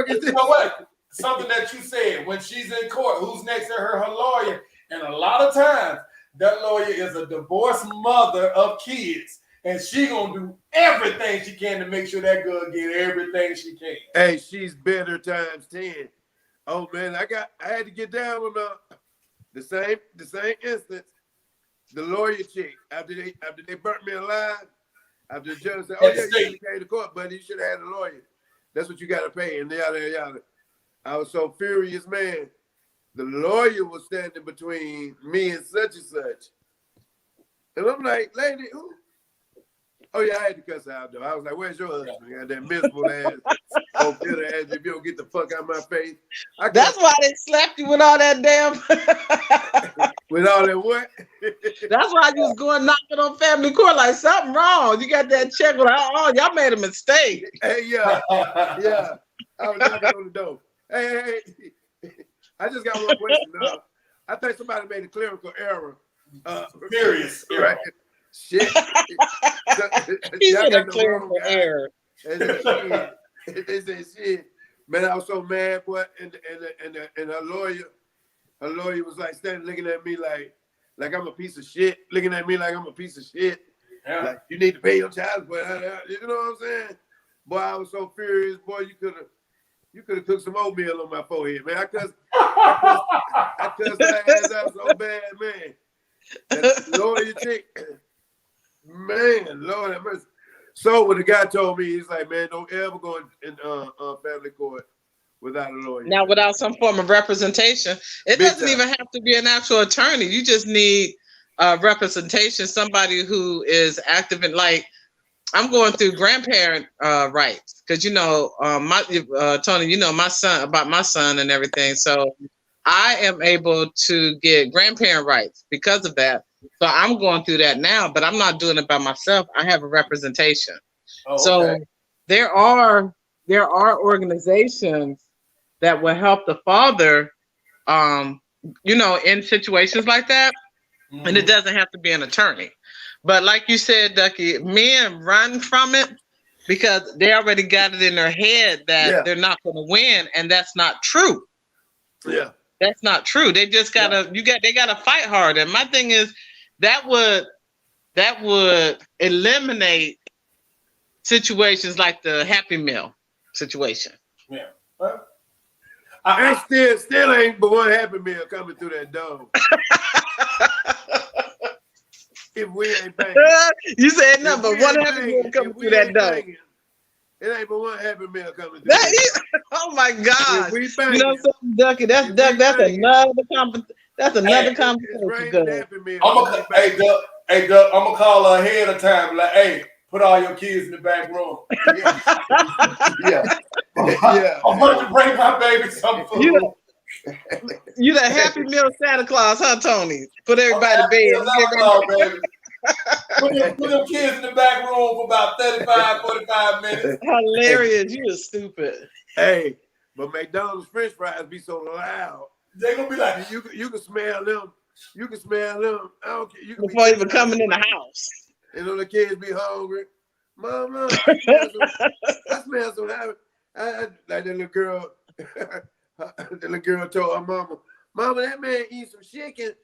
You know what? Something that you said when she's in court, who's next to her? Her lawyer. And a lot of times, that lawyer is a divorced mother of kids. And she gonna do everything she can to make sure that girl get everything she can. Hey, she's better times 10. Oh man, I had to get down with the same instance. The lawyer chick, after they burnt me alive, after the judge said, "Oh yeah, you came to court, buddy. You should have had a lawyer. That's what you got to pay." And yada. I was so furious, man. The lawyer was standing between me and such and such, and I'm like, "Lady, who?" Oh yeah, I had to cuss her out though. I was like, "Where's your husband? You got that miserable ass, bitter ass. If you don't get the fuck out of my face." That's why they slapped you with all that damn. With all that what? That's why you was going knocking on family court like something wrong. You got that check with oh y'all made a mistake. Hey yeah. I was knocking on the door. Hey. I just got one question. I think somebody made a clerical error. Serious, right? Shit. He said a clerical error. They said shit. Man, I was so mad, boy. And her lawyer was like standing looking at me like I'm a piece of shit. Looking at me like I'm a piece of shit. Yeah. Like you need to pay your child support. You know what I'm saying? Boy, I was so furious. Boy, you could have cooked some oatmeal on my forehead, man. I cussed that ass out so bad, man. That lawyer chick, man, Lord have mercy. So when the guy told me, he's like, man, don't ever go in family court without a lawyer. Now, without some form of representation, it doesn't even have to be an actual attorney. You just need representation, somebody who is active in, like, I'm going through grandparent rights because Tony, you know my son and everything. So I am able to get grandparent rights because of that. So I'm going through that now, but I'm not doing it by myself. I have a representation. Oh, okay. So there are organizations that will help the father, in situations like that, and it doesn't have to be an attorney. But like you said, Duckie, men run from it because they already got it in their head that they're not going to win, and that's not true. Yeah, that's not true. They just gotta they gotta fight hard. And my thing is that would eliminate situations like the Happy Meal situation. Yeah. I still ain't but one Happy Meal coming through that door. If we ain't banging. You said no, but one Happy Meal coming through that door. It ain't but one Happy Meal coming through. Oh my God! You know something, Duckie? That's another conversation. Hey, Duck, I'm gonna call her ahead of time. Like, hey, put all your kids in the back room. Yeah. I'm going to bring my baby some food. You the Happy Meal Santa Claus, huh, Tony? Put everybody to bed. Put them kids in the back room for about 35, 45 minutes. Hilarious. You are stupid. Hey, but McDonald's French fries be so loud. They're going to be like, you can smell them. You can smell them. I don't care. Before even coming in the house. And the kids be hungry. Mama, I smell some happy. Like that little girl. The little girl told her mama, that man eat some chicken.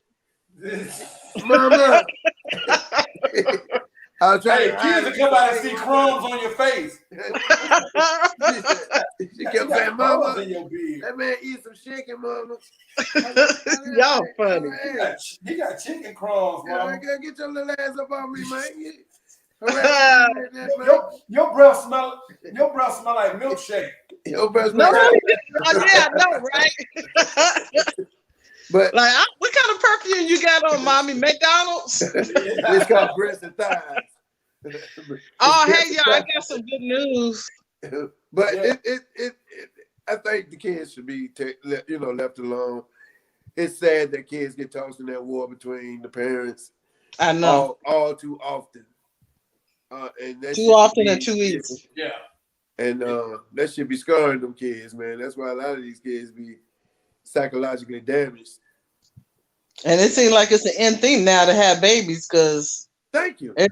Mama. I was trying kids will come out and see crumbs on your face. She kept saying, Mama, that man eat some chicken, Mama. Y'all funny. He got chicken crumbs, Mama. Get your little ass up on me, man. Your breath smell like milkshake. Your breath smell I know, right? But like, what kind of perfume you got on, Mommy? McDonald's? It's called breast and thighs. Oh, hey, y'all! I got some good news. But I think the kids should be, left alone. It's sad that kids get tossed in that war between the parents. I know. All too often. And that Too often and too easy. Yeah. And that should be scarring them kids, man. That's why a lot of these kids be psychologically damaged. And it seems like it's an end thing now to have babies because thank you. Every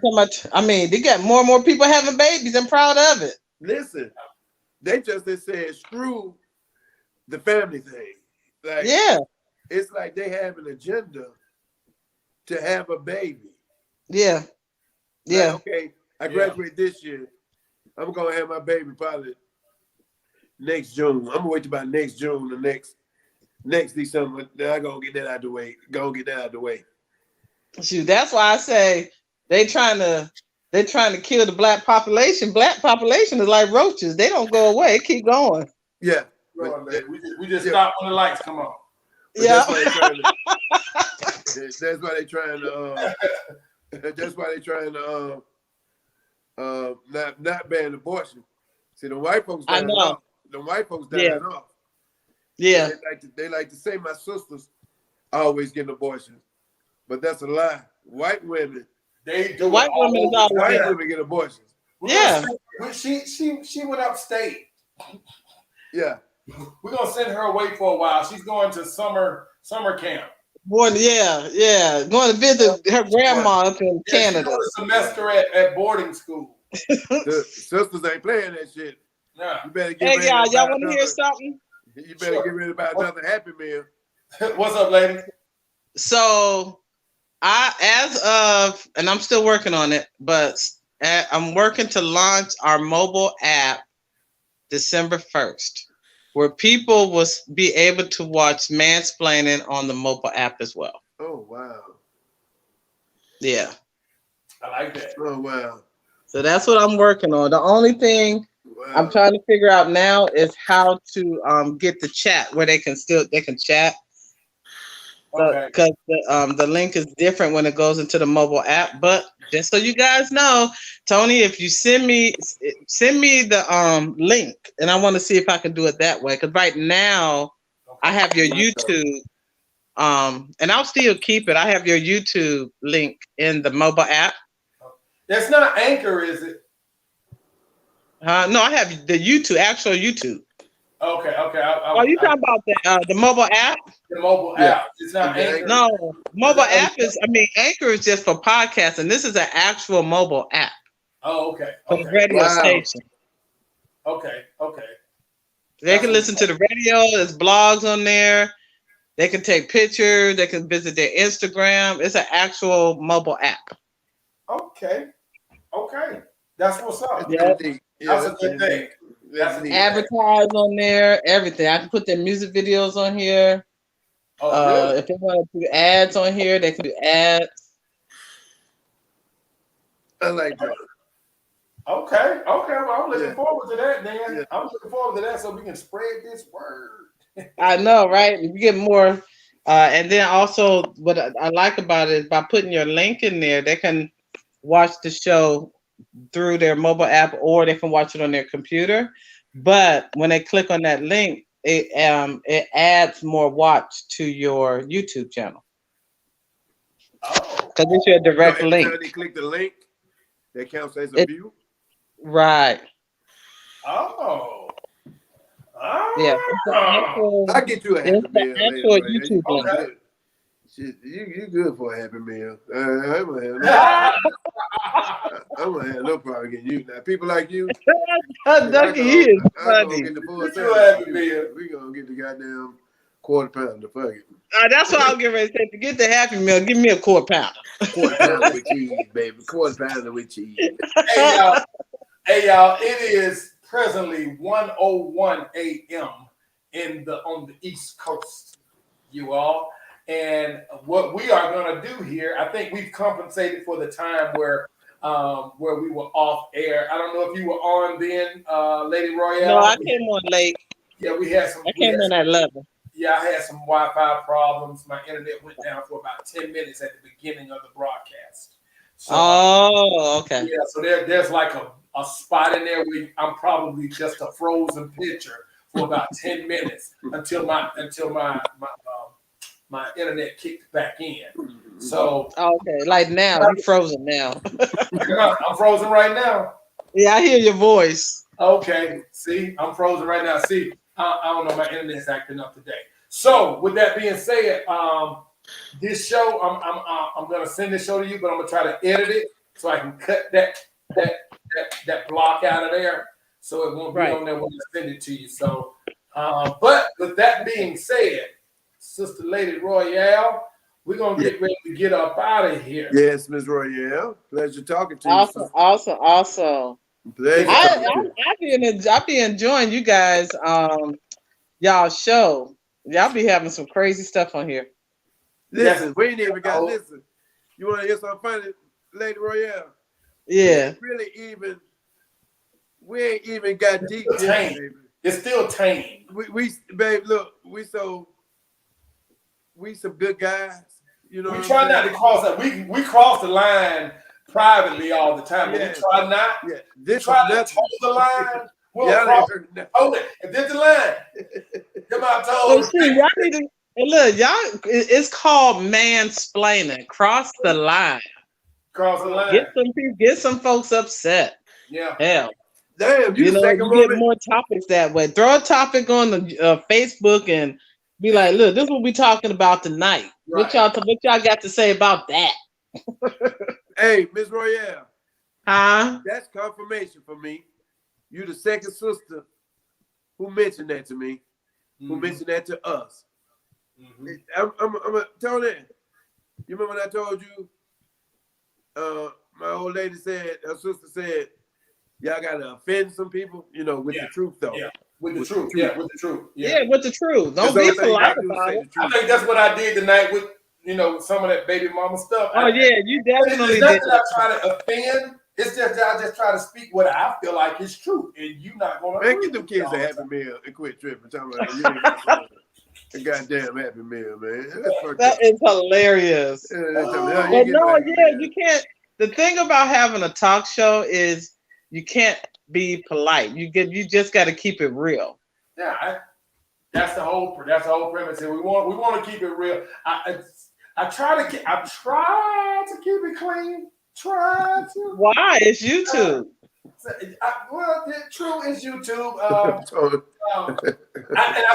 time they got more and more people having babies. I'm proud of it. Listen, they said screw the family thing. Like, yeah, it's like they have an agenda to have a baby. Yeah, yeah. Like, okay, I graduate this year. I'm gonna have my baby probably next June. I'm gonna wait till about next June, the next December. Then I gonna get that out the way. Shoot, that's why I say they trying to kill the black population. Black population is like roaches. They don't go away. They keep going. Yeah. We just stop when the lights come on. Yeah. That's why they're trying to. That's why they're trying to not ban abortion. See, the white folks dying off. The white folks dying off. Yeah. They like to say my sisters always get abortions, but that's a lie. White women. White women get abortions. Yeah. She went upstate. Yeah. We're gonna send her away for a while. She's going to summer camp. Going to visit her grandma up in Canada. She's doing a semester at boarding school. The sisters ain't playing that shit. Nah. You better get ready. Y'all want to hear something? You better get ready about another Happy Meal. What's up, lady? So, and I'm still working on it, but I'm working to launch our mobile app December 1st, where people will be able to watch Mansplainin on the mobile app as well. Oh, wow. Yeah. I like that. Oh, wow. So that's what I'm working on. The only thing I'm trying to figure out now is how to get the chat where they can chat. Because the link is different when it goes into the mobile app. But just so you guys know, Tony, if you send me the link, and I want to see if I can do it that way. Because right now I have your YouTube, and I'll still keep it. I have your YouTube link in the mobile app. That's not Anchor, is it? No, I have the actual YouTube. Okay. You talking about the mobile app? The mobile app. It's not Anchor. No, mobile app is. Anchor is just for podcasting. This is an actual mobile app. Oh, okay. For the radio station. Okay. They can listen to the radio. There's blogs on there. They can take pictures. They can visit their Instagram. It's an actual mobile app. Okay. That's what's up. Yeah. That's a good thing. Advertise on there, everything. I can put their music videos on here. Really? If they want to do ads on here, they can do ads. I like that. Okay. Well, I'm looking forward to that, Dan. Yeah. I'm looking forward to that so we can spread this word. I know, right? You get more. And then also, what I like about it is by putting your link in there, they can watch the show through their mobile app, or they can watch it on their computer. But when they click on that link, it adds more watch to your YouTube channel. Oh, because it's your direct link. Every time they click the link, that counts as a view. Right. Oh. Yeah. I get you a Happy Meal. Actual YouTube link. Okay. Shit, you good for a Happy Meal. I'm gonna have no problem getting you. Now, people like you, Duckie is funny. We gonna get the goddamn quarter pounder. Fuck it. That's what I'll get ready to say. To get the Happy Meal, give me a quarter pounder. Quarter pounder with cheese, baby. Quarter pounder with cheese. Hey y'all, it is presently 1:01 a.m. on the East Coast, you all. And what we are going to do here, I think we've compensated for the time where we were off air. I don't know if you were on then, Lady Royale. No, I came on late. Yeah, we had some. I came in at 11. Yeah, I had some Wi-Fi problems. My internet went down for about 10 minutes at the beginning of the broadcast. So, okay. Yeah, so there's like a spot in there where I'm probably just a frozen picture for about 10 minutes until my internet kicked back in. So okay, like now you're frozen now. I'm frozen right now. Yeah, I hear your voice. Okay, see, I'm frozen right now. See, I don't know, my internet's acting up today. So with that being said, this show, I'm gonna send this show to you, but I'm gonna try to edit it so I can cut that block out of there, so it won't be on there when I send it to you. So, but with that being said, Sister Lady Royale, we're gonna get ready to get up out of here. Yes, Miss Royale. Pleasure talking to you. Awesome. Pleasure. I be enjoying you guys y'all show. Y'all be having some crazy stuff on here. Listen, we ain't even got listen. You want to hear something funny, Lady Royale? Yeah. We ain't even got deep yet, baby. It's still tame. Babe, look, we some good guys. You know, we try not to cross that. We cross the line privately all the time, but we try not. Yeah, this try to toe the line. We'll cross. Hold it. If this the line, come out toes. Y'all need to. And look, y'all, it's called mansplaining. Cross the line. Cross the line. Get some folks upset. Yeah. Hell. Damn, you get more topics that way. Throw a topic on the Facebook and be like, look, this is what we talking about tonight. Right. What y'all got to say about that? Hey, Miss Royale. Huh? That's confirmation for me. You the second sister who mentioned that to me, who mentioned that to us. I'm gonna tell that. You remember when I told you? My old lady said, her sister said, y'all gotta offend some people, you know, with the truth though. Yeah, with the truth. Yeah, with the truth. Yeah, with the truth. Don't be polite about it. I think that's what I did tonight with, some of that baby mama stuff. Oh yeah, you definitely did. It's not that I try to offend. It's just that I just try to speak what I feel like is true, and you not gonna. Man, get them kids a Happy Meal and quit tripping. Talking about you ain't a goddamn Happy Meal, man. That is hilarious. But no, you can't. The thing about having a talk show is you can't be polite. You just got to keep it real. Yeah, that's the whole premise. And we want to keep it real. I try to keep it clean. Try to. Why? It's YouTube. True, it's YouTube.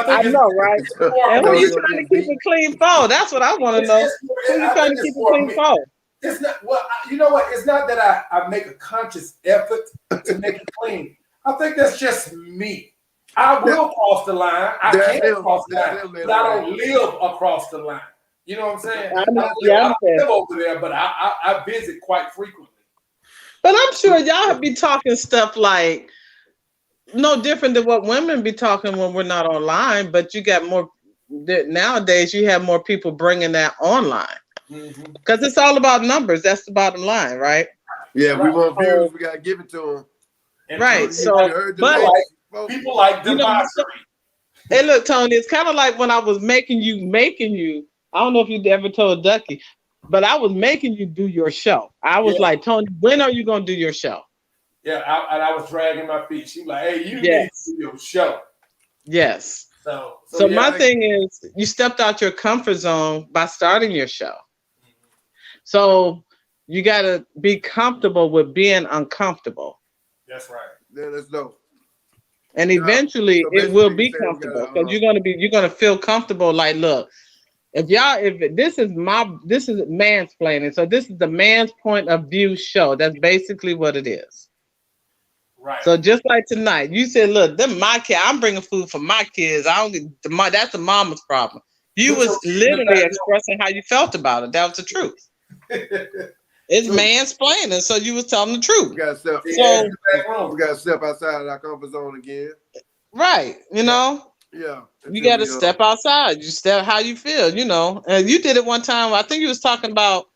I know, right? And who you trying to keep it clean for? That's what I want to know. Who you trying to keep it clean for? It's not. Well, you know what? It's not that I make a conscious effort to make it clean. I think that's just me. I will cross the line. I can cross the line, but I don't live across the line. You know what I'm saying? I don't live over there, but I visit quite frequently. But I'm sure y'all be talking stuff like no different than what women be talking when we're not online. But you got more nowadays. You have more people bringing that online because it's all about numbers. That's the bottom line, right? Yeah, we want views. We gotta give it to them. Right. So, but people like debauchery. Hey, look, Tony. It's kind of like when I was making you. I don't know if you ever told Duckie, but I was making you do your show. I was like, Tony, when are you going to do your show? Yeah, I was dragging my feet. She was like, hey, you need to do your show. Yes. So my thing is, you stepped out your comfort zone by starting your show. So you got to be comfortable with being uncomfortable. That's right. Yeah, that's dope. And eventually it will be comfortable because you're going to feel comfortable. Like, look. If this is mansplaining, so this is the man's point of view show. That's basically what it is. Right. So just like tonight, you said, "Look, them my kids. I'm bringing food for my kids. That's the mama's problem." You was literally expressing how you felt about it. That was the truth. It's mansplaining, so you was telling the truth. We got to step outside of our comfort zone again. Right. You know. Yeah. You got to step outside. You step how you feel, And you did it one time. I think you was talking about,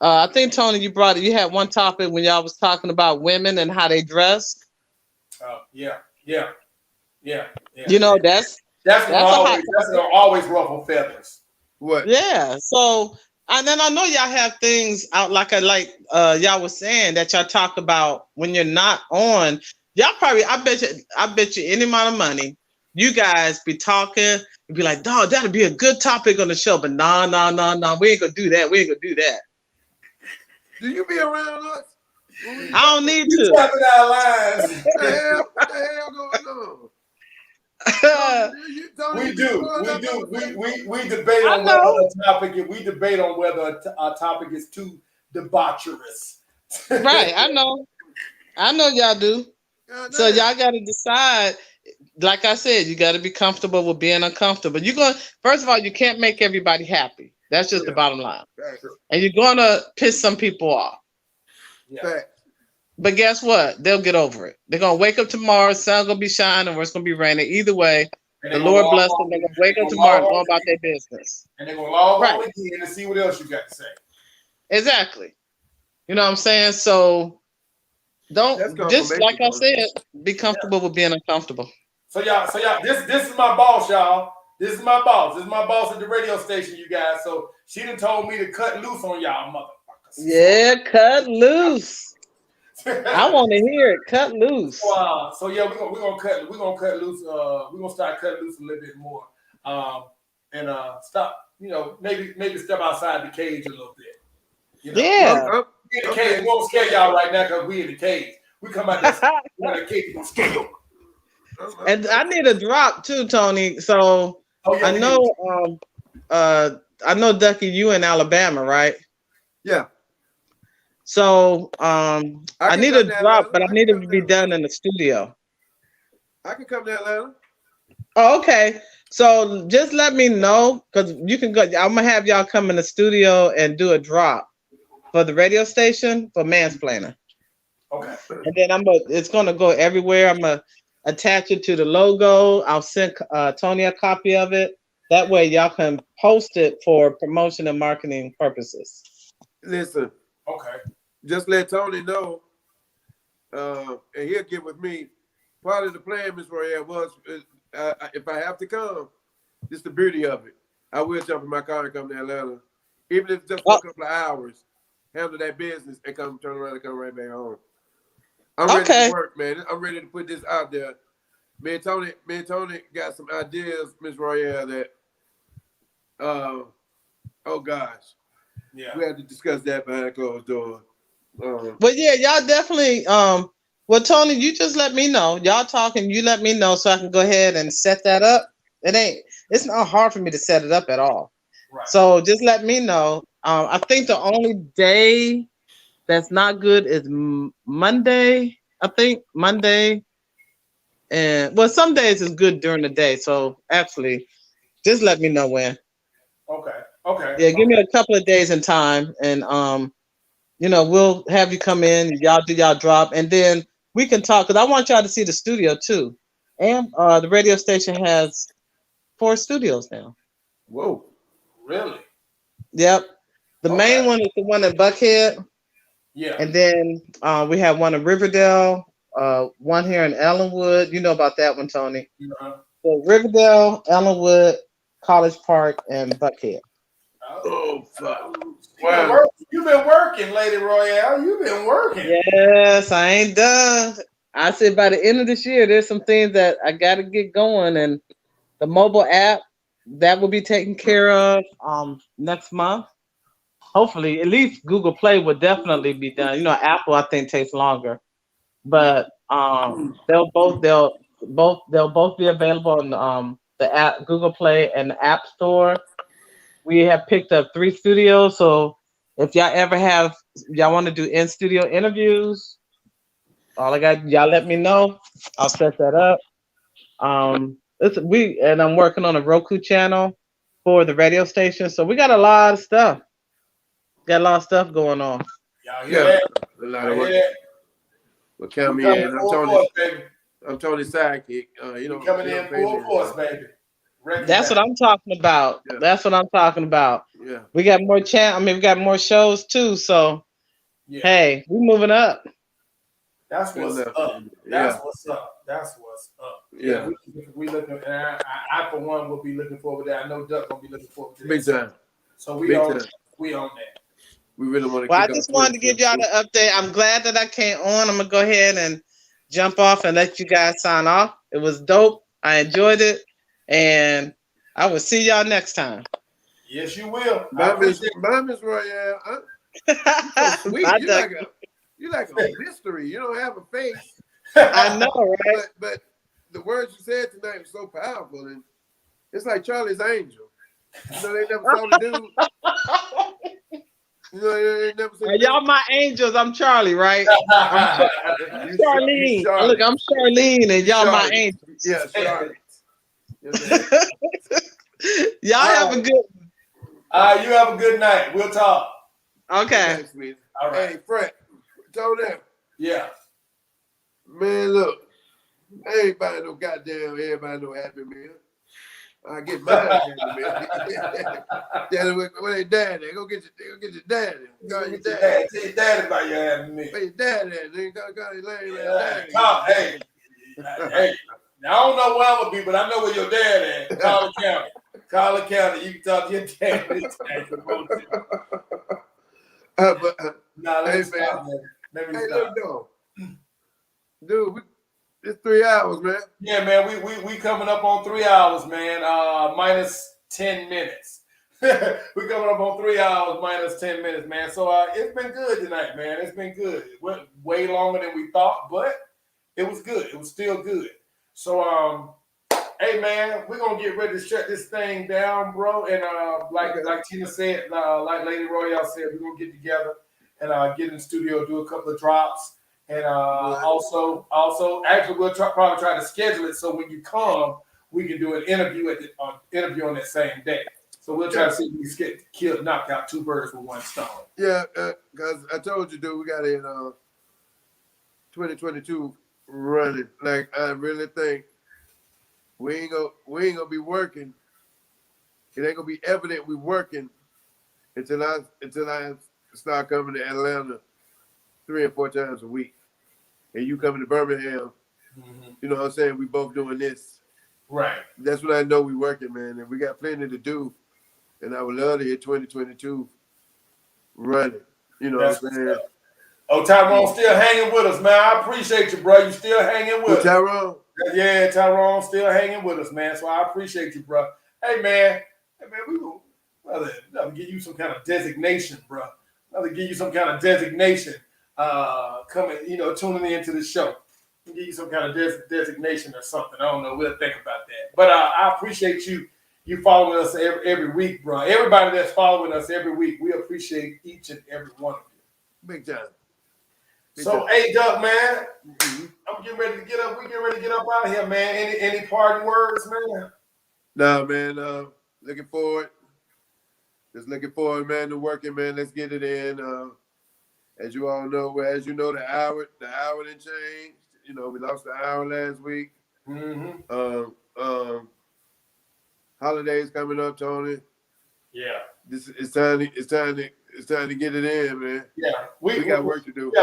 I think, Tony, you had one topic when y'all was talking about women and how they dress. Yeah. That's always ruffle feathers. What? Yeah. So, and then I know y'all have things out like y'all was saying that y'all talk about when you're not on. Y'all probably, I bet you any amount of money. you guys be talking and be like, dog, that'd be a good topic on the show. But nah, we ain't gonna do that. We ain't gonna do that. Do you be around us? I don't need You to. tapping our lines. What the hell going on? We debate on whether a topic. We debate on whether a topic is too debaucherous. Right, I know y'all do. So y'all got to decide. Like I said, you got to be comfortable with being uncomfortable. First of all, you can't make everybody happy. That's just the bottom line. And you're gonna piss some people off. Yeah. But guess what? They'll get over it. They're gonna wake up tomorrow, sun's gonna be shining, or it's gonna be raining. Either way, the Lord bless them. They're gonna wake up tomorrow and go about their business. And they're gonna log on again to see what else you got to say. Exactly. You know what I'm saying? So don't just like I said, be comfortable with being uncomfortable. So y'all, this is my boss, y'all. This is my boss. This is my boss at the radio station, you guys. So she done told me to cut loose on y'all motherfuckers. Yeah, cut loose. I want to hear it. Cut loose. So yeah, we're gonna cut loose. We're gonna start cutting loose a little bit more. And stop. Maybe step outside the cage a little bit. Yeah. We in the cage. We won't scare y'all right now because we in the cage. We come out there. We in the cage. We gonna scare you. And I need a drop too, Tony. So I know Duckie, you in Alabama, right? Yeah. So I need a drop, but I need it to be done in the studio. I can come to Atlanta. Oh, okay. So just let me know, because you can go. I'm gonna have y'all come in the studio and do a drop for the radio station for Mansplainin. Okay. And then it's gonna go everywhere. I'm gonna attach it to the logo. I'll send Tony a copy of it. That way y'all can post it for promotion and marketing purposes. Listen. Okay. Just let Tony know, and he'll get with me. Part of the plan, Miss Royale, was if I have to come, this is the beauty of it. I will jump in my car and come to Atlanta, even if it's just for a couple of hours. Handle that business and turn around and come right back home. I'm ready to work, man. I'm ready to put this out there. Me and Tony got some ideas, Miss Royale, that oh gosh. Yeah. We have to discuss that behind closed doors. But yeah, y'all definitely well, Tony, you just let me know. Y'all talking, you let me know so I can go ahead and set that up. It's not hard for me to set it up at all. Right. So just let me know. I think the only day that's not good is Monday. I think Monday, and well, some days is good during the day. So actually, just let me know when. Okay. Yeah, give me a couple of days and time, and we'll have you come in. Y'all do y'all drop, and then we can talk. Cause I want y'all to see the studio too, and the radio station has 4 studios now. Whoa, really? Yep. The main one is the one in Buckhead. Yeah. And then we have one in Riverdale, one here in Ellenwood. You know about that one, Tony. Uh-huh. So Riverdale, Ellenwood, College Park, and Buckhead. Oh, fuck. Wow. You've been working, Lady Royale. You've been working. Yes, I ain't done. I said by the end of this year, there's some things that I got to get going. And the mobile app, that will be taken care of next month. Hopefully, at least Google Play will definitely be done. Apple I think takes longer, but they'll both be available on the app, Google Play, and the App Store. We have picked up 3 studios, so if y'all want to do in-studio interviews, y'all let me know. I'll set that up. I'm working on a Roku channel for the radio station, so we got a lot of stuff. Got a lot of stuff going on. Y'all hear that? A lot of work. Well, count me in. I'm Tony's sidekick. Coming in full force, baby. That's what I'm talking about. Yeah. That's what I'm talking about. Yeah. We got more we got more shows too. So, hey, we moving up. That's what's up. That's what's up. That's what's up. Yeah. We looking. I for one will be looking forward to that. I know Duck gonna be looking forward to that. Big time. So we on that. We really want to. Well, I just wanted to give y'all the update. I'm glad that I came on. I'm gonna go ahead and jump off and let you guys sign off. It was dope. I enjoyed it, and I will see y'all next time. Yes, you will. My Miss Royale, you're so sweet. You like a mystery. You don't have a face. I know, right? But the words you said tonight were so powerful, and it's like Charlie's Angel. You know, they never saw the dude. You know, they never saw. Y'all my angels. I'm Charlie, right? I'm Charlene. Charlie. Look, I'm Charlene, and y'all my angels. Yeah, Charlie. Y'all have a good. You have a good night. We'll talk. Okay. All right. Hey, Fred, told them. Yeah. Man, look, I ain't buying no goddamn everybody no Happy Meal. I get mine Happy Meal. Daddy, where they daddy? Go get your daddy. Call your daddy. Tell your daddy about your Happy Meal. Where your daddy at? Nigga, call your lame Hey, daddy. hey, now, I don't know where I'm gonna be, but I know where your dad at. Collar County. Collar County. You can talk to your dad. Let me stop, man. Let me stop. Look, dude, it's 3 hours, man. Yeah, man. We coming up on 3 hours, man. Minus 10 minutes. We coming up on 3 hours minus 10 minutes, man. So it's been good tonight, man. It's been good. It went way longer than we thought, but it was good. It was still good. So hey man, we're gonna get ready to shut this thing down, bro. And like Tina said, like Lady Royale said, we're gonna get together and get in the studio, do a couple of drops. And also actually we'll probably try to schedule it so when you come, we can do an interview interview on that same day. So we'll try to see if we can knock out 2 birds with 1 stone. Yeah, because I told you, dude, we got in 2022 running. Like, I really think we ain't gonna be working. It ain't gonna be evident we working until I start coming to Atlanta 3 or 4 times a week, and you coming to Birmingham. Mm-hmm. You know what I'm saying? We both doing this. Right. That's what I know we working, man, and we got plenty to do. And I would love to hear 2022 running. You know what I'm saying? Oh, Tyrone still hanging with us, man. I appreciate you, bro. You still hanging with us. Tyrone? Yeah, Tyrone still hanging with us, man. So I appreciate you, bro. Hey, man, we gonna give you some kind of designation, bro. Give you some kind of designation coming, tuning into the show. Give you some kind of designation or something. I don't know. We'll think about that. But I appreciate you following us every week, bro. Everybody that's following us every week, we appreciate each and every one of you. Big time. Hey, Duck, man, I'm getting ready to get up. We getting ready to get up out of here, man. Any parting words, man? No, man. Looking forward. Just looking forward, man, to working, man. Let's get it in. As you all know, the hour didn't change. We lost an hour last week. Mm-hmm. Holidays coming up, Tony. Yeah. It's time to get it in, man. Yeah. We got work to do. We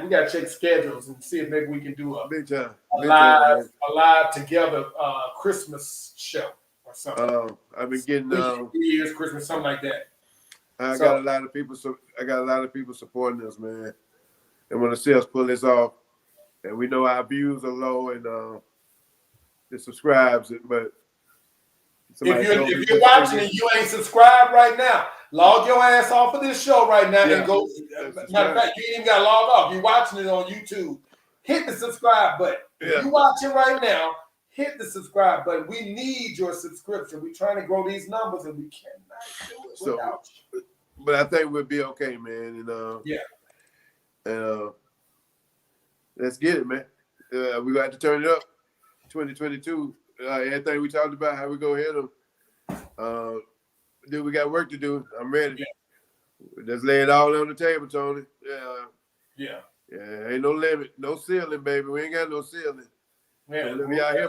gotta check schedules and see if maybe we can do a big time. A live together Christmas show or something. I've been getting New Year's, Christmas, something like that. I got a lot of people supporting us, man. They want to see us pull this off. And we know our views are low and the subscribes, but if you're watching and you ain't subscribed right now, log your ass off of this show right now and go. Matter of fact, you ain't even got to log off. You're watching it on YouTube. Hit the subscribe button. If you're watching right now, hit the subscribe button. We need your subscription. We're trying to grow these numbers and we cannot do it without you. But I think we'll be okay, man. And let's get it, man. We got to turn it up. 2022. Everything we talked about, how we go hit them. Dude, we got work to do. I'm ready. Yeah. Just lay it all on the table, Tony. Yeah. Ain't no limit, no ceiling, baby. We ain't got no ceiling. Yeah. Whatever y'all hear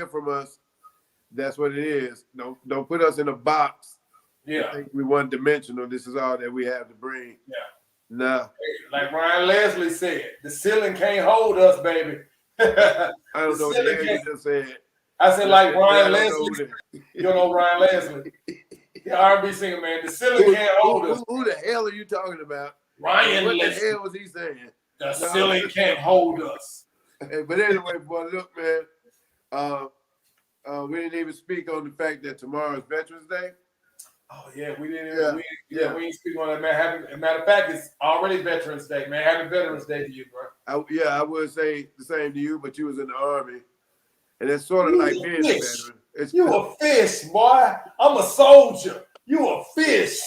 from us, that's what it is. Don't put us in a box. Yeah. I think we one dimensional. This is all that we have to bring. Yeah. Nah. Like Ryan Leslie said, the ceiling can't hold us, baby. I don't know what the hell you just said. I said like Ryan Leslie. You don't know Ryan Leslie. The R&B singer, man. The ceiling can't hold us. Who the hell are you talking about? Ryan Leslie. What the hell was he saying? The ceiling can't hold us. But anyway, boy, look, man. We didn't even speak on the fact that tomorrow is Veterans Day. Oh yeah, we didn't. Yeah, We ain't speak on that, man. Matter of fact, it's already Veterans Day, man. Happy Veterans Day to you, bro. I would say the same to you, but you was in the Army, and it's sort of like being a veteran. You a fish, boy. I'm a soldier. You a fish.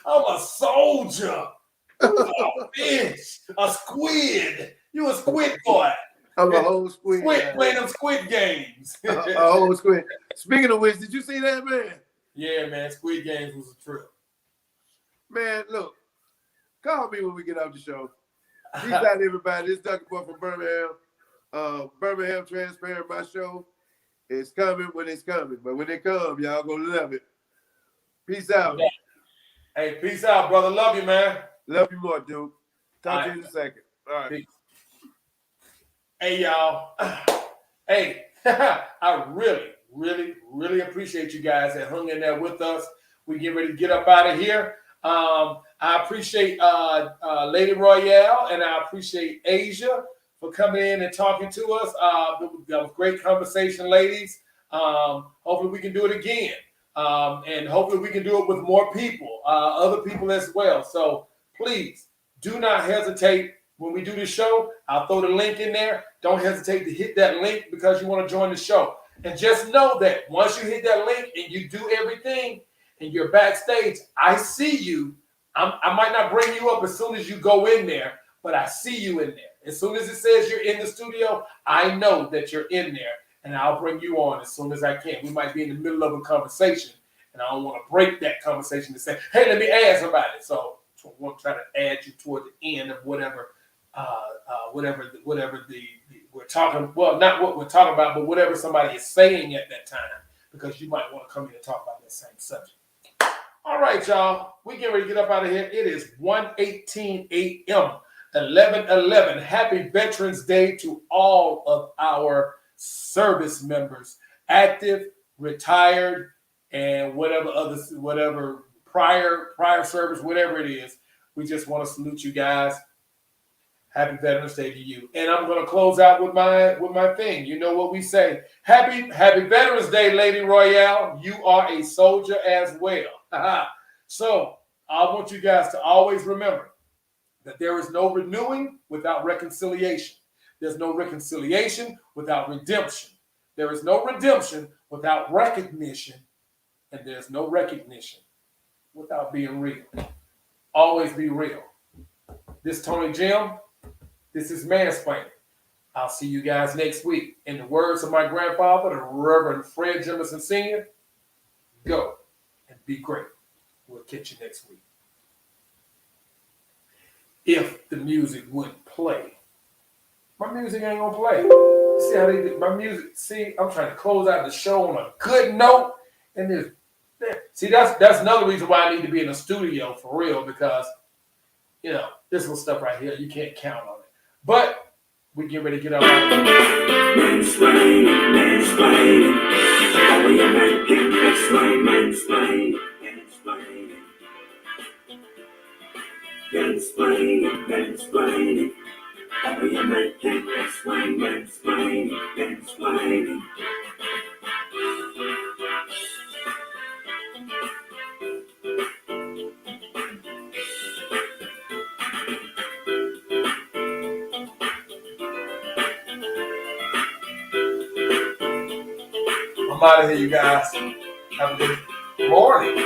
I'm a soldier. You a fish. A squid. You a squid boy. I'm a whole squid. Squid playing them squid games. a whole squid. Speaking of which, did you see that, man? Yeah, man. Squid Games was a trip. Man, look. Call me when we get off the show. Peace out, everybody. This Duckie Boy from Birmingham. Birmingham Transparent, my show. It's coming when it's coming. But when it comes, y'all gonna love it. Peace out. Yeah. Hey, peace out, brother. Love you, man. Love you more, dude. Talk to you in a second. All right. Peace. Hey, y'all. Hey, I really appreciate you guys that hung in there with us. We get ready to get up out of here. I appreciate Lady Royale, and I appreciate Asia for coming in and talking to us. That was great conversation, ladies. Hopefully we can do it again. And hopefully we can do it with more people, other people as well. So please do not hesitate when we do the show. I'll throw the link in there. Don't hesitate to hit that link because you want to join the show. And just know that once you hit that link and you do everything and you're backstage, I see you. I might not bring you up as soon as you go in there, but I see you in there. As soon as it says you're in the studio, I know that you're in there, and I'll bring you on as soon as I can. We might be in the middle of a conversation, and I don't want to break that conversation to say, hey, let me add somebody. So I want to try to add you toward the end of whatever we're talking, well, not what we're talking about, but whatever somebody is saying at that time, because you might want to come in and talk about that same subject. All right, y'all. We get ready to get up out of here. It is 1:18 a.m., 11/11. Happy Veterans Day to all of our service members, active, retired, and whatever prior service, whatever it is. We just want to salute you guys. Happy Veterans Day to you. And I'm going to close out with my thing. You know what we say. Happy Veterans Day, Lady Royale. You are a soldier as well. So I want you guys to always remember that there is no renewing without reconciliation. There's no reconciliation without redemption. There is no redemption without recognition. And there's no recognition without being real. Always be real. This Tonyjem. This is Mansplainin. I'll see you guys next week. In the words of my grandfather, the Reverend Fred Jemison Sr., go and be great. We'll catch you next week. If the music wouldn't play. My music ain't gonna play. See how they do my music? See, I'm trying to close out the show on a good note. And that's another reason why I need to be in the studio for real, because this little stuff right here, you can't count on it. But we get ready to get out. Mansplainin. How are you making mansplain? Mansplaining. How are you making mansplaining? I'm out of here, you guys. Have a good morning.